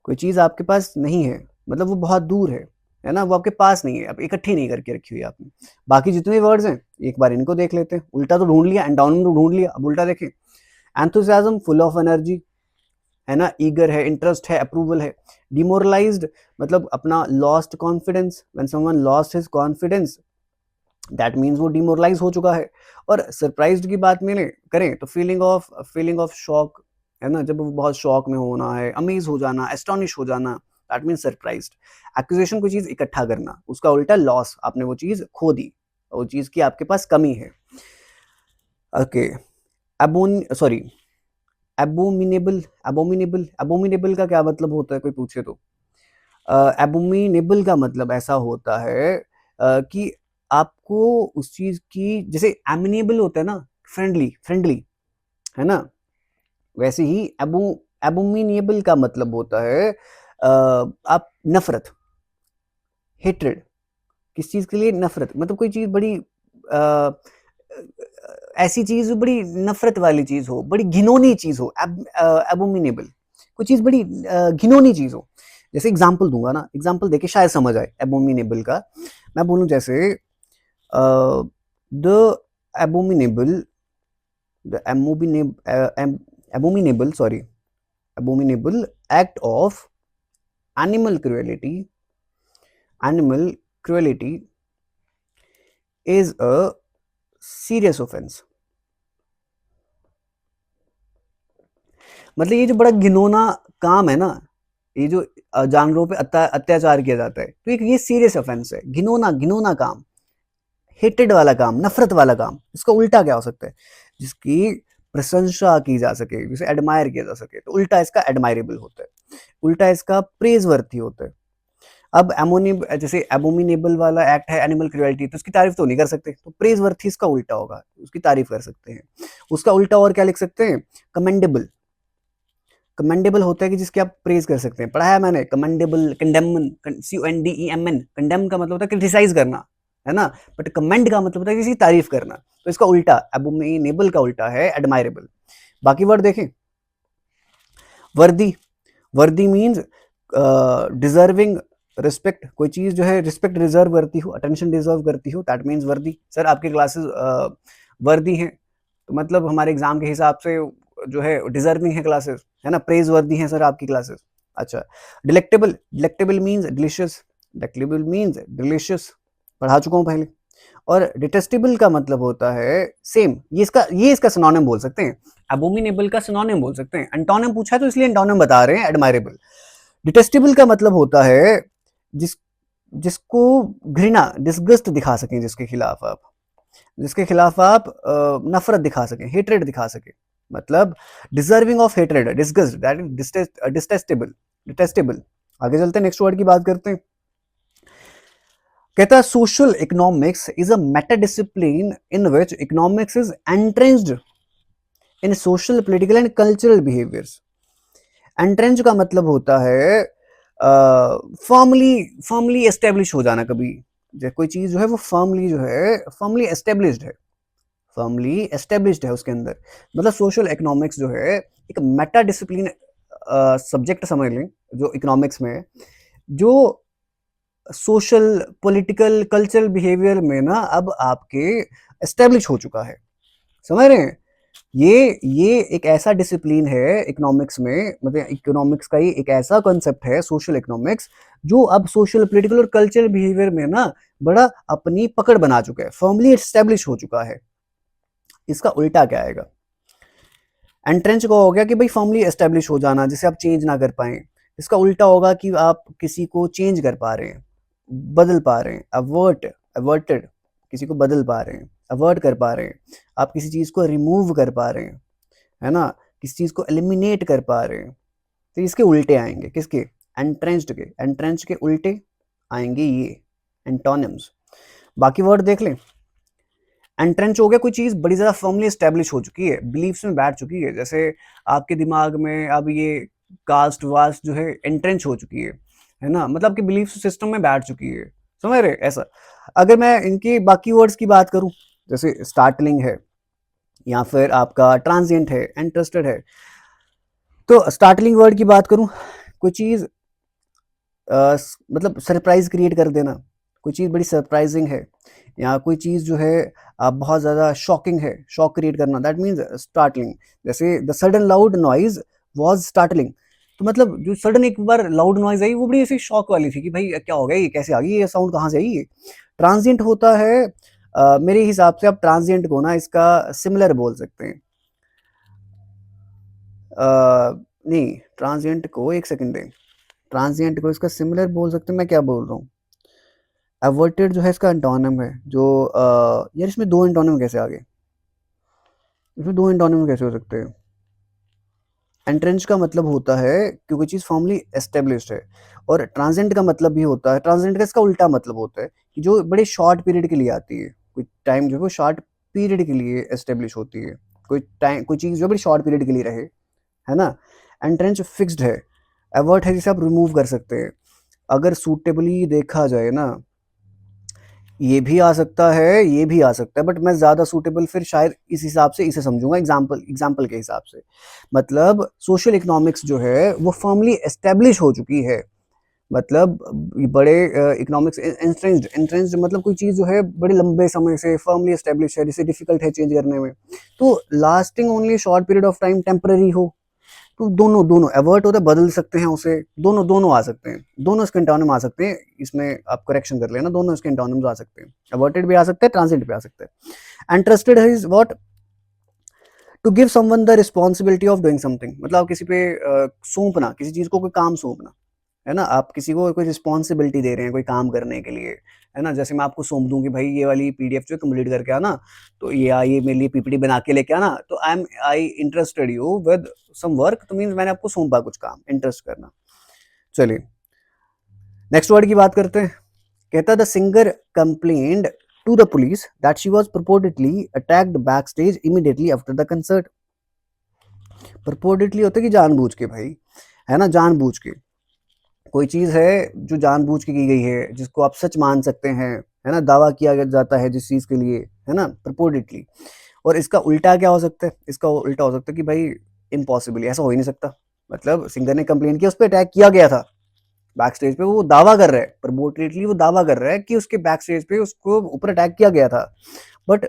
A: कोई चीज आपके पास नहीं है, मतलब वो बहुत दूर है ना, वो आपके पास नहीं है, आप इकट्ठी नहीं करके रखी हुई आपने। बाकी जितने वर्ड्स हैं एक बार इनको देख लेते हैं, उल्टा तो ढूंढ लिया, एंडाउनमेंट तो ढूंढ लिया, अब उल्टा देखें। एंथुसियाज्म, फुल ऑफ एनर्जी, है ना, ईगर है, इंटरेस्ट है, अप्रूवल है। डिमोरलाइज्ड मतलब अपना lost confidence, when someone lost his confidence, that means वो डिमोरलाइज हो चुका है। और सरप्राइज्ड की बात में करें तो फीलिंग ऑफ शॉक, है ना, जब वो बहुत शॉक में होना है, अमेज हो जाना, एस्टोनिश हो जाना, दैट मीन्स सरप्राइज्ड। एक्विजिशन कोई चीज इकट्ठा करना, उसका उल्टा लॉस, आपने वो चीज खो दी, वो चीज की आपके पास कमी है। ओके, सॉरी, एबोमिनेबल, एबोमिनेबल का क्या मतलब होता है, कोई पूछे तो? एबोमिनेबल का मतलब ऐसा होता है कि आपको उस चीज की, जैसे एमिनेबल होता है ना, फ्रेंडली फ्रेंडली, है ना, वैसे ही एबोमिनेबल का मतलब होता है आप नफरत, हेट्रेड, किस चीज के लिए नफरत, मतलब कोई चीज बड़ी आ, ऐसी चीज जो बड़ी नफरत वाली चीज हो, बड़ी घिनौनी चीज हो, एबोमिनेबल, कोई चीज बड़ी घिनौनी चीज हो। जैसे एग्जांपल दूंगा ना, एग्जांपल देके शायद समझ आए एबोमिनेबल का। मैं बोलूं जैसे the abominable, the abominable, sorry, abominable act of animal cruelty, animal cruelty is a serious offense। मतलब ये जो बड़ा घिनौना काम है ना, ये जो जानवरों पे अत्याचार किया जाता है, तो ये सीरियस ऑफेंस है, घिनौना घिनौना काम, हेटेड वाला काम, नफरत वाला काम। इसका उल्टा क्या हो सकता है? जिसकी प्रशंसा की जा सके, जिसे एडमायर किया जा सके, तो उल्टा इसका एडमायरेबल होता है, उल्टा इसका प्रेज वर्थी होता है। अब एमोनी, जैसे एबोमिनेबल वाला एक्ट है एनिमल क्रुएल्टी, तो उसकी तारीफ तो नहीं कर सकते, तो प्रेज वर्थी इसका उल्टा होगा, उसकी तारीफ कर सकते हैं। उसका उल्टा और क्या लिख सकते हैं? कमेंडेबल। कमेंडेबल होता है कि जिसकी आप प्रेज कर सकते हैं, पढ़ाया मैंने, कमेंडेबल, कंडेमन, CONDEMN, कंडेम का मतलब होता है क्रिटिसाइज करना, है ना, बट कमेंड का मतलब होता है किसी की तारीफ करना। तो इसका उल्टा, एबोमिनेबल का उल्टा है एडमायरेबल। बाकी वर्ड देखें, वर्दी, वर्दी मीन्स डिजर्विंग रिस्पेक्ट, कोई चीज जो है रिस्पेक्ट डिजर्व करती हो, अटेंशन डिजर्व करती हो, दैट मीन्स वर्दी। सर आपकी क्लासेस वर्दी हैं, तो मतलब हमारे एग्जाम के हिसाब से जो है डिजर्विंग है क्लासेस, है ना, प्रेज वर्दी है सर आपकी क्लासेस। अच्छा, delectable, delectable means delicious, delectable means delicious, पढ़ा चुका हूँ पहले। और डिटेस्टेबल का मतलब होता है सेम, ये इसका सिनोनिम बोल सकते हैं, एबोमिनेबल का सिनोनिम बोल सकते हैं। एंटोनिम पूछा है तो इसलिए एंटोनिम बता रहे हैं, एडमायरेबल। डिटेस्टेबल का मतलब होता है जिस जिसको घृणा, डिस्गस्ट दिखा सकें, जिसके खिलाफ आप नफरत दिखा सकें, हेट्रेड दिखा सकें, मतलब deserving of hatred, disgust, that is distasteful, detestable. आगे चलते हैं, नेक्स्ट वर्ड की बात करते हैं। कहता है social economics is a Meta discipline in which economics is एंट्रेंस्ड in social, political and cultural behaviours. Entrench का मतलब होता है फर्मली, फर्मली एस्टेब्लिश हो जाना। कभी जब कोई चीज जो है वो फर्मली जो है, फर्मली एस्टेब्लिश्ड है, फर्मली एस्टेब्लिश्ड है उसके अंदर। मतलब सोशल इकोनॉमिक्स जो है एक मेटा डिसिप्लिन सब्जेक्ट समझ लें जो इकोनॉमिक्स में है, जो सोशल, पॉलिटिकल, कल्चरल बिहेवियर में ना अब आपके एस्टेब्लिश हो चुका है। समझ रहे हैं? ये एक ऐसा डिसिप्लिन है इकोनॉमिक्स में, मतलब इकोनॉमिक्स का ही एक ऐसा कॉन्सेप्ट है सोशल इकोनॉमिक्स, जो अब सोशल, पॉलिटिकल और कल्चरल बिहेवियर में ना बड़ा अपनी पकड़ बना चुका है, फर्मली एस्टेब्लिश हो चुका है। इसका उल्टा क्या आएगा? एंट्रेंच का हो गया कि भाई फर्मली एस्टेब्लिश हो जाना, जिसे आप चेंज ना कर पाए। इसका उल्टा होगा कि आप किसी को चेंज कर पा रहे हैं, बदल पा रहे हैं, अवर्टेड, किसी को बदल पा रहे हैं, अवर्ट कर पा रहे हैं, आप किसी चीज को रिमूव कर पा रहे हैं, है ना, किसी चीज को एलिमिनेट कर पा रहे हैं। तो इसके उल्टे आएंगे, किसके? एंट्रेंच्ड के। एंट्रेंच के उल्टे आएंगे ये एंटोनिम्स। बाकी वर्ड देख लें। एंट्रेंच हो गया कोई चीज बड़ी ज्यादा फर्मली एस्टेब्लिश हो चुकी है, बिलीफ्स में बैठ चुकी है, जैसे आपके दिमाग में अब ये कास्ट वास्ट जो है एंट्रेंच हो चुकी है ना, मतलब आपके बिलीफ सिस्टम में बैठ चुकी है। समझ रहे ऐसा? अगर मैं इनके बाकी वर्ड्स की बात करूं, जैसे स्टार्टलिंग है, या फिर आपका ट्रांजिएंट है, इंटरेस्टेड है, तो स्टार्टलिंग वर्ड की बात करूं, कोई चीज मतलब सरप्राइज क्रिएट कर देना, कोई चीज बड़ी सरप्राइजिंग है, या कोई चीज जो है बहुत ज्यादा शॉकिंग है, शॉक क्रिएट करना, दैट मीन्स स्टार्टलिंग। जैसे the sudden loud noise was startling, तो मतलब जो सडन एक बार लाउड नॉइज आई वो बड़ी ऐसी शॉक वाली थी कि भाई क्या हो गया, ये कैसे आ गई, ये साउंड कहाँ से आई। ट्रांजिएंट होता है मेरे हिसाब से आप ट्रांजिएंट को ना इसका सिमिलर बोल सकते हैं। नहीं, ट्रांजिएंट को एक सेकंड दें, ट्रांजिएंट को इसका सिमिलर बोल सकते हैं। मैं क्या बोल रहा हूँ, एवर्टेड जो है इसका एंटोनिम है, जो यार इसमें दो एंटोनिम कैसे आ गए, इसमें दो एंटोनिम कैसे हो सकते हैं? एंट्रेंच का मतलब होता है कि कोई चीज़ फॉर्मली एस्टेब्लिश्ड है, और ट्रांजिएंट का मतलब भी होता है, ट्रांजिएंट का इसका उल्टा मतलब होता है कि जो बड़े शॉर्ट पीरियड के लिए आती है, कोई टाइम जो है वो शॉर्ट पीरियड के लिए एस्टेब्लिश होती है, कोई टाइम कोई चीज़ जो बड़ी शॉर्ट पीरियड के लिए रहे, है ना। एंट्रेंच फिक्स्ड है, एवर्ट है जिसे आप रिमूव कर सकते हैं। अगर सूटेबली देखा जाए ना, ये भी आ सकता है, ये भी आ सकता है, बट मैं ज़्यादा सूटेबल फिर शायद इस हिसाब से इसे समझूंगा, एग्जाम्पल के हिसाब से। मतलब सोशल इकोनॉमिक्स जो है वो फर्मली एस्टेब्लिश हो चुकी है, मतलब बड़े इकोनॉमिक्स एंट्रेंस्ड एंट्रेंस्ड मतलब कोई चीज़ जो है बड़े लंबे समय से फर्मली एस्टेब्लिश है, जिसे डिफिकल्ट है चेंज करने में, तो lasting only short period of time, temporary हो, तो दोनों दोनों एवर्ट होता है, बदल सकते हैं उसे, दोनों दोनों आ सकते हैं, दोनों इसके एंटोनिम आ सकते हैं, इसमें आप करेक्शन कर लेना, दोनों इसके एंटोनिम्स आ सकते हैं, एवर्टेड भी आ सकते हैं, ट्रांसिएंट भी आ सकते हैं। Interested is what, to give someone the responsibility of doing something, मतलब आप किसी पे सौंपना, किसी चीज को कोई काम सौंपना, है ना, आप किसी को कोई रिस्पॉन्सिबिलिटी दे रहे हैं कोई काम करने के लिए, है ना, जैसे मैं आपको सौंप दूं कि भाई ये वाली पीडीएफ जो है कंप्लीट करके आना, तो ये मेरे लिए पीपीटी बना के लेके आना, तो I interested you with some work, तो मीन्स मैंने आपको सौंपा कुछ काम, इंटरेस्ट करना। चलिए नेक्स्ट वर्ड की बात करते हैं। कहता the singer complained to the police that she was purportedly attacked backstage immediately after the concert। purportedly होता है कि जानबूझ के भाई, है ना, जानबूझ के कोई चीज है जो जानबूझ के की गई है, जिसको आप सच मान सकते हैं, है ना, दावा किया जाता है जिस चीज के लिए, है ना, purportedly। और इसका उल्टा क्या हो सकता है, इसका उल्टा हो सकता है कि भाई इम्पॉसिबली, ऐसा हो ही नहीं सकता, मतलब सिंगर ने कंप्लेन किया, उस पर अटैक किया गया था बैक स्टेज पे, वो दावा कर रहा है, प्रमोटली वो दावा कर रहा है कि उसके बैक स्टेज पे उसको ऊपर अटैक किया गया था, बट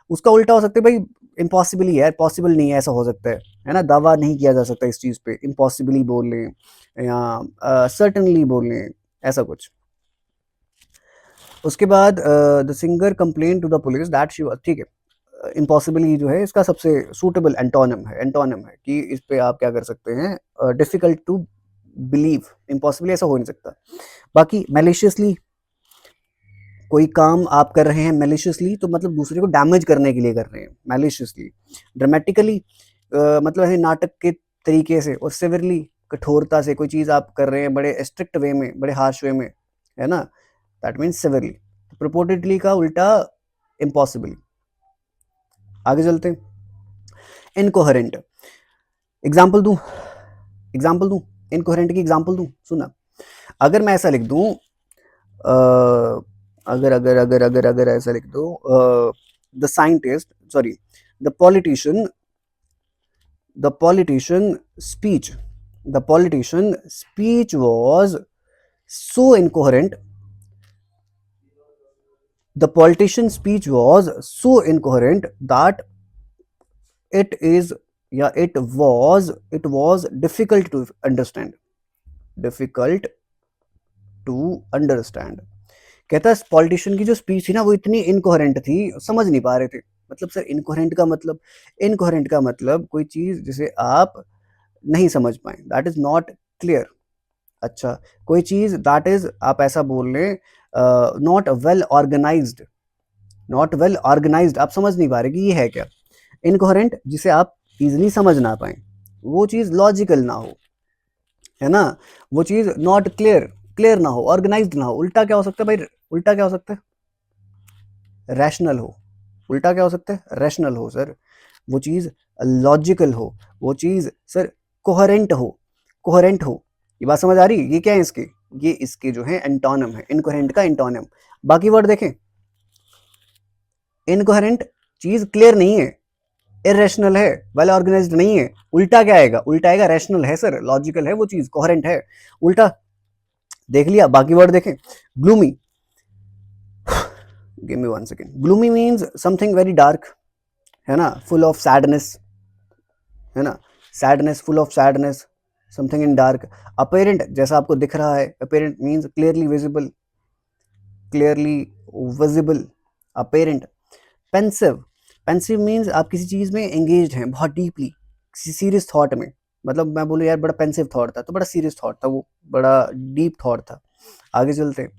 A: उसका उल्टा हो सकता है भाई इम्पॉसिबली है, पॉसिबल नहीं है, ऐसा हो सकता है ना, दावा नहीं किया जा सकता इस चीज पे, इम्पॉसिबली बोल लें या सर्टनली बोल लें, ऐसा कुछ। उसके बाद the singer complain to the police that she, ठीक है, इम्पॉसिबली जो है इसका सबसे सूटेबल एंटोनिम है कि इस पे आप क्या कर सकते हैं, डिफिकल्ट टू बिलीव, इम्पॉसिबली ऐसा हो नहीं सकता। बाकी मैलिशियसली, कोई काम आप कर रहे हैं मैलिशियसली, तो मतलब दूसरे को डैमेज करने के लिए कर रहे हैं मैलिशियसली। ड्रामेटिकली मतलब है नाटक के तरीके से, और सिवियरली कठोरता से, कोई चीज़ आप कर रहे हैं बड़े स्ट्रिक्ट वे में, बड़े हार्श वे में, है ना, दैट मीन्स सिवियरली। प्रोपोर्टेडली का उल्टा इम्पॉसिबली। आगे चलते हैं, इनकोहेरेंट, एग्जाम्पल दूं, एग्जाम्पल दूं, इनकोहेरेंट की एग्जाम्पल दूं, सुना, अगर मैं ऐसा लिख दूं, अगर अगर अगर अगर अगर ऐसा लिख दो, the scientist, sorry, the politician, the politician speech, the politician speech was so incoherent, the politician speech was so incoherent that it is, yeah, it was difficult to understand, difficult to understand। कहता है politician की जो speech थी ना वो इतनी incoherent थी, समझ नहीं पा रहे थे। मतलब सर इनकोहेरेंट का मतलब, इनकोहेरेंट का मतलब कोई चीज जिसे आप नहीं समझ पाए, दैट इज नॉट क्लियर। अच्छा, कोई चीज दैट इज, आप ऐसा बोल लें, not well organised, not well organised, आप समझ नहीं पा रहे कि ये है क्या। इनकोहेरेंट जिसे आप इजिली समझ ना पाए, वो चीज लॉजिकल ना हो, है ना, वो चीज नॉट क्लियर, क्लियर ना हो, ऑर्गेनाइज्ड ना हो। उल्टा क्या हो सकता है भाई, उल्टा क्या हो सकता है, रैशनल हो। उल्टा क्या हो सकता है, रैशनल हो सर, वो चीज लॉजिकल हो, वो चीज सर कोहेरेंट हो, कोहेरेंट हो। ये बात समझ आ रही है, ये क्या है इसके, ये इसके जो है एंटोनिम है, इनकोहेरेंट का एंटोनिम। बाकी वर्ड देखें, इनकोहेरेंट चीज क्लियर नहीं है, इरेशनल है, वेल ऑर्गेनाइज्ड नहीं है। उल्टा क्या आएगा, उल्टा आएगा रैशनल है सर, लॉजिकल है वो चीज, कोहेरेंट है। उल्टा देख लिया, बाकी वर्ड देखें, gloomy, give me 1 second, gloomy means something very dark, है ना, फुल ऑफ सैडनेस, है ना, sadness, full of sadness, something in dark. Apparent जैसा आपको दिख रहा है, apparent means clearly visible, clearly visible, parent. Pensive, pensive means आप किसी चीज़ में एंगेज्ड हैं बहुत डीपली, किसी सीरियस थॉट में। मतलब मैं बोलूँ यार बड़ा पेंसिव थॉट था, तो बड़ा सीरियस थॉट था वो, बड़ा डीप थॉट था। आगे चलते हैं,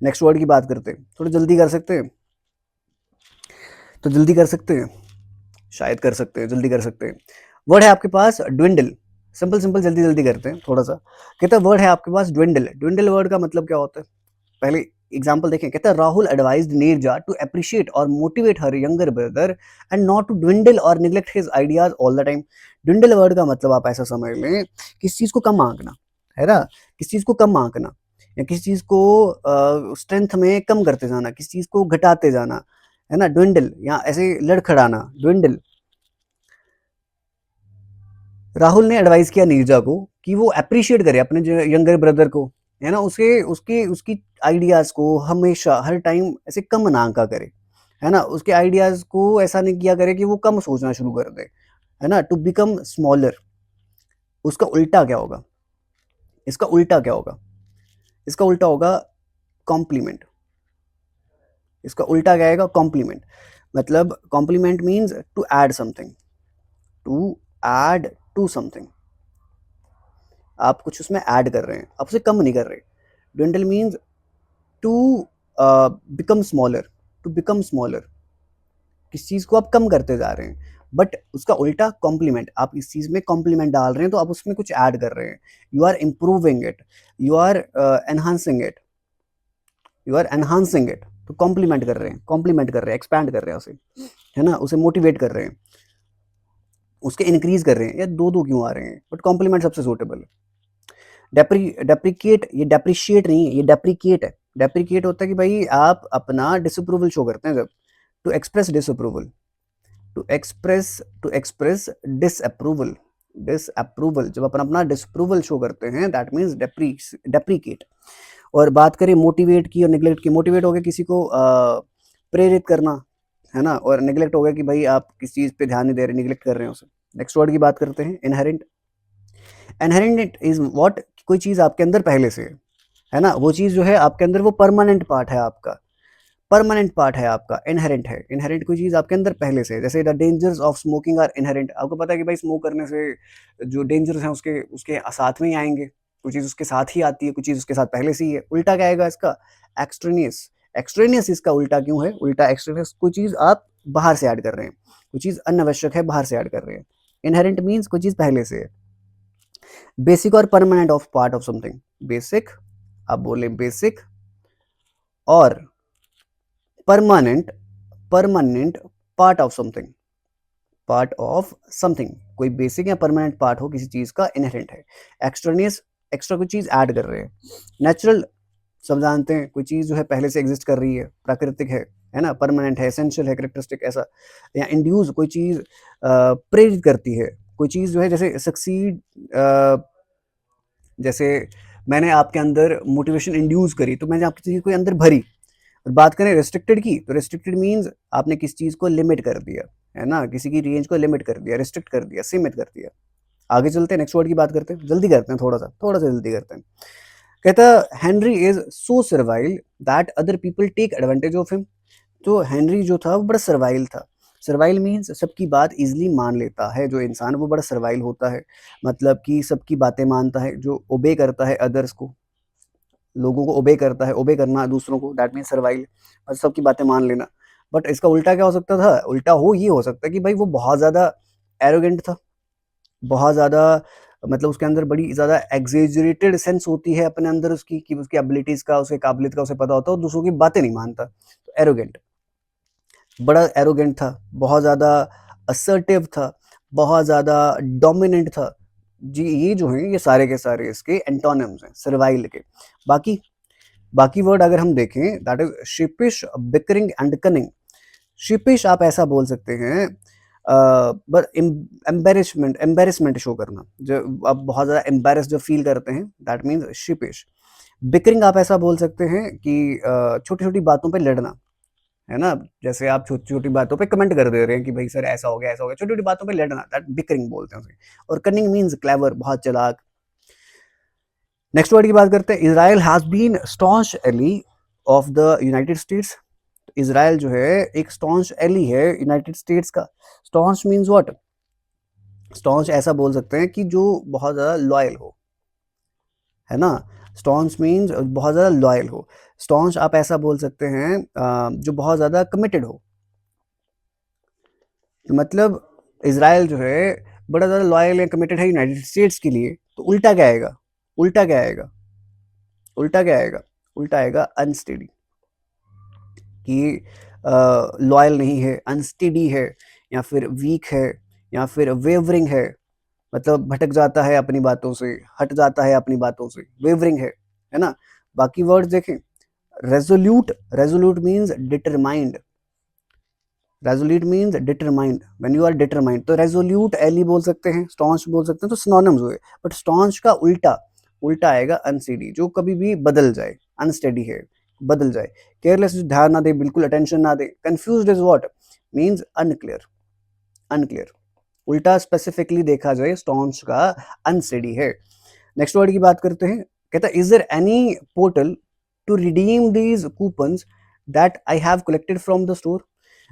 A: नेक्स्ट वर्ड की बात करते हैं। थोड़ा जल्दी कर सकते हैं, तो जल्दी कर सकते हैं, शायद कर सकते हैं, जल्दी कर सकते हैं। वर्ड है आपके पास ड्विंडल। सिंपल सिंपल जल्दी जल्दी करते हैं थोड़ा सा। कहता है वर्ड है आपके पास ड्विंडल। ड्विंडल वर्ड का मतलब क्या होता है, पहले एग्जाम्पल देखें। कहता है Rahul advised Neeraja to appreciate or motivate her younger brother and not to dwindle or neglect his ideas all the time. Dwindle word का मतलब आप ऐसा समझ लें, किस चीज को कम आंकना, है ना, किस चीज को कम आंकना, या किसी चीज को स्ट्रेंथ में कम करते जाना, किसी चीज को घटाते जाना, है ना, ड्विंडल, या ऐसे लड़खड़ाना, ड्विंडल। राहुल ने एडवाइस किया नीरजा को कि वो अप्रिशिएट करे अपने यंगर ब्रदर को, है ना, उसके उसके उसकी आइडियाज को हमेशा हर टाइम ऐसे कम ना आंका करे, है ना, उसके आइडियाज को ऐसा नहीं किया करे कि वो कम सोचना शुरू कर दे, है ना, टू बिकम स्मॉलर। उसका उल्टा क्या होगा, इसका उल्टा क्या होगा, इसका उल्टा होगा कॉम्प्लीमेंट। इसका उल्टा क्या आएगा, कॉम्प्लीमेंट। मतलब compliment means to add something, to add to something. आप कुछ उसमें ऐड कर रहे हैं, आप उसे कम नहीं कर रहे। dwindle means to become smaller, to become smaller, किस चीज को आप कम करते जा रहे हैं। बट उसका उल्टा कॉम्प्लीमेंट, आप इस चीज में कॉम्प्लीमेंट डाल रहे हैं, तो आप उसमें कुछ ऐड कर रहे हैं। You are improving it, you are enhancing it, you are enhancing it. तो कॉम्प्लीमेंट कर रहे हैं, कॉम्प्लीमेंट कर रहे हैं, एक्सपैंड कर रहे हैं उसे, है ना, उसे मोटिवेट कर रहे हैं, उसके इंक्रीज कर रहे हैं। या दो दो क्यों आ रहे हैं, बट कॉम्प्लीमेंट सबसे सूटेबल है। डेप्रिकेट, ये डेप्रिशिएट नहीं है, ये डेप्रिकेट है। डेप्रिकेट होता है कि भाई आप अपना डिसअप्रूवल शो करते हैं जब, to express disapproval, to express, to express disapproval, disapproval, जब अपन अपना डिसअप्रूवल शो करते हैं दैट मीन्स डेप्रिकेट। और बात करें मोटिवेट की और निगलेक्ट की, मोटिवेट हो गया किसी को प्रेरित करना, है ना, और निगलेक्ट हो गया कि भाई आप किस चीज पे ध्यान नहीं दे रहे, निगलेक्ट कर रहे हैं उसे। नेक्स्ट वर्ड की बात करते हैं, इनहेरेंट। इनहेरेंट इज व्हाट, कोई चीज आपके अंदर पहले से है ना, वो चीज जो है आपके अंदर वो परमानेंट पार्ट है आपका, परमानेंट पार्ट है आपका, इनहेरेंट है। इनहेरेंट कोई चीज आपके अंदर पहले से, जैसे the dangers of smoking are inherent. आपको पता है कि भाई स्मोक करने से जो डेंजर्स हैं उसके उसके साथ में ही आएंगे, कुछ चीज उसके साथ ही आती है, कुछ चीज उसके साथ पहले से ही है। उल्टा क्या आएगा इसका, एक्सट्रेनियस। एक्सट्रेनियस इसका उल्टा क्यों है, उल्टा एक्सट्रेनियस, कोई चीज आप बाहर से ऐड कर रहे हैं, कोई चीज अनावश्यक है बाहर से ऐड कर रहे हैं। इनहेरेंट मीन्स कोई चीज पहले से है। बेसिक और permanent of part of something, basic, आप बोले बेसिक, और permanent, permanent part of something, part of something. कोई बेसिक या परमानेंट पार्ट हो किसी चीज का, इनहेरेंट है। एक्सट्रेनियस, एक्स्ट्रा कोई चीज ऐड कर रहे हैं। नेचुरल, सब जानते हैं कोई चीज जो है पहले से एग्जिस्ट कर रही है, प्राकृतिक है ना, परमानेंट है, एसेंशियल है, कैरेक्टरिस्टिक ऐसा। या इंड्यूस, कोई चीज प्रेरित करती है, कोई चीज जो है जैसे सक्सीड, जैसे मैंने आपके अंदर मोटिवेशन इंड्यूस करी, तो मैंने आपकी चीज को अंदर भरी। और बात करें रिस्ट्रिक्टेड की, तो रिस्ट्रिक्टेड मीन्स आपने किसी चीज को लिमिट कर दिया, है ना, किसी की रेंज को लिमिट कर दिया, रिस्ट्रिक्ट कर दिया, सीमित कर दिया। आगे चलते हैं, नेक्स्ट वर्ड की बात करते हैं, जल्दी करते हैं, थोड़ा सा जल्दी करते हैं। कहता Henry is so servile that other people take advantage of him. तो हेनरी जो था वो बड़ा सर्वाइल था। सर्वाइल मीन्स सबकी बात इजिली मान लेता है, जो इंसान वो बड़ा सर्वाइल होता है, मतलब कि सबकी बातें मानता है, जो ओबे करता है अदर्स को, लोगों को ओबे करता है, ओबे करना दूसरों को, दैट मीन्स सर्वाइल, और सबकी बातें मान लेना। बट इसका उल्टा क्या हो सकता था, उल्टा ये हो सकता है कि भाई वो बहुत ज़्यादा एरोगेंट था, बहुत ज़्यादा, मतलब उसके अंदर बड़ी ज़्यादा एग्जेजरेटेड सेंस होती है अपने अंदर उसकी, कि उसकी एबिलिटीज़ का, उसके काबिलियत का उसे पता होता है, और दूसरों की बातें नहीं मानता, तो एरोगेंट, बड़ा एरोगेंट था, बहुत ज़्यादा असर्टिव था, बहुत ज़्यादा डोमिनेंट था। जी ये जो हैं ये सारे के सारे इसके एंटोनिम्स हैं सर्वाइल के। बाकी बाकी वर्ड अगर हम देखें, that is sheepish, bickering and cunning. Sheepish आप ऐसा बोल सकते हैं, बट एम्बेरसमेंट, एम्बेरसमेंट शो करना, जो आप बहुत ज़्यादा एम्बेरस जो फील करते हैं, दैट मीन्स शिपिश। बिकरिंग आप ऐसा बोल सकते हैं कि छोटी छोटी बातों पे लड़ना, है ना, जैसे आप छोटी छोटी बातों पे कमेंट कर दे रहे हैं कि भाई सर ऐसा हो गया, ऐसा हो गया, छोटी छोटी बातों पे लड़ना, दैट बिकरिंग बोलते हैं उसे। और कनिंग मीन्स क्लेवर, बहुत चालाक। नेक्स्ट वर्ड की बात करते हैं, Israel has been staunch ally of the United States. Israel जो है एक स्टॉन्च एली है यूनाइटेड स्टेट्स का। Staunch means what? स्टॉन्च ऐसा बोल सकते हैं कि जो बहुत ज़्यादा लॉयल हो, है ना? स्टॉन्च मीन्स बहुत ज़्यादा लॉयल हो। स्टॉन्च आप ऐसा बोल सकते हैं जो बहुत ज़्यादा कमिटेड हो। मतलब इज़राइल जो है बड़ा ज़्यादा लॉयल या कमिटेड है यूनाइटेड स्टेट्स के लिए, तो उल्टा क्या आएगा? उल्टा क्या आएगा? उल्टा क्या आएगा? उल्टा आएगा अनस्टेडी, कि लॉयल नहीं है, अनस्टेडी है, या फिर वीक है, या फिर वेवरिंग है, मतलब भटक जाता है अपनी बातों से, हट जाता है अपनी बातों से, वेवरिंग है ना? बाकी वर्ड्स देखें, resolute, resolute means determined, resolute means determined, when you are determined, तो रेजोल्यूट एली बोल सकते हैं, स्टॉन्च बोल सकते हैं, तो सिनोनिम्स हुए। बट स्टॉन्च का उल्टा, उल्टा आएगा अनस्टेडी, जो कभी भी बदल जाए, अनस्टेडी है, बदल जाए। केयरलेस, ध्यान ना दे, बिल्कुल अटेंशन ना दे। Confused is what? Means unclear, unclear. उल्टा स्पेसिफिकली देखा जाए स्टॉन्च का अनस्टेडी है। नेक्स्ट वर्ड की बात करते हैं, कहता है is there any portal to redeem these coupons that I have collected from the store.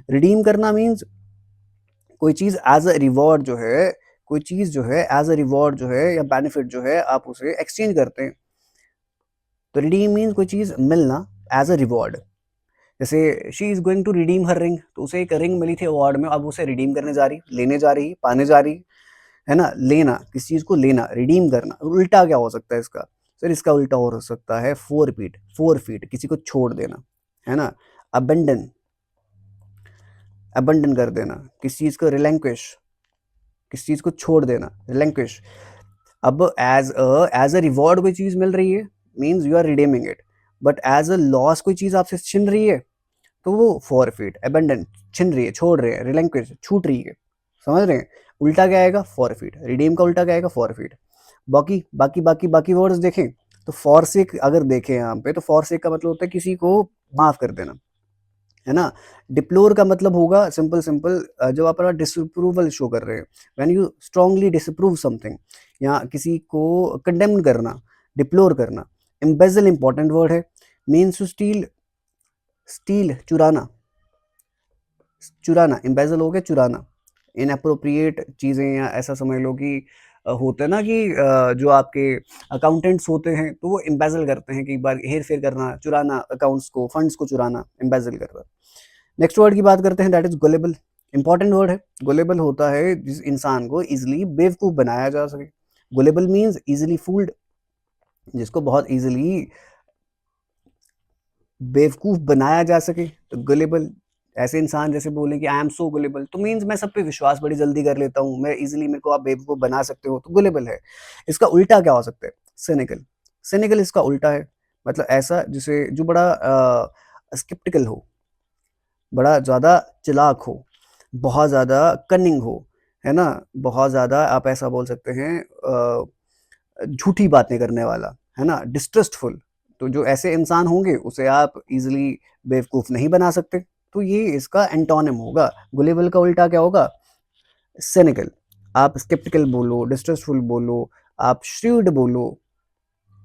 A: Redeem करना मीन्स कोई चीज एज अ रिवॉर्ड जो है, कोई चीज जो है एज अ रिवॉर्ड जो है या बेनिफिट जो है आप उसे एक्सचेंज करते हैं। तो रिडीम मीन्स कोई चीज मिलना एज अ रिवॉर्ड। जैसे she is going to redeem her ring, तो उसे एक रिंग मिली थी अवार्ड में, अब उसे रिडीम करने जा रही, लेने जा रही, पाने जा रही, है ना? लेना, किसी चीज को लेना, रिडीम करना। उल्टा क्या हो सकता है इसका? सर इसका उल्टा हो सकता है फोरफीट, फोरफीट, किसी को छोड़ देना, है ना? अबेंडन, अबंडन कर देना, किसी चीज को रिलैंक्विश, किसी चीज को छोड़ देना, रिलैंक्विश। अब एज अ रिवॉर्ड कोई चीज मिल रही है, means you are redeeming it, but as a loss कोई चीज आपसे छिन रही है, तो वो फॉरफिट, अबेंडन, छिन रही है, छोड़ रहे हैं, रिलैंक्विश, छूट रही है। समझ रहे हैं? उल्टा क्या आएगा? फॉरफिट। रिडीम का उल्टा क्या आएगा? फॉरफिट। बाकी बाकी बाकी बाकी वर्ड्स देखें, तो फॉरसेक अगर देखें यहाँ पे, तो फॉरसेक का मतलब होता है किसी को माफ कर देना, है ना? डिप्लोर का मतलब होगा सिंपल सिंपल, जब आप डिसअप्रूवल शो कर रहे हैं, when you strongly disapprove something, या किसी को कंडेम करना, डिप्लोर करना। एम्बेजल इंपॉर्टेंट वर्ड है, मीन्स टू स्टील, स्टील चुराना, चुराना, एम्बेजल हो गया चुराना, इनअप्रोप्रिएट चीजें, या ऐसा समझ लो कि होता है ना कि जो आपके अकाउंटेंट्स होते हैं तो वो एम्बेजल करते हैं, कि एक बार हेर फेर करना, चुराना, अकाउंट्स को, फंड्स को चुराना, एम्बेजल करना। नेक्स्ट वर्ड की बात करते हैं, दैट इज गुलेबल। इंपॉर्टेंट वर्ड है। गुलेबल होता है जिस इंसान को इजिली बेवकूफ बनाया जा सके। गुलेबल मीन्स इजिली फूल्ड, जिसको बहुत इजिली बेवकूफ बनाया जा सके, तो गुलेबल। ऐसे इंसान जैसे बोले कि आई एम सो गुलेबल, तो मीन्स मैं सब पे विश्वास बड़ी जल्दी कर लेता हूँ, मैं इजिली, मेरे को आप बेवकूफ बना सकते हो, तो गुलेबल है। इसका उल्टा क्या हो सकता है? सिनिकल। सिनिकल इसका उल्टा है, मतलब ऐसा जिसे, जो बड़ा स्किप्टिकल हो, बड़ा ज़्यादा चालाक हो, बहुत ज़्यादा कनिंग हो, है ना? बहुत ज़्यादा आप ऐसा बोल सकते हैं झूठी बातें करने वाला, है ना? डिस्ट्रस्टफुल। तो जो ऐसे इंसान होंगे उसे आप इजीली बेवकूफ नहीं बना सकते, तो ये इसका एंटोनिम होगा। गुलेबल का उल्टा क्या होगा? सिनिकल। आप स्केप्टिकल बोलो, डिस्ट्रस्टफुल बोलो, आप श्रीव्ड बोलो,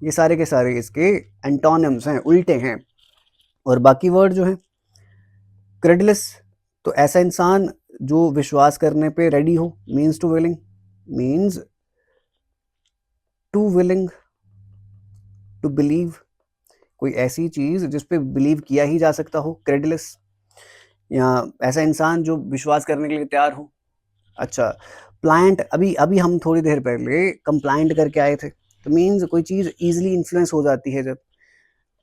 A: ये सारे के सारे इसके एंटोनिम्स हैं, उल्टे हैं। और बाकी वर्ड जो है, क्रेडुलस, तो ऐसा इंसान जो विश्वास करने पे रेडी हो, means to willing, means to willing to believe, कोई ऐसी चीज जिस पे बिलीव किया ही जा सकता हो, क्रेडुलस। या ऐसा इंसान जो विश्वास करने के लिए तैयार हो। अच्छा, प्लांट, अभी अभी हम थोड़ी देर पहले कंप्लाइंट करके आए थे, तो मीन्स कोई चीज इजिली इन्फ्लुएंस हो जाती है जब।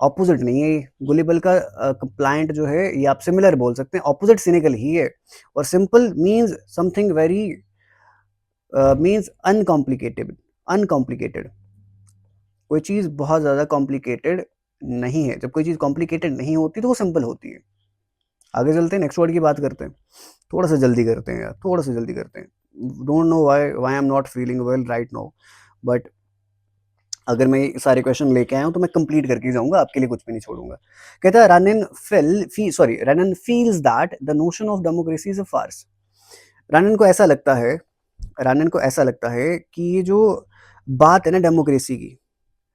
A: ऑपोजिट नहीं है ये गुलेबल का। कंप्लाइंट जो है ये आप सिमिलर बोल सकते हैं, ऑपोजिट सिनिकल ही है। और simple means something very, means uncomplicated, uncomplicated. कोई चीज बहुत ज्यादा कॉम्प्लिकेटेड नहीं है, जब कोई चीज कॉम्प्लिकेटेड नहीं होती तो वो सिंपल होती है। आगे चलते हैं, नेक्स्ट वर्ड की बात करते हैं। थोड़ा सा जल्दी करते हैं यार, थोड़ा सा जल्दी करते हैं। Don't know why I am not feeling well right now, but अगर मैं ये सारे क्वेश्चन लेके आया हूँ तो मैं कंप्लीट करके जाऊंगा, आपके लिए कुछ भी नहीं छोड़ूंगा। कहता है Ranan feels that the notion of democracy is a farce. Ranan को ऐसा लगता है, रनन को ऐसा लगता है कि ये जो बात है ना डेमोक्रेसी की,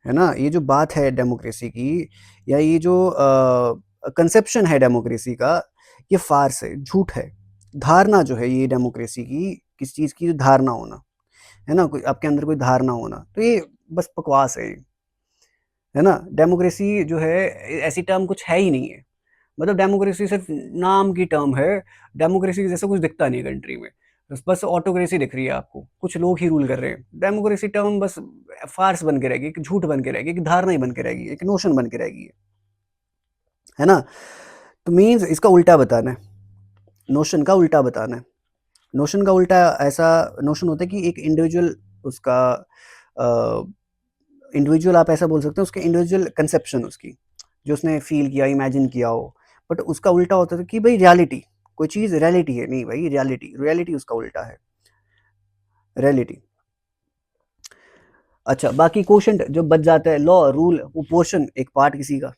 A: है ना, ये जो बात है डेमोक्रेसी की, या ये जो कंसेप्शन है डेमोक्रेसी का, ये फार्स है, झूठ है। धारणा जो है ये डेमोक्रेसी की, किस चीज़ की धारणा होना, है ना? कोई आपके अंदर कोई धारणा होना, तो ये बस बकवास है ये, है ना? डेमोक्रेसी जो है ऐसी टर्म कुछ है ही नहीं है। मतलब डेमोक्रेसी सिर्फ नाम की टर्म है। डेमोक्रेसी के जैसा कुछ दिखता नहीं है कंट्री में। बस ऑटोक्रेसी दिख रही है आपको, कुछ लोग ही रूल कर रहे हैं। डेमोक्रेसी टर्म बस फार्स बन के रहेगी, एक झूठ बन के रहेगी, एक धारणा ही बन के रहेगी, एक नोशन बन के रहेगी, है ना? तो मीन्स इसका उल्टा बताना है, नोशन का उल्टा बताना है। नोशन का उल्टा ऐसा नोशन होता है कि एक इंडिविजुअल उसका इंडिविजुअल आप ऐसा बोल सकते हैं, उसके इंडिविजुअल कंसेप्शन उसकी, जो उसने फील किया, इमेजिन किया हो। बट उसका उल्टा होता था कि भाई रियलिटी, कोई चीज़ रियलिटी है, नहीं भाई रियलिटी, रियलिटी उसका उल्टा है, रियलिटी। अच्छा, बाकी क्वोशंट जो बच जाता है, लॉ, रूल, वो पोर्शन, एक पार्ट किसी का।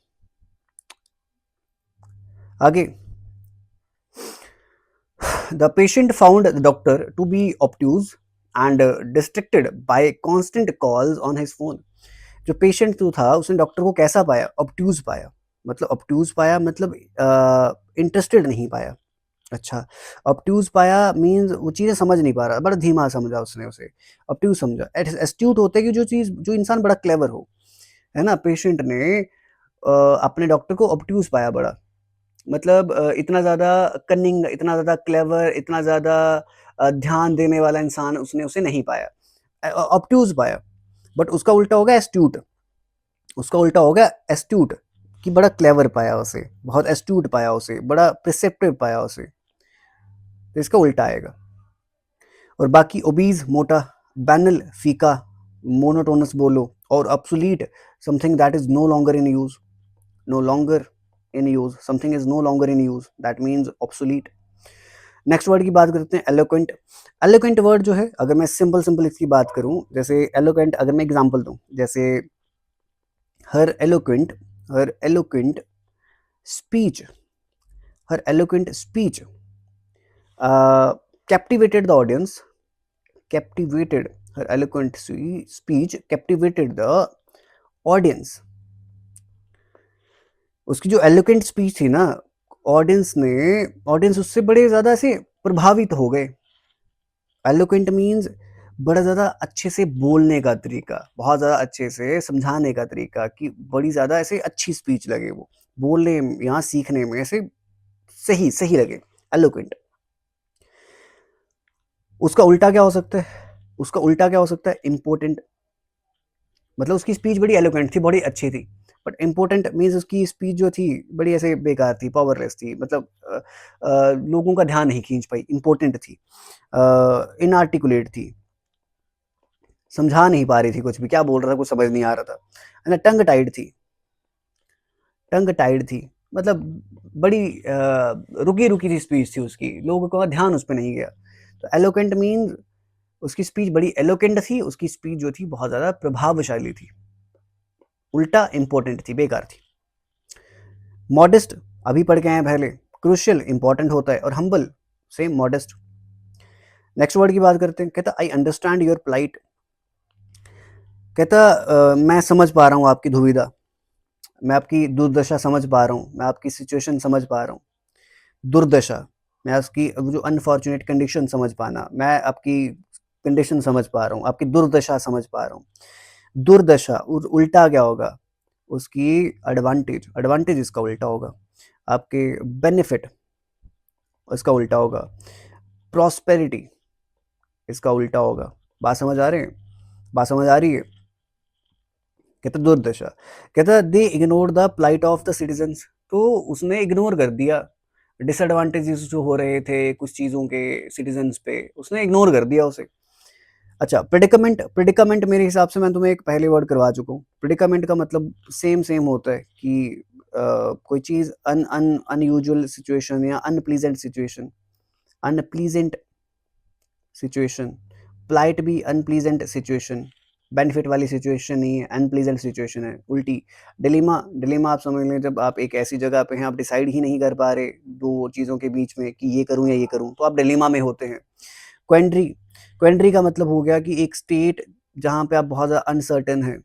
A: आगे, the patient found the doctor to be obtuse and distracted by constant calls on his phone. जो पेशेंट जो था उसने डॉक्टर को कैसा पाया? ऑब्ट्यूज पाया। मतलब ऑब्ट्यूज पाया मतलब इंटरेस्टेड नहीं पाया। अच्छा, ऑब्ट्यूज पाया मीन्स वो चीज़ें समझ नहीं पा रहा, बड़ा धीमा समझा उसने उसे, ऑब्ट्यूज समझा। एस्ट्यूट होता है कि जो चीज़, जो इंसान बड़ा क्लेवर हो, है ना? पेशेंट ने अपने डॉक्टर को ऑब्ट्यूज पाया बड़ा, मतलब इतना ज़्यादा कनिंग, इतना ज़्यादा क्लेवर, इतना ज़्यादा ध्यान देने वाला इंसान उसने उसे नहीं पाया, ऑब्ट्यूज पाया। बट उसका उल्टा हो गया एस्ट्यूट, उसका उल्टा हो गया एस्ट्यूट, कि बड़ा क्लेवर पाया उसे, बहुत एस्ट्यूट पाया उसे, बड़ा प्रिसेप्टिव पाया उसे, तो इसका उल्टा आएगा। और बाकी ओबीज मोटा, बैनल फीका, मोनोटोनस बोलो, और obsolete something that is no longer in use, no longer in use, something is no longer in use, that means obsolete। Next word की बात करते हैं, एलोक्वेंट। एलोक्वेंट वर्ड जो है, अगर मैं सिंपल सिंपल इसकी बात करूं, जैसे एलोक्वेंट, अगर मैं एग्जांपल दूं, जैसे her eloquent, her eloquent speech, her eloquent speech captivated the audience, captivated, her eloquent speech captivated the audience। उसकी जो एलोक्वेंट स्पीच थी ना, ऑडियंस उससे बड़े ज्यादा से प्रभावित हो गए। एलोक्वेंट मीन्स बड़ा ज्यादा अच्छे से बोलने का तरीका, बहुत ज्यादा अच्छे से समझाने का तरीका, कि बड़ी ज्यादा ऐसे अच्छी स्पीच लगे, वो बोलने यहाँ सीखने में ऐसे सही सही लगे, एलोक्वेंट। उसका उल्टा क्या हो सकता है? उसका उल्टा क्या हो सकता है? इम्पोर्टेंट। मतलब उसकी स्पीच बड़ी एलोक्वेंट थी, बड़ी अच्छी थी, बट इम्पोर्टेंट मीन्स उसकी स्पीच जो थी बड़ी ऐसे बेकार थी, पावरलेस थी, मतलब लोगों का ध्यान नहीं खींच पाई, इम्पोर्टेंट थी, इनआर्टिकुलेट थी, समझा नहीं पा रही थी कुछ भी, क्या बोल रहा था कुछ समझ नहीं आ रहा था, है ना? टंग टाइड थी, टंग टाइड थी, मतलब बड़ी रुकी रुकी सी स्पीच थी उसकी, लोगों का ध्यान उस पर नहीं गया। तो एलोक्वेंट मीन्स उसकी स्पीच बड़ी एलोक्वेंट थी, उसकी स्पीच जो थी बहुत ज्यादा प्रभावशाली थी। उल्टा इंपॉर्टेंट थी, बेकार थी। मॉडेस्ट अभी पढ़ के आए पहले, क्रूशियल इंपॉर्टेंट होता है, और humble same modest. Next word की बात करते हैं, कहता आई अंडरस्टैंड योर प्लाइट। कहता मैं समझ पा रहा हूँ आपकी दुविधा, मैं आपकी दुर्दशा समझ पा रहा हूँ, मैं आपकी सिचुएशन समझ पा रहा हूँ। दुर्दशा, मैं उसकी जो अनफॉर्चुनेट कंडीशन समझ पाना, मैं आपकी कंडीशन समझ पा रहा हूँ, आपकी दुर्दशा समझ पा रहा हूँ। दुर्दशा उल्टा क्या होगा? उसकी एडवांटेज, एडवांटेज इसका उल्टा होगा। आपके बेनिफिट, इसका उल्टा होगा। प्रॉस्पेरिटी, इसका उल्टा होगा। बात समझ आ रहे हैं? बात समझ आ रही है? कहता दुर्दशा, कहता they ignore the plight of the citizens. तो उसने इग्नोर कर दिया डिसएडवांटेजेस जो हो रहे थे कुछ चीज़ों के सिटीजन्स पे, उसने इग्नोर कर दिया उसे। अच्छा, प्रेडिकमेंट, प्रेडिकमेंट मेरे हिसाब से मैं तुम्हें एक पहले वर्ड करवा चुका हूँ। प्रेडिकमेंट का मतलब सेम सेम होता है कि कोई चीज़ अनयूजुअल सिचुएशन या unpleasant situation, unpleasant situation. Plight भी अनप्लीजेंट सिचुएशन, बेनिफिट वाली सिचुएशन नहीं है, अनप्लीजेंट सिचुएशन है, उल्टी। डिलेमा, डिलेमा आप समझ लें, जब आप एक ऐसी जगह पे हैं, आप डिसाइड ही नहीं कर पा रहे दो चीज़ों के बीच में कि ये करूं या ये करूं, तो आप डिलेमा में होते हैं। क्वेंड्री, क्वेंड्री का मतलब हो गया कि एक स्टेट जहां पे आप बहुत ज़्यादा अनसर्टेन है,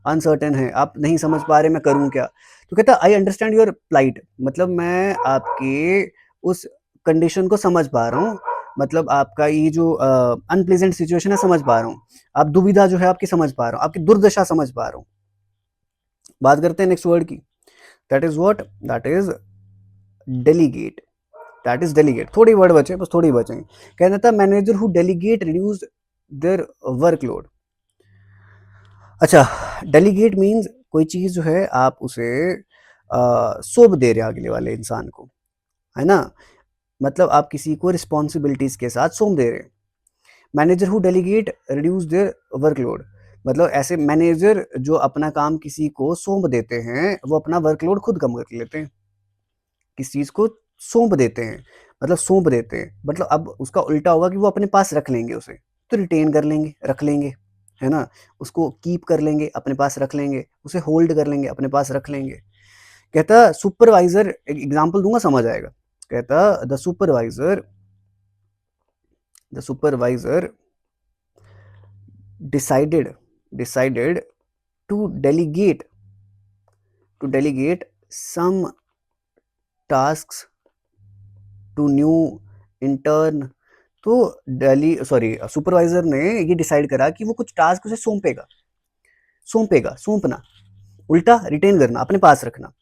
A: अनसर्टेन है, आप नहीं समझ पा रहे मैं करूँ क्या? तो कहता है आई अंडरस्टैंड योर प्लाइट, मतलब मैं आपके उस कंडीशन को समझ पा रहा हूँ, मतलब आपका ये जो अनप्लेजेंट सिचुएशन है समझ पा रहा हूँ, आप दुविधा जो है आपकी समझ पा रहा हूँ, आपकी दुर्दशा समझ पा रहा हूँ। बात करते हैं नेक्स्ट वर्ड की, that is what, that is delegate, that is delegate. थोड़ी वर्ड बचे, बस थोड़ी बचेंगे। कहना था manager who delegate reduce there workload. अच्छा, डेलीगेट मीन्स कोई चीज जो है आप उसे सौंप दे रहे हैं अगले वाले इंसान को, है ना, मतलब आप किसी को रिस्पॉन्सिबिलिटीज के साथ सौंप दे रहे हैं। Manager who delegate reduce there workload, मतलब ऐसे मैनेजर जो अपना काम किसी को सौंप देते हैं वो अपना वर्कलोड खुद कम कर लेते हैं। किस चीज को सौंप देते हैं, मतलब सौंप देते हैं, मतलब अब उसका उल्टा होगा कि वो अपने पास रख लेंगे उसे, तो रिटेन कर लेंगे, रख लेंगे, है ना, उसको कीप कर लेंगे, अपने पास रख लेंगे, उसे होल्ड कर लेंगे, अपने पास रख लेंगे। कहता सुपरवाइजर, एक एग्जांपल दूंगा समझ आएगा। कहता the supervisor decided to delegate some tasks to new intern. तो डेली सॉरी सुपरवाइजर ने ये डिसाइड करा कि वो कुछ टास्क उसे सौंपेगा, सौंपना, उल्टा रिटेन करना, अपने पास रखना।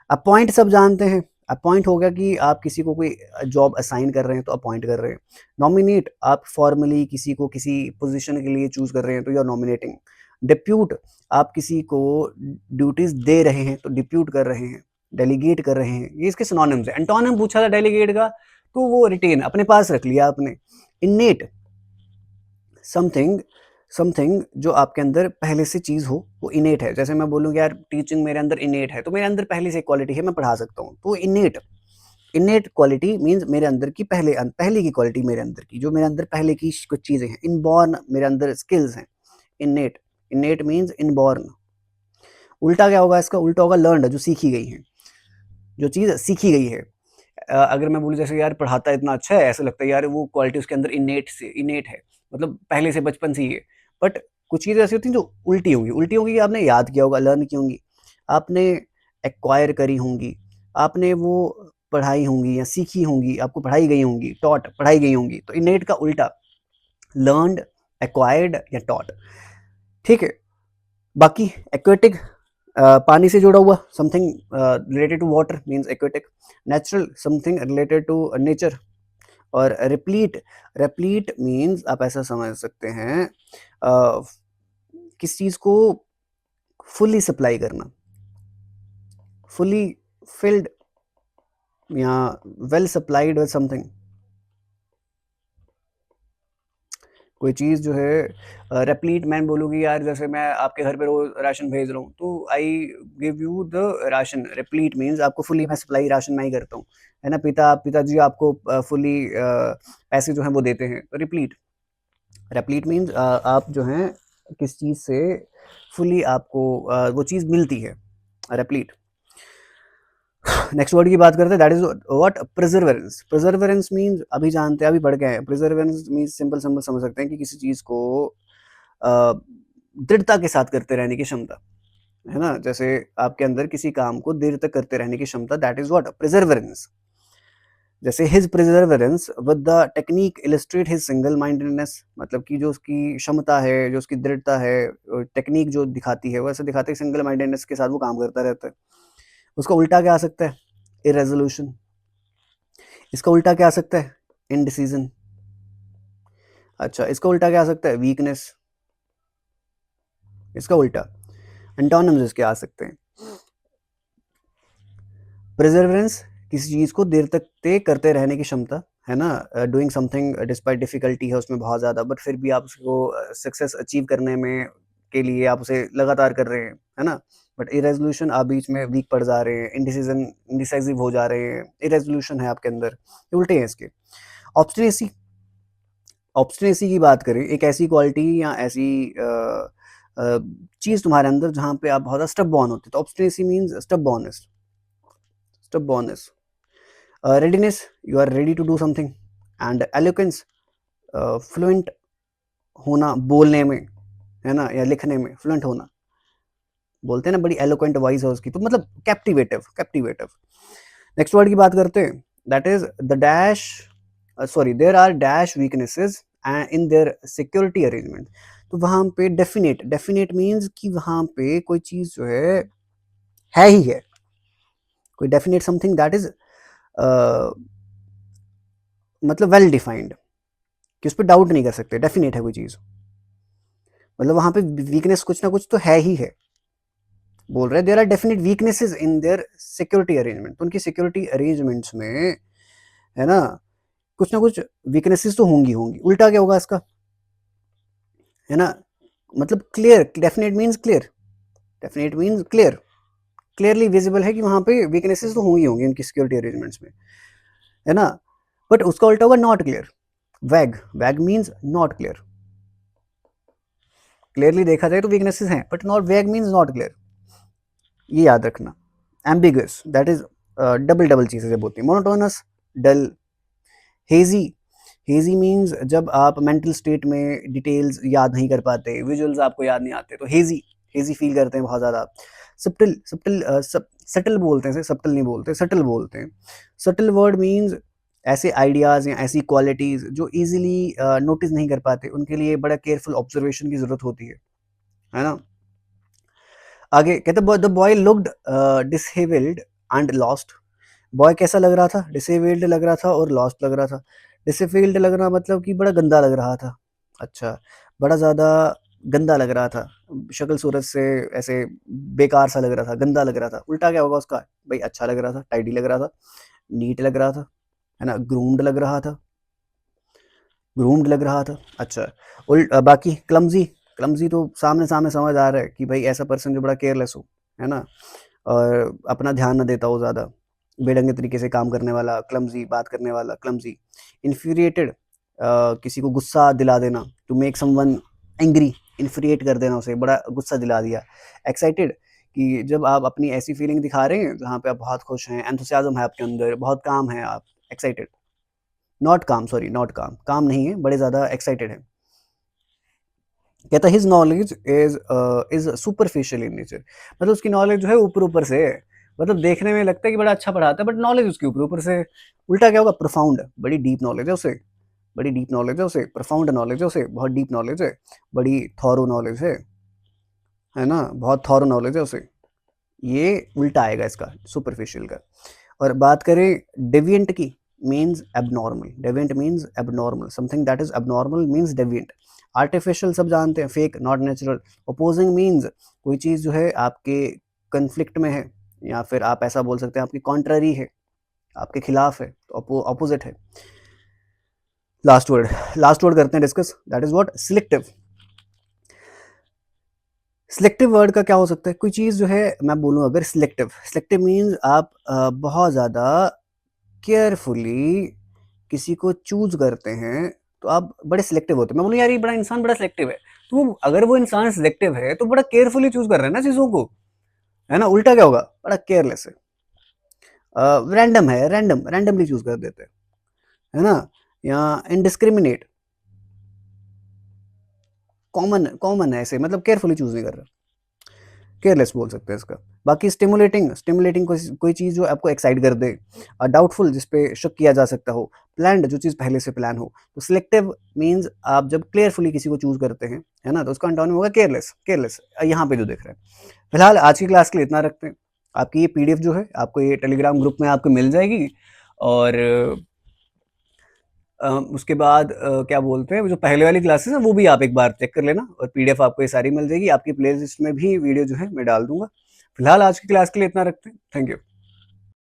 A: अपॉइंट सब जानते हैं, अपॉइंट हो गया कि आप किसी को कोई जॉब असाइन कर रहे हैं तो अपॉइंट कर रहे हैं। नॉमिनेट, आप फॉर्मली किसी को किसी पोजीशन के लिए चूज कर रहे हैं तो यू आर नॉमिनेटिंग। डिप्यूट, आप किसी को ड्यूटीज दे रहे हैं तो डिप्यूट कर रहे हैं, डेलीगेट कर रहे हैं, ये इसके सिनोनिम्स है। एंटोनिम पूछा था डेलीगेट का, तो वो रिटेन, अपने पास रख लिया आपने। इनेट, समथिंग समथिंग जो आपके अंदर पहले से चीज हो वो इनेट है। जैसे मैं बोलूँ यार टीचिंग मेरे अंदर इनेट है, तो मेरे अंदर पहले से क्वालिटी है, मैं पढ़ा सकता हूँ, तो इनेट क्वालिटी मींस मेरे अंदर की पहले की क्वालिटी, मेरे अंदर की जो मेरे अंदर पहले की कुछ चीजें हैं। इनबॉर्न, मेरे अंदर स्किल्स हैं। इनेट, इनेट मींस इनबॉर्न। उल्टा क्या होगा इसका, उल्टा होगा लर्नड, जो सीखी गई है, जो चीज सीखी गई है। अगर मैं बोलूँ जैसे यार पढ़ाता इतना अच्छा है, ऐसा लगता है यार वो क्वालिटी उसके अंदर इनेट है, मतलब पहले से बचपन से ही है। बट कुछ चीज़ें ऐसी होती हैं जो उल्टी होंगी कि आपने याद किया होगा, लर्न की होंगी, आपने एक्वायर करी होंगी, आपने वो पढ़ाई होंगी या सीखी होंगी, आपको पढ़ाई गई होंगी, टॉट पढ़ाई गई होंगी। तो इनेट का उल्टा लर्नड, एक्वायर्ड या टॉट। ठीक है। बाकी एक्वेटिक, पानी से जुड़ा हुआ, something related to water means aquatic. Natural, something related to nature. और रिप्लीट, रिप्लीट मींस आप ऐसा समझ सकते हैं किस चीज को फुली सप्लाई करना, फुली फिल्ड या वेल सप्लाइड विद समथिंग। कोई चीज़ जो है रेप्लीट, मैं बोलूँगी यार जैसे मैं आपके घर पे रोज राशन भेज रहा हूँ तो I give you the ration. Replete means आपको फुली मैं सप्लाई राशन मैं ही करता हूँ, है ना, पिताजी आपको फुली पैसे जो हैं वो देते हैं, तो रिप्लीट। रेप्लीट मीन्स आप जो हैं किस चीज़ से फुली आपको वो चीज़ मिलती है, रेप्लीट। नेक्स्ट वर्ड की बात करते हैं, दैट इज व्हाट, प्रिजर्वेरेंस। प्रिजर्वेरेंस मींस अभी जानते हैं, अभी पढ़ गए हैं। प्रिजर्वेरेंस मींस सिंपल सिंपल समझ सकते हैं कि किसी चीज को दृढ़ता के साथ करते रहने की क्षमता, है ना, जैसे आपके अंदर किसी काम को देर तक करते रहने की क्षमता, दैट इज व्हाट, प्रिजर्वेरेंस। जैसे his perseverance with the technique illustrate his single mindedness, मतलब कि जो उसकी क्षमता है, जो उसकी दृढ़ता है, टेक्निक जो दिखाती है, वैसे दिखाते है सिंगल माइंडेडनेस के साथ वो काम करता रहता है। उसका उल्टा क्या आ सकता है, इरेजोल्यूशन। इसका उल्टा क्या आ सकता है, इनडिसीजन। अच्छा, इसका उल्टा क्या आ सकता है, वीकनेस। इसका उल्टा एंटोनिम्स इसके आ सकते हैं। प्रिजर्वेंस, किसी चीज को देर तक ते करते रहने की क्षमता, है ना, डूइंग समथिंग डिस्पाइट डिफिकल्टी है उसमें बहुत ज्यादा, बट फिर भी आप उसको सक्सेस अचीव करने में के लिए आप उसे लगातार कर रहे हैं, है ना। बट इरेजोल्यूशन, आप बीच में वीक पड़ जा रहे हैं, इंडिसाइसिव हो जा रहे हैं, इरेजोल्यूशन है आपके अंदर, ये उल्टे हैं इसके। ऑब्स्टिनेसी, ऑब्स्टिनेसी की बात करें, एक ऐसी क्वालिटी या ऐसी चीज तुम्हारे अंदर जहां पे आप बहुत स्टबबॉर्न होते, तो obstinacy means stubbornness, stubbornness. Readiness, you are ready to do something. And eloquence, fluent होना बोलने में, है ना, या लिखने में फ्लुएंट होना। बोलते हैं ना बड़ी एलोक्वेंट वॉइस है उसकी, तो मतलब कैप्टिवेटिव, कैप्टिवेटिव। नेक्स्ट वर्ड की बात करते हैं, that is the dash, sorry, there are dash weaknesses in their security arrangement. तो वहां पे डेफिनेट, डेफिनेट मीन्स कि वहां पे कोई चीज जो है ही है, कोई डेफिनेट समथिंग दैट इज मतलब वेल डिफाइंड, कि उस पर डाउट नहीं कर सकते, डेफिनेट है कोई चीज, मतलब वहां पे वीकनेस कुछ ना कुछ तो है ही है। बोल रहे there are definite weaknesses in their security arrangement, तो उनकी सिक्योरिटी अरेंजमेंट्स में, है ना कुछ वीकनेसेस तो होंगी होंगी। उल्टा क्या होगा इसका, है ना, मतलब clear, definite means clear, definite means clear, clearly visible है कि वहां पे वीकनेसेस तो होंगी होंगी उनकी सिक्योरिटी अरेंजमेंट्स में, है ना। बट उसका उल्टा होगा नॉट क्लियर, वैग, वैग मीन्स नॉट क्लियर। क्लियरली देखा जाए तो वीकनेसेस हैं, बट नॉट, वैग मीन्स नॉट क्लियर, ये याद रखना। Ambiguous, that is double double चीजें जब होती है। मोनोटोनस, डल। हेजी, हेजी मीन्स जब आप मेंटल स्टेट में डिटेल्स याद नहीं कर पाते, विजुअल्स आपको याद नहीं आते, तो हेजी, हेजी फील करते हैं बहुत ज़्यादा। सब्टिल, सब्टिल, सटल बोलते हैं, सब्टिल नहीं बोलते, सटल बोलते हैं। सटल वर्ड मीन्स ऐसे आइडियाज़ या ऐसी क्वालिटीज़ जो इजीली नोटिस नहीं कर पाते, उनके लिए बड़ा केयरफुल ऑब्जर्वेशन की ज़रूरत होती है ना। आगे कहते the boy looked dishevelled and lost. Boy कैसा लग रहा था, डिसेबल्ड लग रहा था और लॉस्ट लग रहा था। डिसेबल्ड लग रहा मतलब कि बड़ा गंदा लग रहा था, अच्छा, बड़ा ज़्यादा गंदा लग रहा था, शक्ल सूरत से ऐसे बेकार सा लग रहा था, गंदा लग रहा था। उल्टा क्या होगा उसका, भाई अच्छा लग रहा था, टाइडी लग रहा था, नीट लग रहा था, है ना, ग्रूम्ड लग रहा था, ग्रूम्ड लग रहा था, अच्छा। बाकी क्लमजी, क्लमजी तो सामने सामने समझ आ रहा है कि भाई ऐसा पर्सन जो बड़ा केयरलेस हो, है ना, और अपना ध्यान ना देता हो ज़्यादा, बेढंगे तरीके से काम करने वाला, क्लमजी बात करने वाला, क्लमजी। इन्फ्यूरिएटेड, किसी को गुस्सा दिला देना, to make someone angry, infuriate कर देना, उसे बड़ा गुस्सा दिला दिया। एक्साइटेड, कि जब आप अपनी ऐसी फीलिंग दिखा रहे हैं जहाँ पे आप बहुत खुश हैं, एंथुसियाज्म है आपके अंदर, बहुत काम है आप, एक्साइटेड। नॉट काम, सॉरी, नॉट काम, काम नहीं है, बड़े ज़्यादा एक्साइटेड है। कहता his knowledge is superficial in nature, मतलब उसकी नॉलेज जो है ऊपर ऊपर से है, मतलब देखने में लगता है कि बड़ा अच्छा पढ़ाता है, बट नॉलेज उसकी ऊपर ऊपर से। उल्टा क्या होगा, प्रोफाउंड, बड़ी डीप नॉलेज है उसे, बड़ी डीप नॉलेज है उसे, प्रोफाउंड नॉलेज है उसे, बहुत डीप नॉलेज है, बड़ी थॉरो नॉलेज है ना, बहुत थॉरो नॉलेज है उसे। ये उल्टा आएगा इसका, सुपरफिशियल का। और बात करें डेविएंट की, means abnormal, deviant means abnormal, something that is abnormal means deviant. Artificial सब जानते हैं, fake, not natural. Opposing means कोई चीज़ जो है आपके कन्फ्लिक्ट में है, या फिर आप ऐसा बोल सकते हैं आपकी कॉन्ट्ररी है, आपके खिलाफ है, तो अपोजिट है। लास्ट वर्ड, लास्ट वर्ड करते हैं discuss, that is what, selective. Selective word का क्या हो सकता है, कोई चीज़ जो है, मैं बोलूँ अगर सिलेक्टिव, सिलेक्टिव मीन्स आप बहुत ज़्यादा केयरफुली किसी को चूज करते हैं, तो आप बड़े सिलेक्टिव होते हैं। मैं बोलूँ यार ये बड़ा इंसान बड़ा सिलेक्टिव है, तो अगर वो इंसान सिलेक्टिव है तो बड़ा केयरफुली चूज कर रहे हैं ना चीज़ों को, है ना। उल्टा क्या होगा, बड़ा केयरलेस है, रैंडम है, रैंडम, रैंडमली चूज कर देते हैं, है ना। या इनडिस्क्रिमिनेट, कॉमन, कॉमन है ऐसे, मतलब केयरफुली चूज नहीं कर रहा, केयरलेस बोल सकते हैं इसका। बाकी स्टिमुलेटिंग, स्टिमुलेटिंग कोई चीज़ जो आपको एक्साइट कर दे। डाउटफुल, जिसपे शक किया जा सकता हो। प्लान्ड, जो चीज़ पहले से प्लान हो। तो सिलेक्टिव मीन्स आप जब क्लियरफुली किसी को चूज करते हैं, है ना, तो उसका अंटोनिम होगा केयरलेस, केयरलेस, यहाँ पे जो दिख रहा है। फिलहाल आज की क्लास के लिए इतना रखते हैं। आपकी ये पीडीएफ जो है आपको ये टेलीग्राम ग्रुप में आपको मिल जाएगी, और उसके बाद क्या बोलते हैं, जो पहले वाली क्लासेस है वो भी आप एक बार चेक कर लेना, और पीडीएफ आपको ये सारी मिल जाएगी। आपकी प्लेलिस्ट में भी वीडियो जो है मैं डाल दूंगा। फिलहाल आज की क्लास के लिए इतना रखते हैं, थैंक यू।